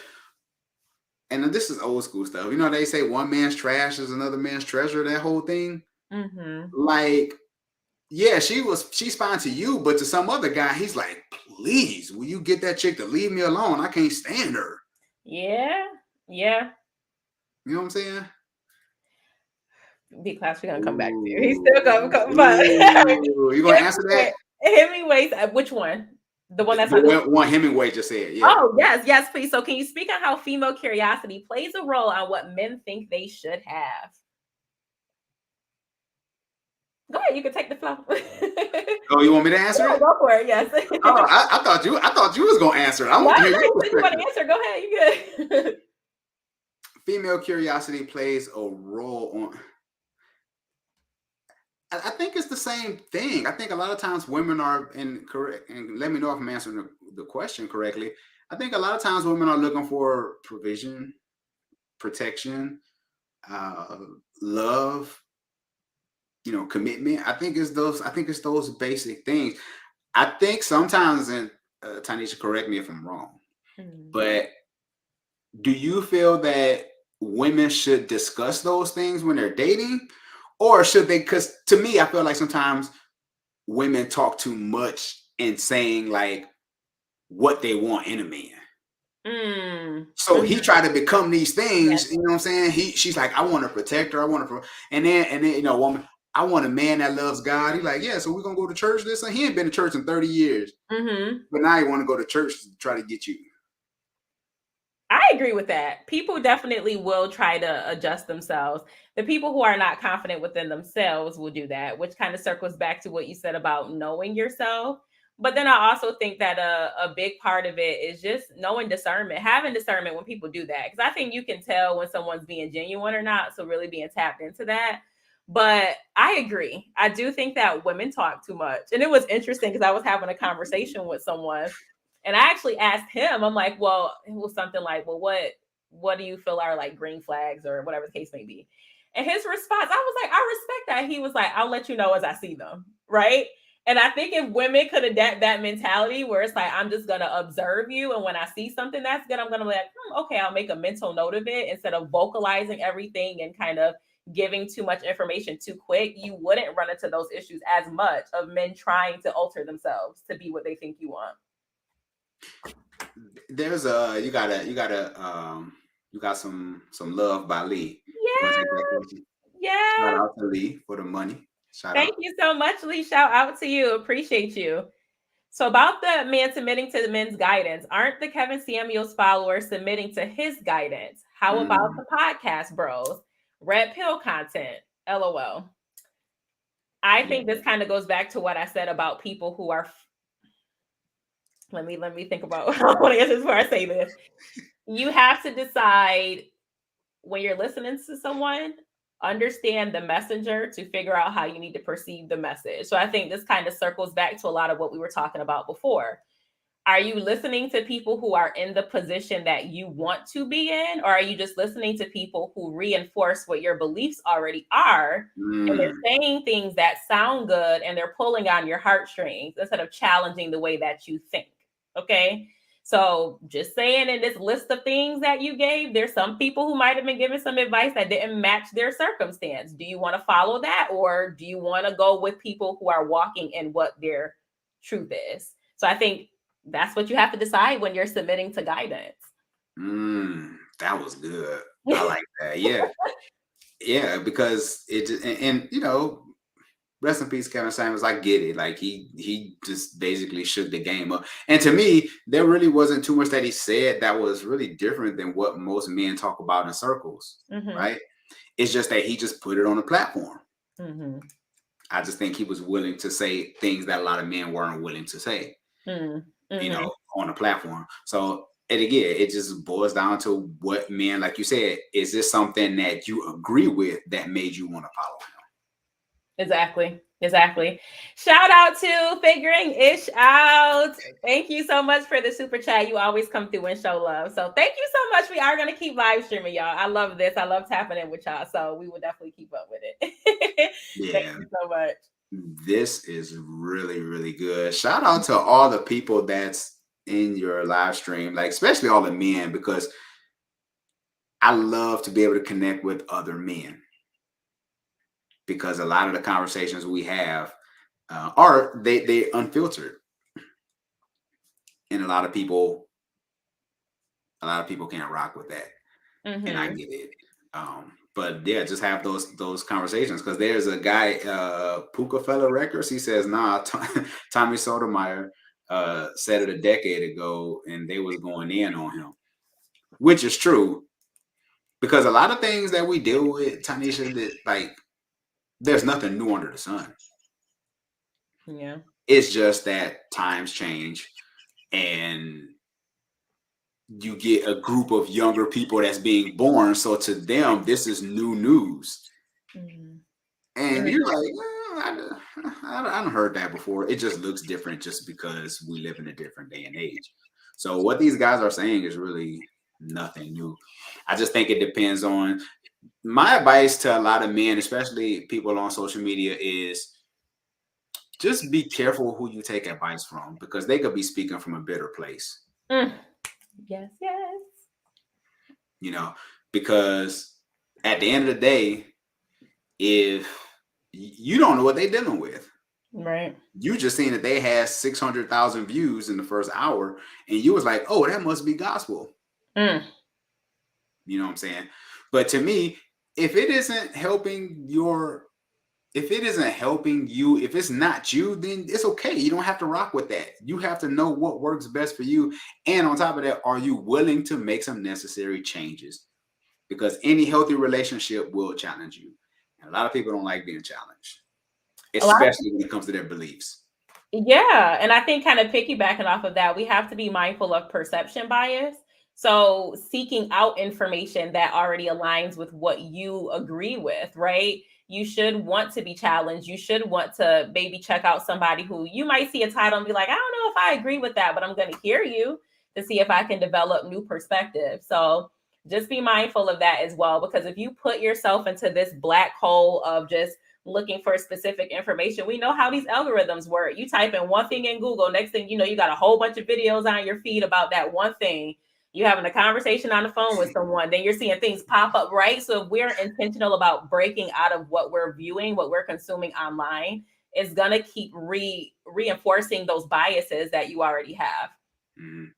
and this is old school stuff. You know, they say one man's trash is another man's treasure, that whole thing. Like, yeah, she's fine to you, but to some other guy, he's like, please, will you get that chick to leave me alone? I can't stand her. Yeah. You know what I'm saying? B-Class, we're gonna come back to you. He's still gonna come back. You gonna answer that? Hemingway, which one? The one that's one Hemingway just said. Yeah. Oh, yes, please. So can you speak on how female curiosity plays a role on what men think they should have? Go ahead, you can take the floor. Oh, you want me to answer it? Go for it, yes. Oh, I thought you was gonna answer it. I want to hear you want to answer. Go ahead, you good. Female curiosity plays a role on. I think it's the same thing. I think a lot of times women are correct, and let me know if I'm answering the question correctly. I think a lot of times women are looking for provision, protection, love, you know, commitment. I think it's those basic things. I think sometimes, and Tanisha, correct me if I'm wrong, but do you feel that women should discuss those things when they're dating? Or should they? Because to me, I feel like sometimes women talk too much in saying like what they want in a man. So he tried to become these things. Yes. You know what I'm saying? She's like, I want to protect her. I want to, and then you know, woman, I want a man that loves God. He's like, yeah. So we're gonna go to church this, and he ain't been to church in 30 years. But now he want to go to church to try to get you. I agree with that. People definitely will try to adjust themselves. The people who are not confident within themselves will do that, which kind of circles back to what you said about knowing yourself. But then I also think that a big part of it is just knowing discernment, having discernment when people do that. Because I think you can tell when someone's being genuine or not. So really being tapped into that. But I agree. I do think that women talk too much. And it was interesting because I was having a conversation with someone. And I actually asked him, I'm like, well, it was something like, well, what do you feel are like green flags or whatever the case may be? And his response, I was like, I respect that. He was like, I'll let you know as I see them. Right. And I think if women could adapt that mentality where it's like, I'm just going to observe you. And when I see something that's good, I'm going to be like, okay, I'll make a mental note of it instead of vocalizing everything and kind of giving too much information too quick. You wouldn't run into those issues as much of men trying to alter themselves to be what they think you want. There's you got some love by Lee. Yeah. Shout out to Lee for the money. Thank you so much, Lee. Shout out to you. Appreciate you. So about the man submitting to the men's guidance, aren't the Kevin Samuels followers submitting to his guidance? How about the podcast bros? Red pill content. LOL. I think this kind of goes back to what I said about people who are. Let me think about how I want to answer this before I say this. You have to decide when you're listening to someone, understand the messenger to figure out how you need to perceive the message. So I think this kind of circles back to a lot of what we were talking about before. Are you listening to people who are in the position that you want to be in? Or are you just listening to people who reinforce what your beliefs already are? And they're saying things that sound good and they're pulling on your heartstrings instead of challenging the way that you think. Okay. So just saying, in this list of things that you gave, there's some people who might have been given some advice that didn't match their circumstance. Do you want to follow that, or do you want to go with people who are walking in what their truth is? So I think that's what you have to decide when you're submitting to guidance. That was good. I like that. Yeah. Yeah, because and rest in peace, Kevin Samuels. I get it. Like he just basically shook the game up. And to me, there really wasn't too much that he said that was really different than what most men talk about in circles, Mm-hmm. right? It's just that he just put it on the platform. Mm-hmm. I just think he was willing to say things that a lot of men weren't willing to say, Mm-hmm. on the platform. So, and again, it just boils down to what men, like you said, is this something that you agree with that made you want to follow him? Exactly. Exactly. Shout out to Figuring Ish Out. Thank you so much for the super chat. You always come through and show love. So thank you so much. We are going to keep live streaming, y'all. I love this. I love tapping in with y'all. So we will definitely keep up with it. Thank Yeah. you so much. This is really, really good. Shout out to all the people that's in your live stream, like especially all the men, because I love to be able to connect with other men because a lot of the conversations we have are they unfiltered, and a lot of people can't rock with that, and I Mm-hmm. get it. But yeah, just have those conversations because there's a guy, Puka Fella Records. He says, "Nah, Tommy Sotomayor said it a decade ago, and they was going in on him," which is true because a lot of things that we deal with, Tanisha, that like there's nothing new under the sun. Yeah. It's just that times change, and you get a group of younger people that's being born. So to them, this is new news. Mm-hmm. And you're like, I don't heard that before. It just looks different just because we live in a different day and age. So what these guys are saying is really nothing new. I just think it depends on my advice to a lot of men, especially people on social media, is just be careful who you take advice from because they could be speaking from a bitter place, Mm. Yes, yes. you know, because at the end of the day, if you don't know what they're dealing with, Right. you just seen that they had 600,000 views in the first hour, and you was like, "Oh, that must be gospel." Mm. You know what I'm saying? But to me, if it isn't helping you, if it's not you, then it's okay. You don't have to rock with that. You have to know what works best for you. And on top of that, are you willing to make some necessary changes? Because any healthy relationship will challenge you. And a lot of people don't like being challenged, A lot of especially when it comes to their beliefs. Yeah, and I think kind of piggybacking off of that, we have to be mindful of perception bias. So seeking out information that already aligns with what you agree with, right? You should want to be challenged. You should want to maybe check out somebody who you might see a title and be like, I don't know if I agree with that, but I'm going to hear you to see if I can develop new perspective. So just be mindful of that as well, because if you put yourself into this black hole of just looking for specific information. We know how these algorithms work. You type in one thing in Google, next thing you know, you got a whole bunch of videos on your feed about that one thing. You're having a conversation on the phone with someone, then you're seeing things pop up, right? So if we're intentional about breaking out of what we're viewing, what we're consuming online, it's gonna keep reinforcing those biases that you already have. Mm.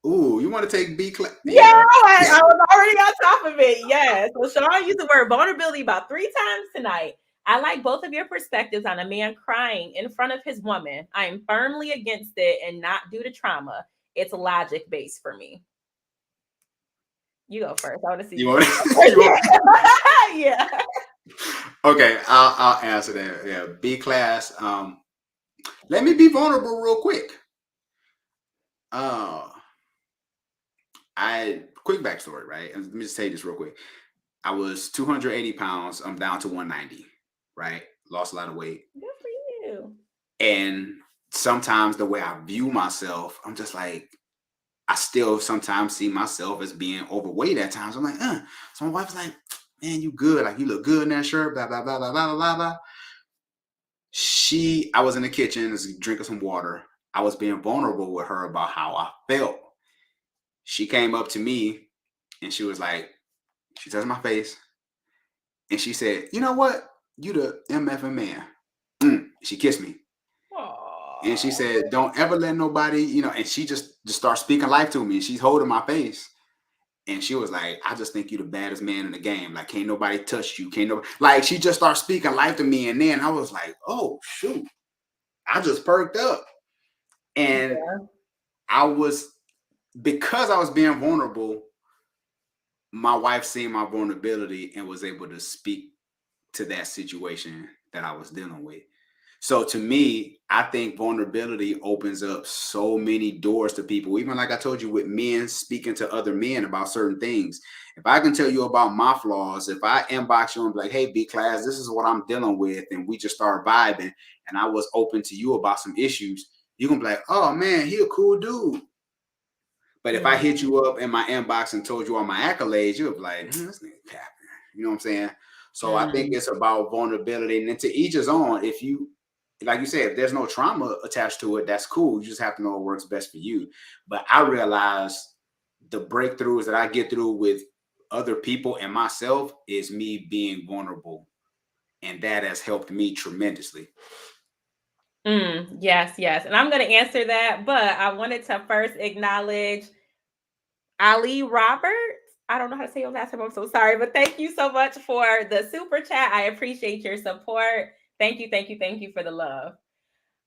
Ooh, you want to take B class? Yeah, Yeah. I was already on top of it. Yes. So Sean used the word vulnerability about 3 times tonight. I like both of your perspectives on a man crying in front of his woman. I am firmly against it and not due to trauma. It's logic based for me. You go first. I want to see You you want? go You want? first. Yeah. Okay, I'll answer that. Yeah, B class. Let me be vulnerable real quick. Uh, I quick backstory, right? And let me just tell you this real quick. I was 280 pounds. I'm down to 190. Right, lost a lot of weight, Good for you. and sometimes the way I view myself, I'm just like, I still sometimes see myself as being overweight at times. I'm like, So my wife's like, man, you good. Like, you look good in that shirt, blah, blah, blah, blah, blah, blah, blah. I was in the kitchen drinking some water. I was being vulnerable with her about how I felt. She came up to me and she was like, she touched my face and she said, "You know what? You the MFing man." She kissed me and she Aw. said, "Don't ever let nobody, And she just starts speaking life to me. She's holding my face. And she was like, "I just think you the baddest man in the game. Like, can't nobody touch you. Can't nobody." Like, she just started speaking life to me. And then I was like, "Oh, shoot." I just perked up. And Yeah. I was, because I was being vulnerable, my wife seen my vulnerability and was able to speak to that situation that I was dealing with. So to me, I think vulnerability opens up so many doors to people. Even like I told you, with men speaking to other men about certain things. If I can tell you about my flaws, if I inbox you and be like, "Hey, B class, this is what I'm dealing with," and we just start vibing, and I was open to you about some issues, you can be like, "Oh man, he a cool dude." But if I Mm, hit you up in my inbox and told you all my accolades, you'll be like, "This nigga capping." You know what I'm saying? So I think mm, it's about vulnerability, and then to each his own. If you, like you said, if there's no trauma attached to it, that's cool. You just have to know what works best for you. But I realize the breakthroughs that I get through with other people and myself is me being vulnerable, and that has helped me tremendously. yes, yes. And I'm going to answer that, but I wanted to first acknowledge Ali Roberts. I don't know how to say your last name. I'm so sorry, but thank you so much for the super chat. I appreciate your support. Thank you, thank you, thank you for the love.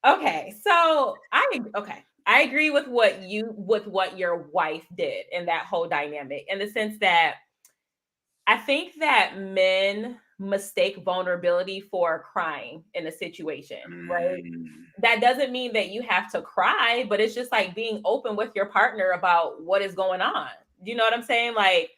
Okay, so I agree with what your wife did in that whole dynamic, in the sense that I think that men mistake vulnerability for crying in a situation, right? Mm, That doesn't mean that you have to cry, but it's just like being open with your partner about what is going on. You know what I'm saying? Like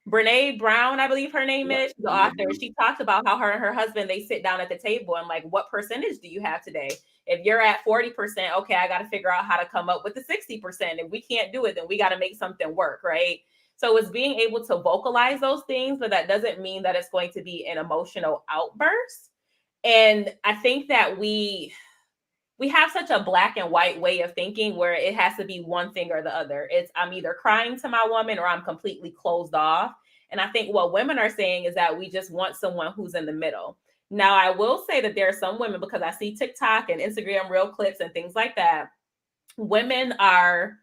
Brene Brown, I believe her name yep. is, the Brene author. Brown. She talked about how her and her husband, they sit down at the table and like, what percentage do you have today? If you're at 40%, okay, I got to figure out how to come up with the 60%. If we can't do it, then we got to make something work, right? So it's being able to vocalize those things, but that doesn't mean that it's going to be an emotional outburst. And I think that we have such a black and white way of thinking where it has to be one thing or the other. It's I'm either crying to my woman or I'm completely closed off. And I think what women are saying is that we just want someone who's in the middle. Now, I will say that there are some women, because I see TikTok and Instagram reel clips and things like that, women are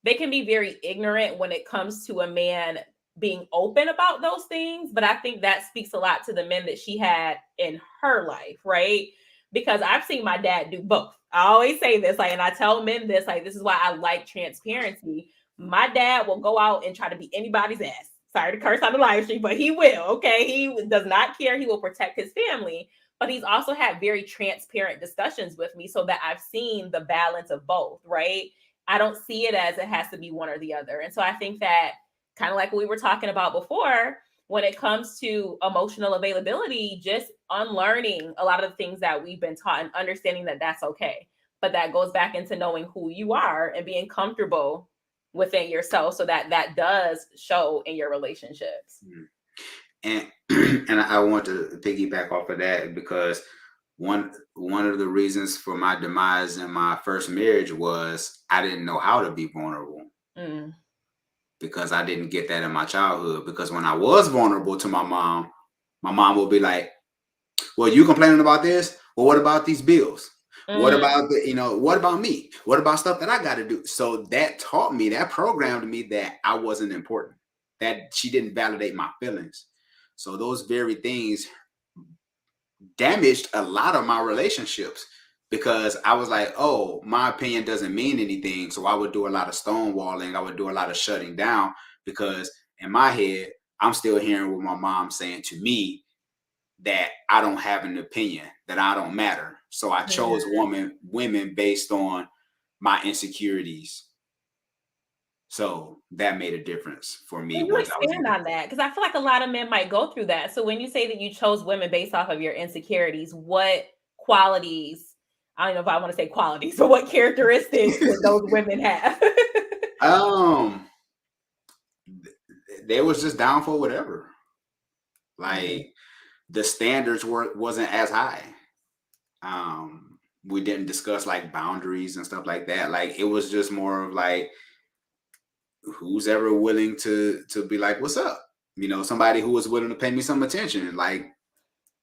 they can be very ignorant when it comes to a man being open about those things. But I think that speaks a lot to the men that she had in her life, right? Because I've seen my dad do both. I always say this, like, and I tell men this, like, this is why I like transparency. My dad will go out and try to beat anybody's ass. Sorry to curse on the live stream, but he will. Okay, he does not care. He will protect his family. But he's also had very transparent discussions with me so that I've seen the balance of both, right? I don't see it as it has to be one or the other. And so I think that, kind of like we were talking about before, when it comes to emotional availability, just unlearning a lot of the things that we've been taught and understanding that that's okay. But that goes back into knowing who you are and being comfortable within yourself so that that does show in your relationships. Mm. And and I want to piggyback off of that because one of the reasons for my demise in my first marriage was I didn't know how to be vulnerable Mm, because I didn't get that in my childhood. Because when I was vulnerable to my mom would be like, "Well, you complaining about this? Well, what about these bills? What mm, about what about me? What about stuff that I got to do?" So that taught me, that programmed me that I wasn't important, that she didn't validate my feelings. So those very things damaged a lot of my relationships because I was like, "Oh, my opinion doesn't mean anything." So I would do a lot of stonewalling. I would do a lot of shutting down because in my head, I'm still hearing what my mom's saying to me, that I don't have an opinion, that I don't matter. So I chose mm. women based on my insecurities. So that made a difference for me Can you once I was expand able to. on that? Because I feel like a lot of men might go through that. So when you say that you chose women based off of your insecurities, what qualities, I don't know if I want to say qualities, but what characteristics did those women have? um, they was just down for whatever. Mm, Like the standards wasn't as high. We didn't discuss like boundaries and stuff like that. Like it was just more of like who's ever willing to be like, what's up? Somebody who was willing to pay me some attention. Like,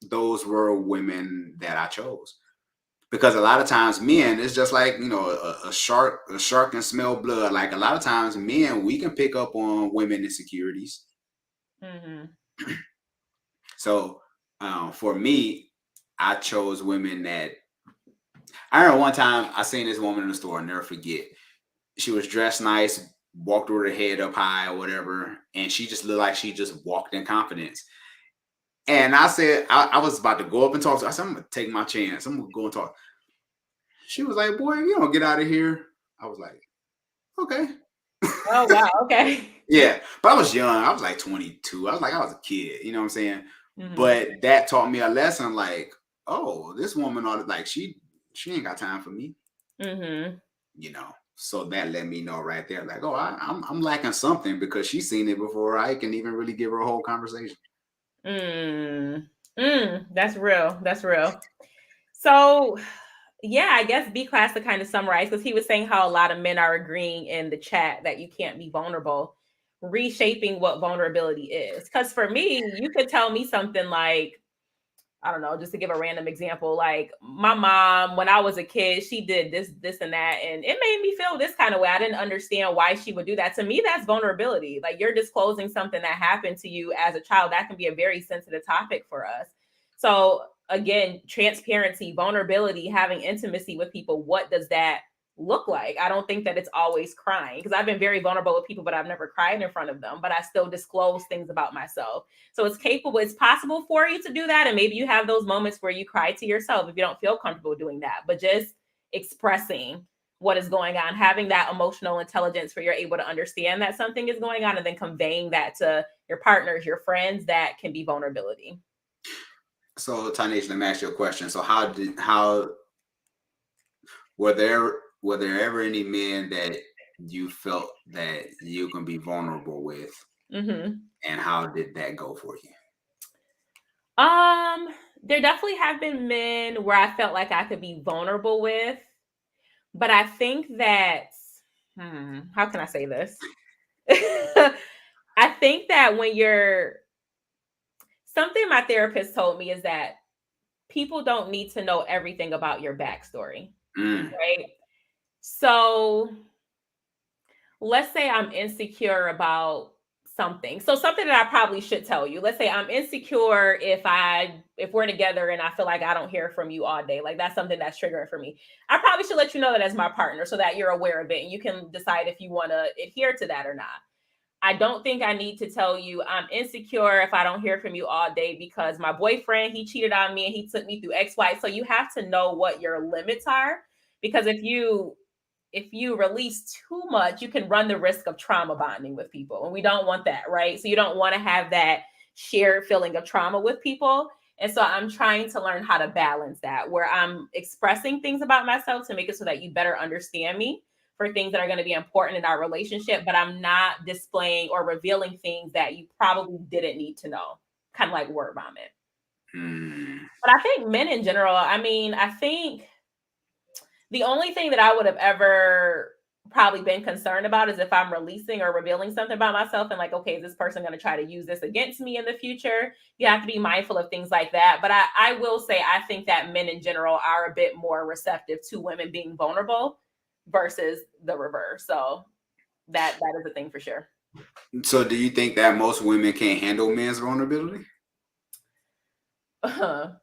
those were women that I chose. Because a lot of times men, it's just like, a shark can smell blood. Like, a lot of times men, we can pick up on women insecurities. Mm-hmm. So for me, I chose women that, I remember one time I seen this woman in the store, I'll never forget. She was dressed nice, walked with her head up high or whatever, and she just looked like she just walked in confidence. And I said, I was about to go up and talk to her. I said, I'm gonna take my chance. I'm gonna go and talk. She was like, boy, you don't get out of here. I was like, okay. Oh wow, okay. Yeah, but I was young. I was like 22. I was a kid. You know what I'm saying? Mm-hmm. But that taught me a lesson. Like, oh, this woman ought to, like, she ain't got time for me. Mm-hmm. So that let me know right there. Like, oh, I'm lacking something because she's seen it before I can even really give her a whole conversation. That's real. That's real. So yeah, I guess B class to kind of summarize, because he was saying how a lot of men are agreeing in the chat that you can't be vulnerable, reshaping what vulnerability is. Because for me, you could tell me something like, I don't know, just to give a random example, like my mom, when I was a kid, she did this, and that, and it made me feel this kind of way. I didn't understand why she would do that. To me, that's vulnerability. Like, you're disclosing something that happened to you as a child. That can be a very sensitive topic for us. So again, transparency, vulnerability, having intimacy with people. What does that look like? I don't think that it's always crying, because I've been very vulnerable with people, but I've never cried in front of them, but I still disclose things about myself. So it's possible for you to do that. And maybe you have those moments where you cry to yourself if you don't feel comfortable doing that, but just expressing what is going on, having that emotional intelligence where you're able to understand that something is going on, and then conveying that to your partners, your friends, that can be vulnerability. So, Tanisha, let me ask you a question. So, how were there ever any men that you felt that you can be vulnerable with, Mm-hmm. and how did that go for you? Um, there definitely have been men where I felt like I could be vulnerable with, but I think that, how can I say this? I think that something my therapist told me is that people don't need to know everything about your backstory, Mm, right? So let's say I'm insecure about something. So something that I probably should tell you. Let's say I'm insecure if we're together and I feel like I don't hear from you all day. Like, that's something that's triggering for me. I probably should let you know that as my partner, so that you're aware of it and you can decide if you want to adhere to that or not. I don't think I need to tell you I'm insecure if I don't hear from you all day because my boyfriend, he cheated on me and he took me through X, Y. So you have to know what your limits are, because if you release too much, you can run the risk of trauma bonding with people. And we don't want that, right? So you don't want to have that shared feeling of trauma with people. And so I'm trying to learn how to balance that, where I'm expressing things about myself to make it so that you better understand me for things that are going to be important in our relationship, but I'm not displaying or revealing things that you probably didn't need to know, kind of like word vomit. mm. But I think men in general, I mean, I think the only thing that I would have ever probably been concerned about is if I'm releasing or revealing something about myself and like, okay, is this person going to try to use this against me in the future? You have to be mindful of things like that. But I will say, I think that men in general are a bit more receptive to women being vulnerable versus the reverse. So that is a thing for sure. So, do you think that most women can't handle men's vulnerability? um,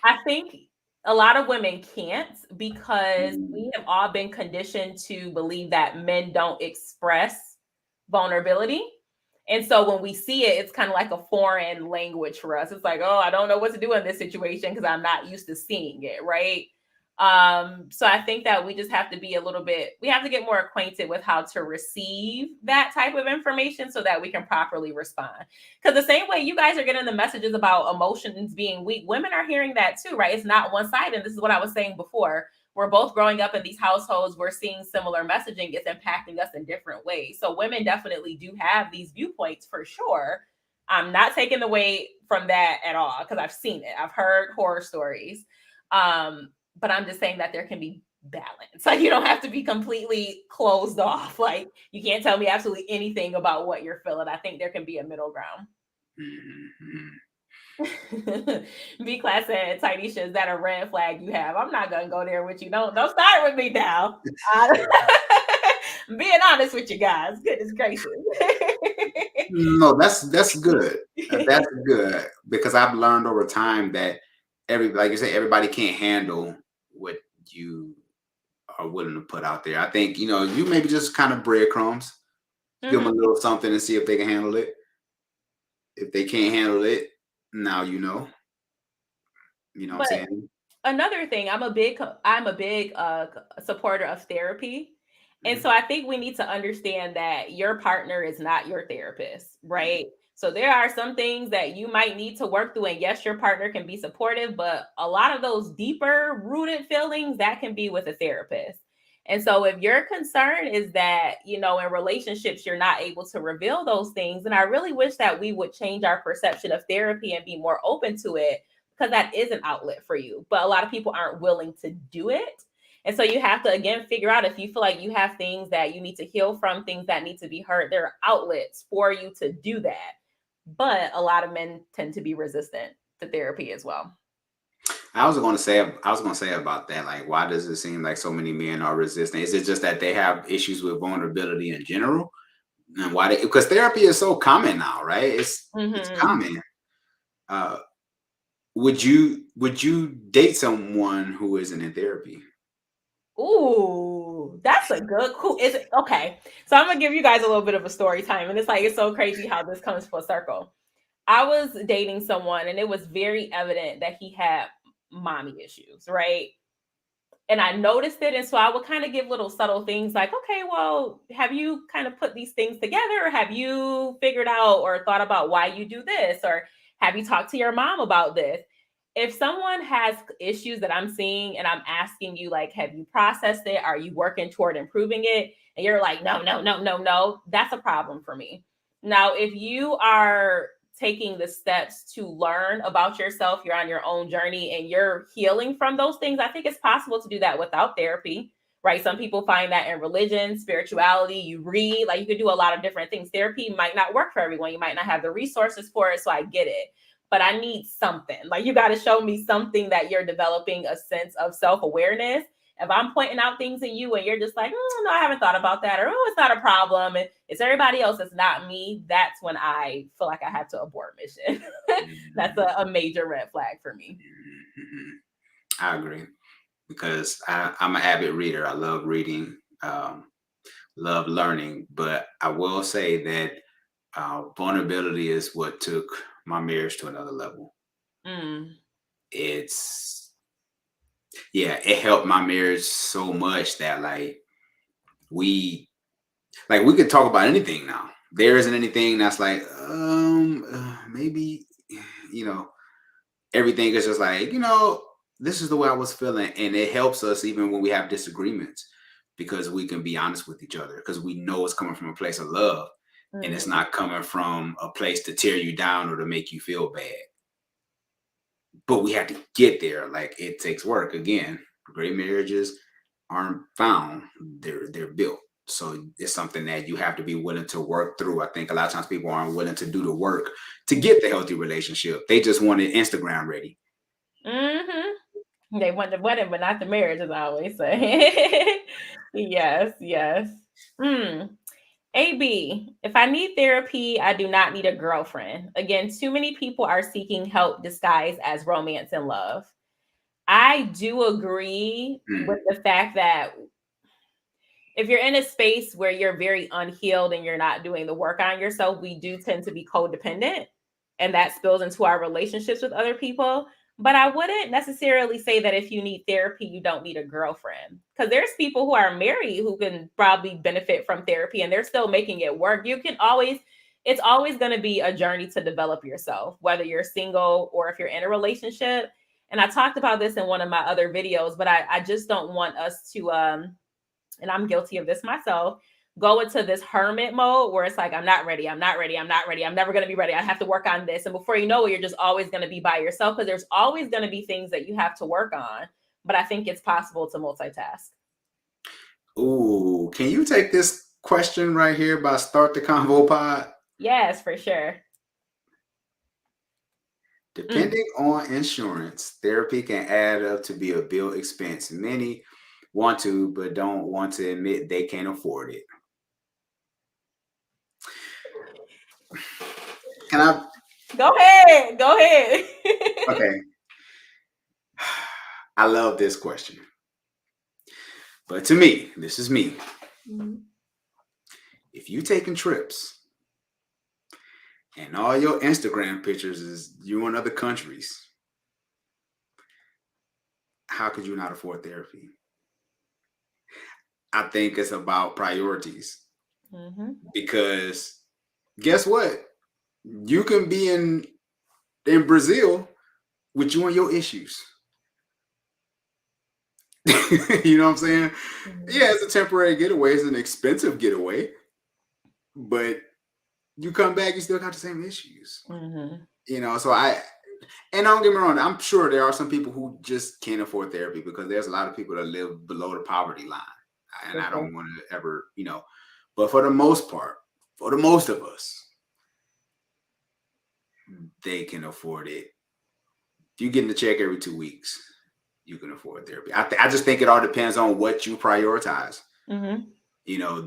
I think a lot of women can't, because we Mm, have all been conditioned to believe that men don't express vulnerability. And so when we see it, it's kind of like a foreign language for us. It's like, oh, I don't know what to do in this situation because I'm not used to seeing it, right? So I think that we just have to be we have to get more acquainted with how to receive that type of information so that we can properly respond. Because the same way you guys are getting the messages about emotions being weak, women are hearing that too, right? It's not one sided. This is what I was saying before. We're both growing up in these households. We're seeing similar messaging. It's impacting us in different ways. So women definitely do have these viewpoints for sure. I'm not taking away from that at all, because I've seen it. I've heard horror stories. But I'm just saying that there can be balance. Like you don't have to be completely closed off. Like you can't tell me absolutely anything about what you're feeling. I think there can be a middle ground. Mhm. B class said, Tanisha, is that a red flag you have? I'm not gonna go there with you. Don't start with me now. I, I'm being honest with you guys. Goodness gracious. No, that's good. That's good because I've learned over time that like you say, everybody can't handle what you are willing to put out there. I think you maybe just kind of breadcrumbs, give them a Mhm. little something and see if they can handle it. If they can't handle it, now you know what I'm But saying? another thing, I'm a big supporter of therapy. And Mhm. so I think we need to understand that your partner is not your therapist, right? So there are some things that you might need to work through, and yes, your partner can be supportive, but a lot of those deeper rooted feelings that can be with a therapist. And so if your concern is that, in relationships you're not able to reveal those things, then I really wish that we would change our perception of therapy and be more open to it, because that is an outlet for you. But a lot of people aren't willing to do it. And so you have to, again, figure out if you feel like you have things that you need to heal from, things that need to be heard, there are outlets for you to do that. But a lot of men tend to be resistant to therapy as well. I was gonna say about that. Like, why does it seem like so many men are resistant? Is it just that they have issues with vulnerability in general, and why? Because therapy is so common now, right? It's Hmm. common. Uh, would you date someone who isn't in therapy? Ooh, that's a good cool. Is it okay? So I'm gonna give you guys a little bit of a story time, and it's so crazy how this comes full circle. I was dating someone, and it was very evident that he had mommy issues, right? And I noticed it. And so I would kind of give little subtle things like, okay, well, have you kind of put these things together? Or have you figured out or thought about why you do this? Or have you talked to your mom about this? If someone has issues that I'm seeing and I'm asking you, like, have you processed it? Are you working toward improving it? And you're like, no, no, no, no, no, that's a problem for me. Now, if you are taking the steps to learn about yourself, you're on your own journey and you're healing from those things, I think it's possible to do that without therapy, right? Some people find that in religion, spirituality, you read, like you could do a lot of different things. Therapy might not work for everyone. You might not have the resources for it. So I get it. But I need something. Like you got to show me something that you're developing a sense of self awareness. If I'm pointing out things in you and you're just like, no, I haven't thought about that, or oh, it's not a problem, and it's everybody else, it's not me, that's when I feel like I have to abort mission. That's Mhm. a major red flag for me. Mhm. I agree because I'm an avid reader. I love reading, love learning, but I will say that vulnerability is what took my marriage to another level. Mm. It's Yeah, it helped my marriage so much that we we could talk about anything now. There isn't anything that's like maybe you know everything is just this is the way I was feeling, and it helps us even when we have disagreements because we can be honest with each other because we know it's coming from a place of love and it's Mm. not coming from a place to tear you down or to make you feel bad. But we have to get there. Like it takes work. Again, great marriages aren't found; they're built. So it's something that you have to be willing to work through. I think a lot of times people aren't willing to do the work to get the healthy relationship. They just want it Instagram ready. Mm-hmm. They want the wedding, but not the marriage, as I always say. Yes, yes. Mm. AB, if I need therapy, I do not need a girlfriend. Again, too many people are seeking help disguised as romance and love. I do agree with Mm, the fact that if you're in a space where you're very unhealed and you're not doing the work on yourself, we do tend to be codependent, and that spills into our relationships with other people. But I wouldn't necessarily say that if you need therapy, you don't need a girlfriend. Because there's people who are married who can probably benefit from therapy and they're still making it work. It's always going to be a journey to develop yourself, whether you're single or if you're in a relationship. And I talked about this in one of my other videos, but I just don't want us to and I'm guilty of this myself, go into this hermit mode where it's like, I'm not ready, I'm not ready, I'm not ready, I'm never going to be ready, I have to work on this. And before you know it, you're just always going to be by yourself because there's always going to be things that you have to work on. but I think it's possible to multitask. Ooh, can you take this question right here by Start the Convo Pod? Yes, for sure. Depending on insurance, therapy can add up to be a bill expense. Many want to, but don't want to admit they can't afford it. Can I? Go ahead. Go ahead. Okay. I love this question. But to me, this is me. Mhm. If you taking trips and all your Instagram pictures is you in other countries, how could you not afford therapy? I think it's about priorities Mhm. because guess what? You can be in Brazil with you and your issues. You know what I'm saying? Mhm. Yeah, it's a temporary getaway. It's an expensive getaway, but you come back, you still got the same issues. Mhm. You know, and don't get me wrong, I'm sure there are some people who just can't afford therapy because there's a lot of people that live below the poverty line. And For I sure. don't want to ever, but for the most part, for the most of us, they can afford it. If you get in the check every 2 weeks, you can afford therapy. I just think it all depends on what you prioritize. Mhm.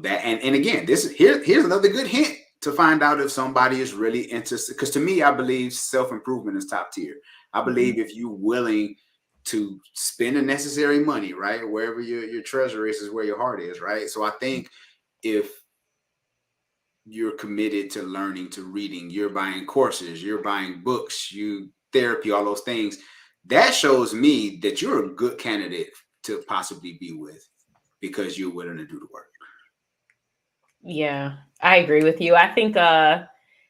That and again, here's another good hint to find out if somebody is really interested. Because to me, I believe self-improvement is top tier. I Mhm. believe if you're willing to spend the necessary money, right? Wherever your treasure is where your heart is, right? So I think if you're committed to learning, to reading, you're buying courses, you're buying books, you therapy, all those things, that shows me that you're a good candidate to possibly be with because you're willing to do the work. Yeah, I agree with you. I think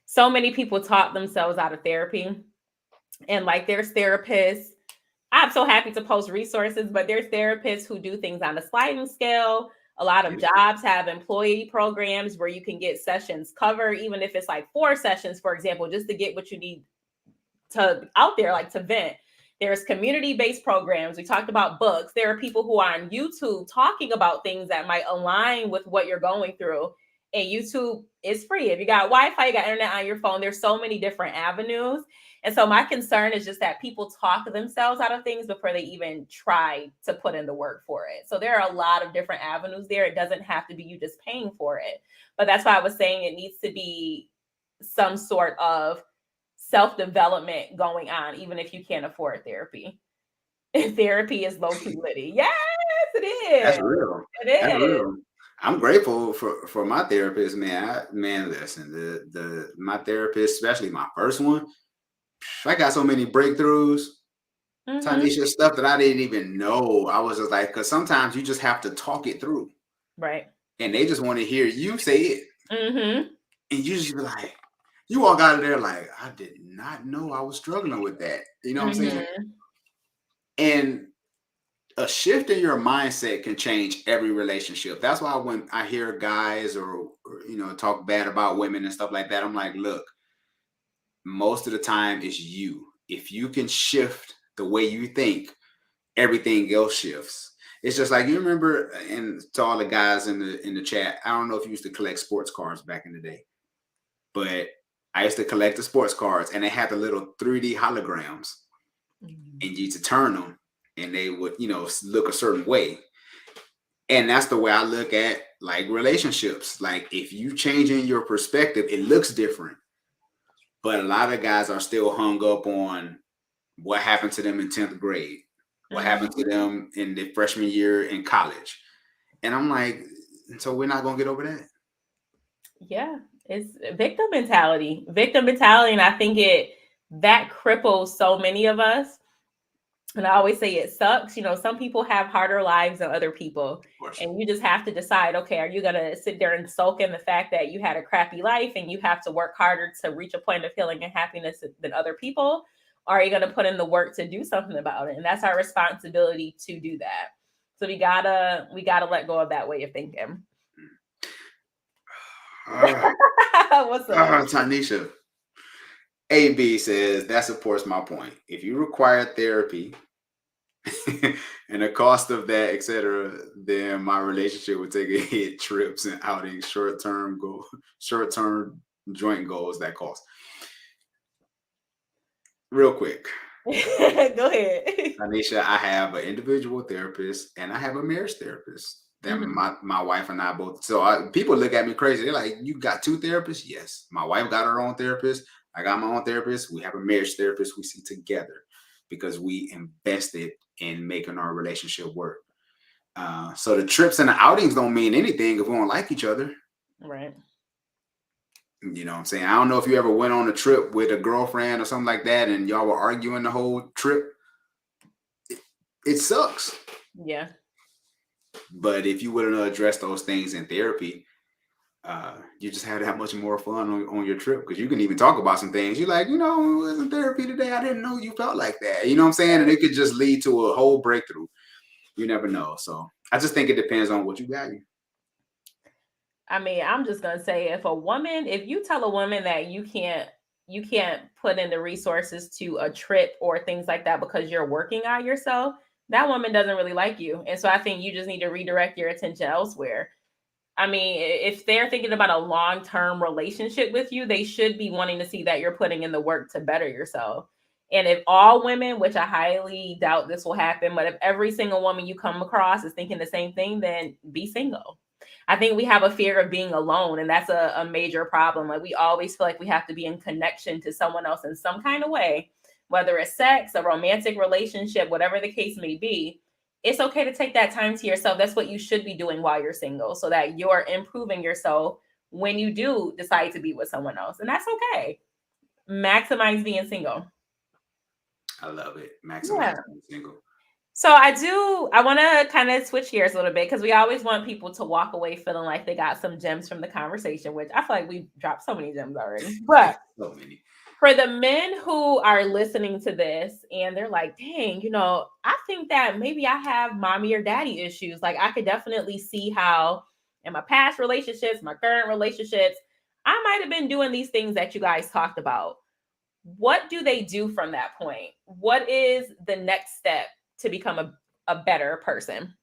so many people talk themselves out of therapy, and like there's therapists. I'm so happy to post resources, but there's therapists who do things on a sliding scale. A lot of jobs have employee programs where you can get sessions covered, even if it's like 4 sessions, for example, just to get what you need to out there, like to vent. There's community-based programs. We talked about books. There are people who are on YouTube talking about things that might align with what you're going through. And YouTube is free. If you got Wi-Fi, you got internet on your phone, there's so many different avenues. And so my concern is just that people talk themselves out of things before they even try to put in the work for it. So there are a lot of different avenues there. It doesn't have to be you just paying for it. But that's why I was saying it needs to be some sort of self-development going on, even if you can't afford therapy. Therapy is low-key litty. Yes, it That's is. real. It That's is. real. I'm grateful for my therapist, man. Listen, the my therapist, especially my first one, I got so many breakthroughs, Mm-hmm. Tanisha, stuff that I didn't even know. I was just like, because sometimes you just have to talk it through, Right. and they just want to hear you say it, Mm-hmm. and you just be like, you walk out of there like, I did not know I was struggling with that. You know what I'm saying? Mm-hmm. And a shift in your mindset can change every relationship. That's why when I hear guys or talk bad about women and stuff like that, I'm like, look, most of the time it's you. If you can shift the way you think, everything else shifts. It's just like you remember, and to all the guys in the chat, I don't know if you used to collect sports cards back in the day, but I used to collect the sports cards, and they had the little 3D holograms, Mm-hmm. and you used to turn them, and they would look a certain way. And that's the way I look at like relationships. Like if you changing your perspective, it looks different. But a lot of guys are still hung up on what happened to them in 10th grade, what happened to Mm-hmm. them in the freshman year in college. And I'm like, so we're not gonna get over that. Yeah, it's victim mentality. Victim mentality, and I think it that cripples so many of us. And I always say it sucks. Some people have harder lives than other people. Of course. And you just have to decide, okay, are you going to sit there and sulk in the fact that you had a crappy life and you have to work harder to reach a point of healing and happiness than other people? Or are you going to put in the work to do something about it? And that's our responsibility to do that. So we gotta let go of that way of thinking. Uh, What's up? Tanisha, AB says that supports my point. If you require therapy, and the cost of that, etc., then my relationship would take a hit. Trips and outings, short term joint goals that cost. Real quick, Go ahead. Anisha, I have an individual therapist and I have a marriage therapist that Mhm. my wife and I both. So people look at me crazy. They're like, "You got two therapists?" Yes, my wife got her own therapist. I got my own therapist. We have a marriage therapist we see together because we invested in making our relationship work. So the trips and the outings don't mean anything if we don't like each other. Right. You know what I'm saying? I don't know if you ever went on a trip with a girlfriend or something like that and y'all were arguing the whole trip. It sucks. Yeah. But if you wouldn't address those things in therapy, you just had that much more fun on your trip because you can even talk about some things. You're like, I was in therapy today. I didn't know you felt like that. You know what I'm saying? And it could just lead to a whole breakthrough. You never know. So I just think it depends on what you value. I mean, I'm just gonna say if you tell a woman that you can't put in the resources to a trip or things like that because you're working on yourself, that woman doesn't really like you. And so I think you just need to redirect your attention elsewhere. I mean, if they're thinking about a long-term relationship with you, they should be wanting to see that you're putting in the work to better yourself. And if all women, which I highly doubt this will happen, but if every single woman you come across is thinking the same thing, then be single. I think we have a fear of being alone, and that's a major problem. Like we always feel like we have to be in connection to someone else in some kind of way, whether it's sex, a romantic relationship, whatever the case may be. It's okay to take that time to yourself. That's what you should be doing while you're single so that you're improving yourself when you do decide to be with someone else. And that's okay. Maximize being single. I love it. Maximize Yeah. being single. So I want to kind of switch gears a little bit because we always want people to walk away feeling like they got some gems from the conversation, which I feel like we dropped so many gems already. But So many. for the men who are listening to this and they're like, dang, I think that maybe I have mommy or daddy issues. Like, I could definitely see how in my past relationships, my current relationships, I might have been doing these things that you guys talked about. What do they do from that point? What is the next step to become a better person?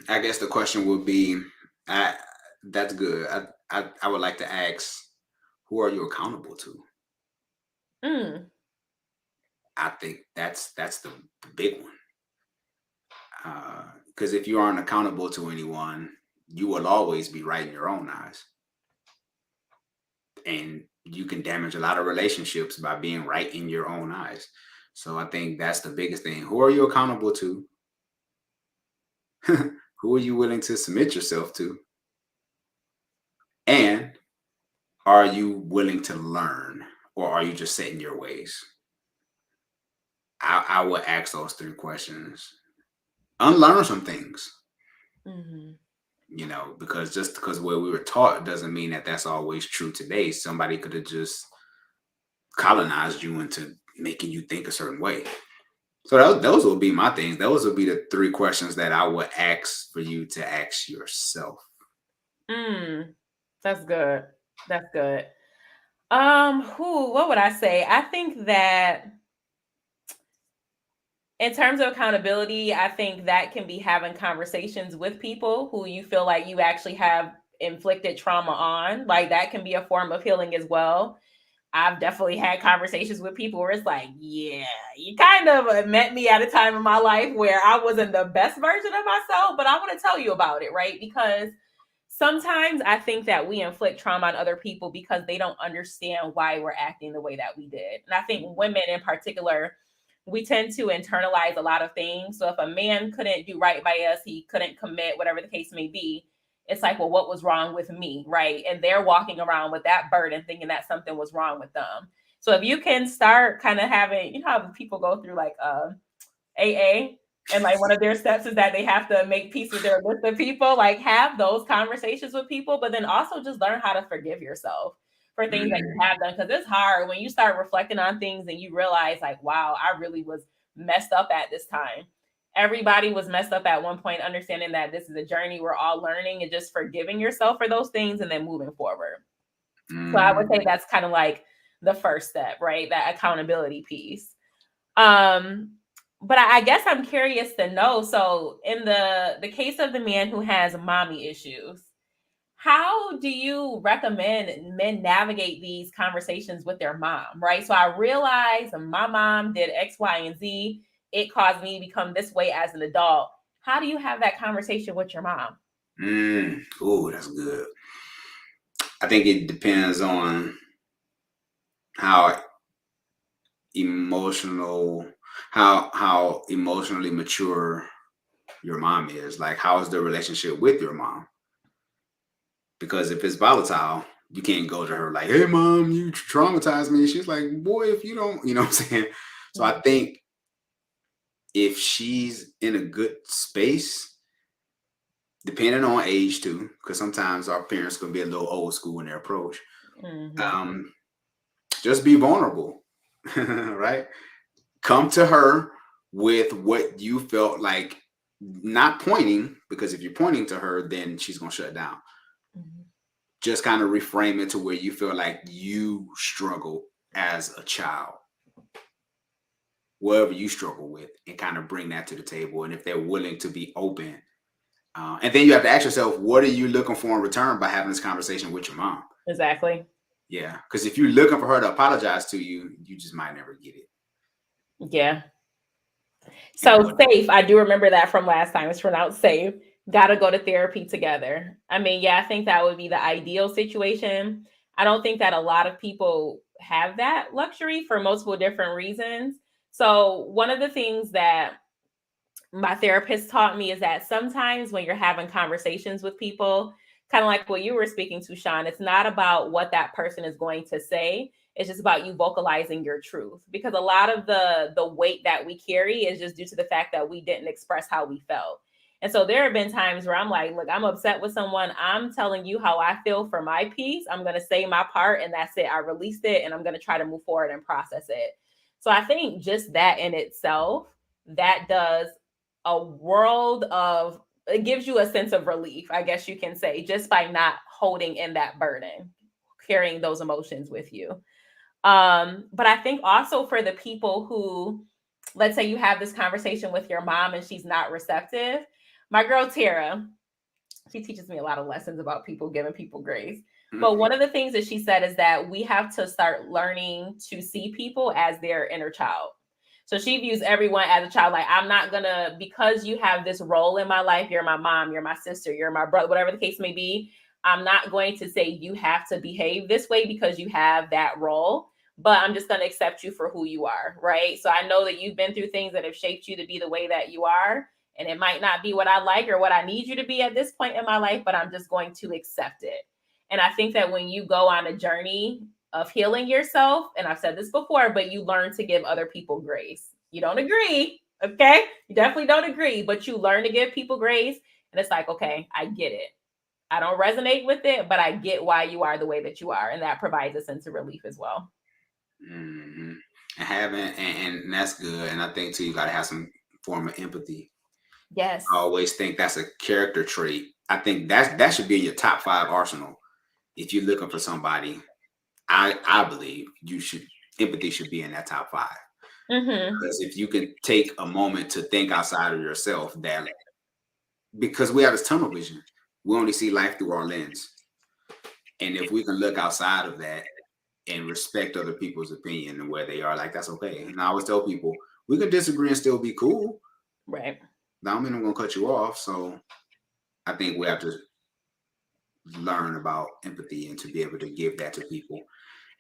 I guess the question would be, I, that's good. I would like to ask, who are you accountable to? Mm, I think that's the big one. Because if you aren't accountable to anyone, you will always be right in your own eyes, and you can damage a lot of relationships by being right in your own eyes. So I think that's the biggest thing. Who are you accountable to? Who are you willing to submit yourself to? And are you willing to learn, or are you just set in your ways? I would ask those three questions. Unlearn some things, mhm. because just because what we were taught doesn't mean that that's always true today. Somebody could have just colonized you into making you think a certain way. So those will be my things. Those will be the three questions that I would ask for you to ask yourself. Mm, that's good. That's good. What would I say? I think that in terms of accountability, I think that can be having conversations with people who you feel like you actually have inflicted trauma on. Like that can be a form of healing as well. I've definitely had conversations with people where it's like, yeah, you kind of met me at a time in my life where I wasn't the best version of myself, but I want to tell you about it, right? Because sometimes I think that we inflict trauma on other people because they don't understand why we're acting the way that we did. And I think women in particular, we tend to internalize a lot of things. So if a man couldn't do right by us, he couldn't commit, whatever the case may be, it's like, well, what was wrong with me? Right. And they're walking around with that burden thinking that something was wrong with them. So if you can start kind of having, how people go through like AA, and like one of their steps is that they have to make peace with their list of people, like have those conversations with people, but then also just learn how to forgive yourself for things that you Mm, have done. Because it's hard when you start reflecting on things and you realize, like, wow, I really was messed up at this time. Everybody was messed up at one point, understanding that this is a journey we're all learning and just forgiving yourself for those things and then moving forward. So I would say mm. that's kind of like the first step, right? That accountability piece. Um, but I guess I'm curious to know. So, in the case of the man who has mommy issues, how do you recommend men navigate these conversations with their mom? Right. So I realized my mom did X, Y, and Z. It caused me to become this way as an adult. How do you have that conversation with your mom? Oh, that's good. I think it depends on how emotional, how emotionally mature your mom is. Like, how is the relationship with your mom? Because if it's volatile, you can't go to her like, "Hey, mom, you traumatized me." She's like, "Boy, if you don't," you know what I'm saying. So I Mhm. think if she's in a good space, depending on age too, because sometimes our parents can be a little old school in their approach. Mhm. Um, just be vulnerable, right? Come to her with what you felt like, not pointing, because if you're pointing to her, then she's gonna shut down. Mhm. Just kind of reframe it to where you feel like you struggle as a child, whatever you struggle with, and kind of bring that to the table. And if they're willing to be open, and then you have to ask yourself, what are you looking for in return by having this conversation with your mom? Exactly. Yeah, because if you're looking for her to apologize to you, you just might never get it. Yeah. And So what? safe, I do remember that from last time. It's pronounced safe. Got to go to therapy together. I mean, yeah, I think that would be the ideal situation. I don't think that a lot of people have that luxury for multiple different reasons. So, one of the things that my therapist taught me is that sometimes when you're having conversations with people, kind of like what you were speaking to, Sean, it's not about what that person is going to say. It's just about you vocalizing your truth, because a lot of the weight that we carry is just due to the fact that we didn't express how we felt. And so there have been times where I'm like, look, I'm upset with someone. I'm telling you how I feel for my piece. I'm going to say my part and that's it. I released it and I'm going to try to move forward and process it. So I think just that in itself, that does a world of, it gives you a sense of relief, I guess you can say, just by not holding in that burden, carrying those emotions with you. But I think also for the people who, let's say you have this conversation with your mom and she's not receptive. My girl Tara, she teaches me a lot of lessons about people giving people grace. But one of the things that she said is that we have to start learning to see people as their inner child. So she views everyone as a child. Like, I'm not gonna, because you have this role in my life, you're my mom, you're my sister, you're my brother, whatever the case may be. I'm not going to say you have to behave this way because you have that role, but I'm just going to accept you for who you are, right? So I know that you've been through things that have shaped you to be the way that you are, and it might not be what I like or what I need you to be at this point in my life, but I'm just going to accept it. And I think that when you go on a journey of healing yourself, and I've said this before, but you learn to give other people grace. You don't agree, okay? You definitely don't agree, but you learn to give people grace. And it's like, okay, I get it. I don't resonate with it, but I get why you are the way that you are. And that provides a sense of relief as well. Mm-hmm. And having, and that's good. And I think too, you got to have some form of empathy. Yes. I always think that's a character trait. I think that should be in your top 5 arsenal. If you're looking for somebody, I believe you should, empathy should be in that top 5. Mm-hmm. Because if you can take a moment to think outside of yourself, that, because we have this tunnel vision, we only see life through our lens. And if we can look outside of that and respect other people's opinion and where they are, like, that's okay. And I always tell people, we can disagree and still be cool. Right. That don't mean I'm gonna cut you off. So I think we have to learn about empathy and to be able to give that to people.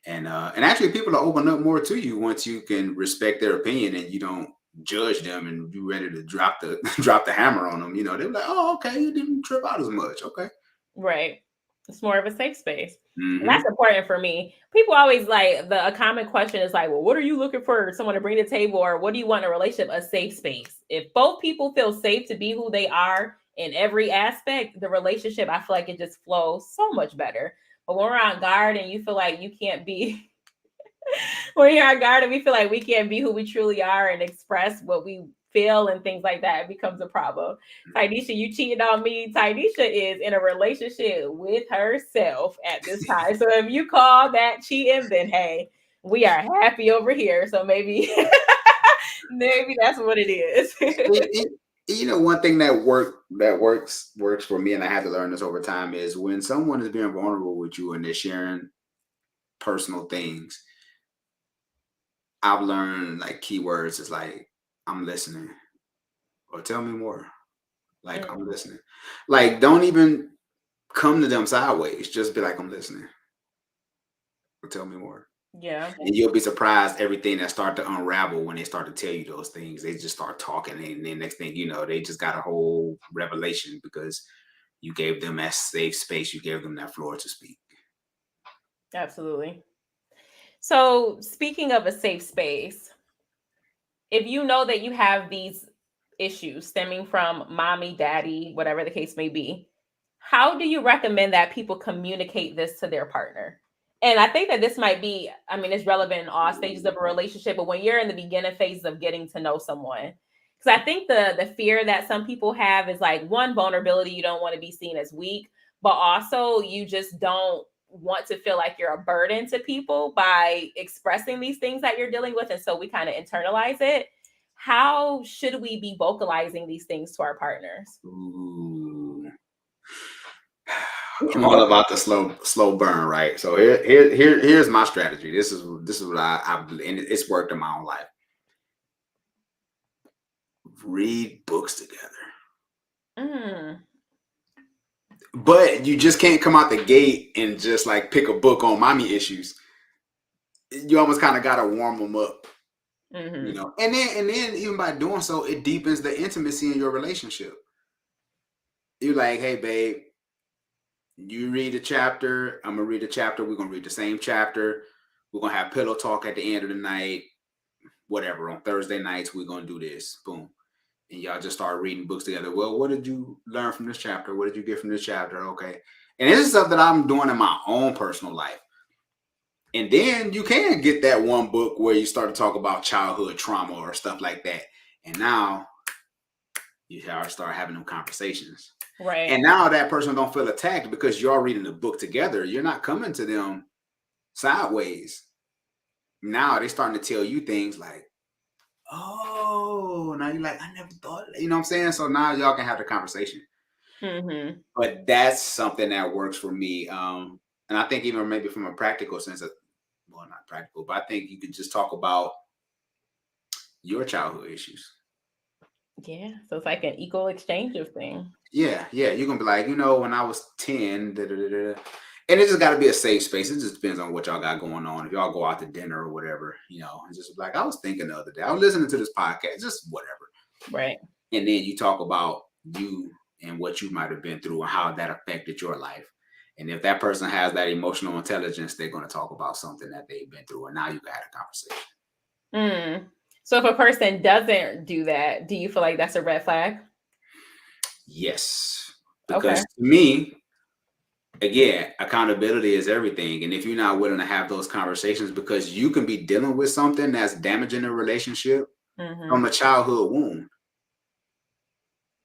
And actually people will open up more to you once you can respect their opinion and you don't judge them and you ready to drop the drop the hammer on them. You know, they're like, oh, okay, you didn't trip out as much. Okay. Right. It's more of a safe space. And Mm-hmm. that's important for me. People always like, a common question is like, well, what are you looking for someone to bring to the table, or what do you want in a relationship? A safe space. If both people feel safe to be who they are in every aspect, the relationship, I feel like it just flows so much better. But when we're on guard and you feel like you can't be, when you're on guard and we feel like we can't be who we truly are and express what we feel and things like that, it becomes a problem. Tynesha, you cheated on me. Tynesha is in a relationship with herself at this time. So if you call that cheating, then hey, we are happy over here. So maybe Maybe that's what it is. One thing that works for me, and I had to learn this over time, is when someone is being vulnerable with you and they're sharing personal things. I've learned like keywords is like, I'm listening, or tell me more. Like, I'm Mm, listening. Like, don't even come to them sideways. Just be like, I'm listening, or tell me more. yeah, And you'll be surprised everything that start to unravel when they start to tell you those things. They just start talking, and then next thing you know, they just got a whole revelation because you gave them that safe space. You gave them that floor to speak. absolutely. So, speaking of a safe space, if you know that you have these issues stemming from mommy, daddy, whatever the case may be, how do you recommend that people communicate this to their partner? And I think that this might be, I mean, it's relevant in all stages of a relationship, but when you're in the beginning phase of getting to know someone, because I think the fear that some people have is like one, vulnerability, you don't want to be seen as weak, but also you just don't want to feel like you're a burden to people by expressing these things that you're dealing with. And so we kind of internalize it. How should we be vocalizing these things to our partners? Ooh. I'm all about the slow burn, right? So here's my strategy. This is what I've and it's worked in my own life. Read books together, Mm, but you just can't come out the gate and just like pick a book on mommy issues. You almost kind of gotta warm them up, mm-hmm. and then even by doing so, it deepens the intimacy in your relationship. You're like, hey, babe, you read a chapter. I'm gonna read a chapter. We're gonna read the same chapter. We're gonna have pillow talk at the end of the night. Whatever, on Thursday nights we're gonna do this. Boom. And y'all just start reading books together. Well, what did you learn from this chapter? What did you get from this chapter? Okay. And this is stuff that I'm doing in my own personal life. And then you can get that one book where you start to talk about childhood trauma or stuff like that. And now you start having them conversations. And Right. now that person don't feel attacked because you're reading the book together. You're not coming to them sideways. Now they're starting to tell you things like, oh, now you're like, I never thought, you know what I'm saying? So now y'all can have the conversation. Mm-hmm. But that's something that works for me. And I think even maybe from a practical sense, well, not practical, but I think you could just talk about your childhood issues. Yeah. So it's like an equal exchange of things. Yeah. You're gonna be like, when I was 10, da, da, da, da. And it just got to be a safe space. It just depends on what y'all got going on. If y'all go out to dinner or whatever, it's just like I was thinking the other day. I was listening to this podcast, just whatever. Right. And then you talk about you and what you might have been through and how that affected your life. And if that person has that emotional intelligence, they're going to talk about something that they've been through. And now you got a conversation. Mm. So if a person doesn't do that, do you feel like that's a red flag? Yes. Because Okay. to me, again, accountability is everything. And if you're not willing to have those conversations, because you can be dealing with something that's damaging a relationship from Mm-hmm. a childhood wound.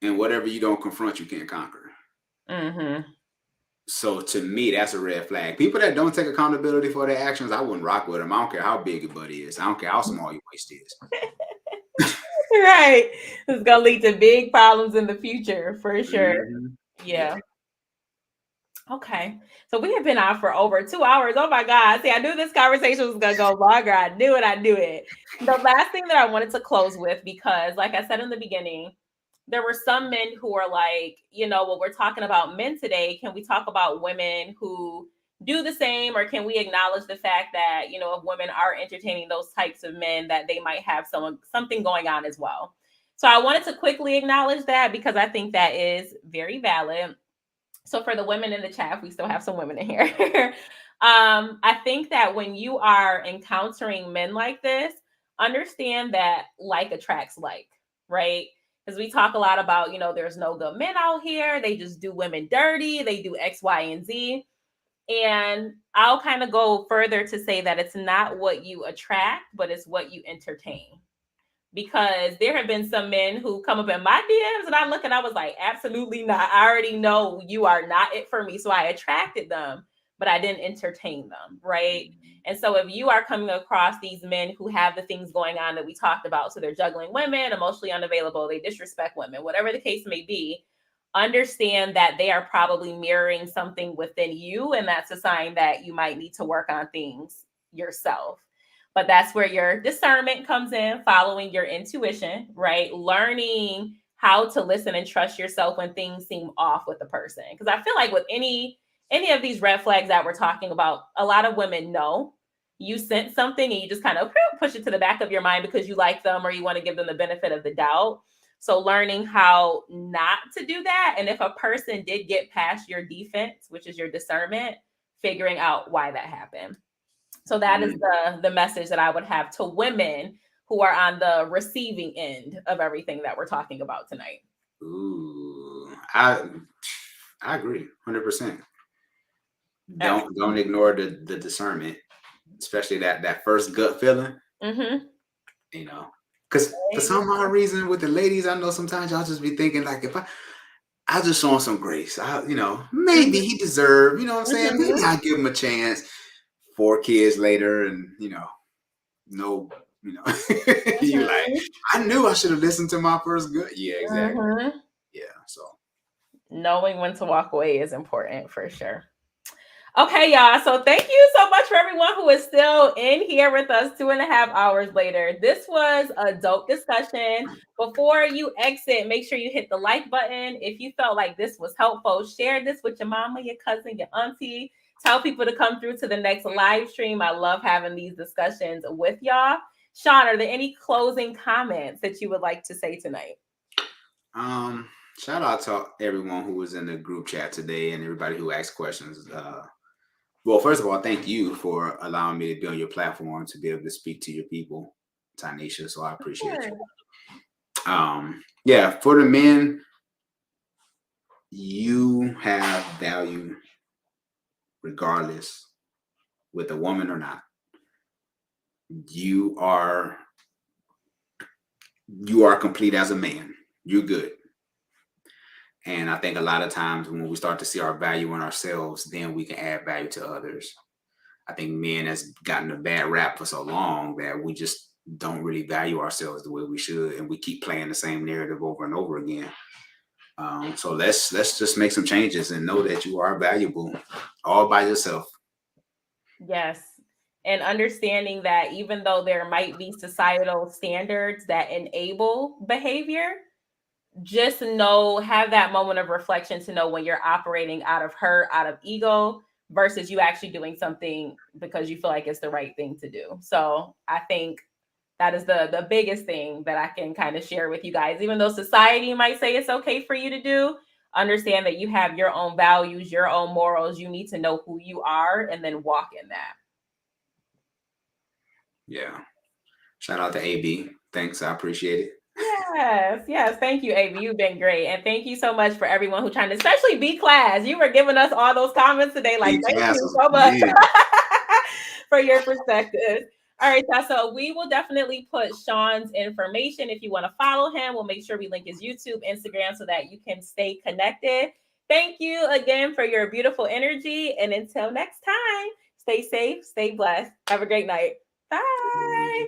And whatever you don't confront, you can't conquer. Mm-hmm. So to me, that's a red flag. People that don't take accountability for their actions, I wouldn't rock with them. I don't care how big your buddy is. I don't care how small your waist is. Right. It's gonna lead to big problems in the future for sure. Mm-hmm. Yeah. Yeah. Okay. So we have been on for over 2 hours. Oh my God. See, I knew this conversation was going to go longer. I knew it. I knew it. The last thing that I wanted to close with, because like I said in the beginning, there were some men who are like, well, we're talking about men today. Can we talk about women who do the same? Or can we acknowledge the fact that, if women are entertaining those types of men, that they might have something going on as well? So I wanted to quickly acknowledge that because I think that is very valid. So for the women in the chat, we still have some women in here. I think that when you are encountering men like this, understand that like attracts like, right? Because we talk a lot about, there's no good men out here. They just do women dirty. They do X, Y, and Z. And I'll kind of go further to say that it's not what you attract, but it's what you entertain, because there have been some men who come up in my DMs and I look and I was like, absolutely not. I already know you are not it for me. So I attracted them. but I didn't entertain them, right? And so if you are coming across these men who have the things going on that we talked about, so they're juggling women, emotionally unavailable, they disrespect women, whatever the case may be, understand that they are probably mirroring something within you, and that's a sign that you might need to work on things yourself. But that's where your discernment comes in, following your intuition, right? Learning how to listen and trust yourself when things seem off with the person. Because I feel like with any of these red flags that we're talking about, a lot of women know you sense something and you just kind of push it to the back of your mind because you like them or you want to give them the benefit of the doubt. So learning how not to do that. And if a person did get past your defense, which is your discernment, figuring out why that happened. So that is the message that I would have to women who are on the receiving end of everything that we're talking about tonight. Ooh, I agree 100%. Absolutely. Don't ignore the discernment, especially that first gut feeling. Mm-hmm. You know, because for some odd reason with the ladies, I know sometimes y'all just be thinking like, if I just show him some grace, maybe he deserve, you know what I'm saying? Maybe I'll give him a chance. 4 kids later, and no, you like, I knew I should have listened to my first gut. Yeah, exactly. Yeah, so knowing when to walk away is important for sure. Okay, y'all. So thank you so much for everyone who is still in here with us 2.5 hours later. This was a dope discussion. Before you exit, make sure you hit the like button. If you felt like this was helpful, share this with your mama, your cousin, your auntie. Tell people to come through to the next live stream. I love having these discussions with y'all. Sean, are there any closing comments that you would like to say tonight? Shout out to everyone who was in the group chat today and everybody who asked questions. Well, first of all, thank you for allowing me to be on your platform to be able to speak to your people, Tanisha. So I appreciate you. Yeah, for the men, you have value regardless with a woman or not. You are complete as a man. You're good. And I think a lot of times when we start to see our value in ourselves, then we can add value to others. I think men has gotten a bad rap for so long that we just don't really value ourselves the way we should, and we keep playing the same narrative over and over again. So let's just make some changes and know that you are valuable all by yourself. Yes. And understanding that even though there might be societal standards that enable behavior, just know, have that moment of reflection to know when you're operating out of hurt, out of ego, versus you actually doing something because you feel like it's the right thing to do. So I think that is the biggest thing that I can kind of share with you guys. Even though society might say it's okay for you to do, understand that you have your own values, your own morals. You need to know who you are and then walk in that. Yeah. Shout out to AB. Thanks. I appreciate it. Yes. Thank you, AB. You've been great. And thank you so much for everyone who trying to, especially B class. You were giving us all those comments today. Like, thank you so much for your perspective. All right, so we will definitely put Sean's information. If you want to follow him, we'll make sure we link his YouTube, Instagram, so that you can stay connected. Thank you again for your beautiful energy. And until next time, stay safe, stay blessed. Have a great night. Bye.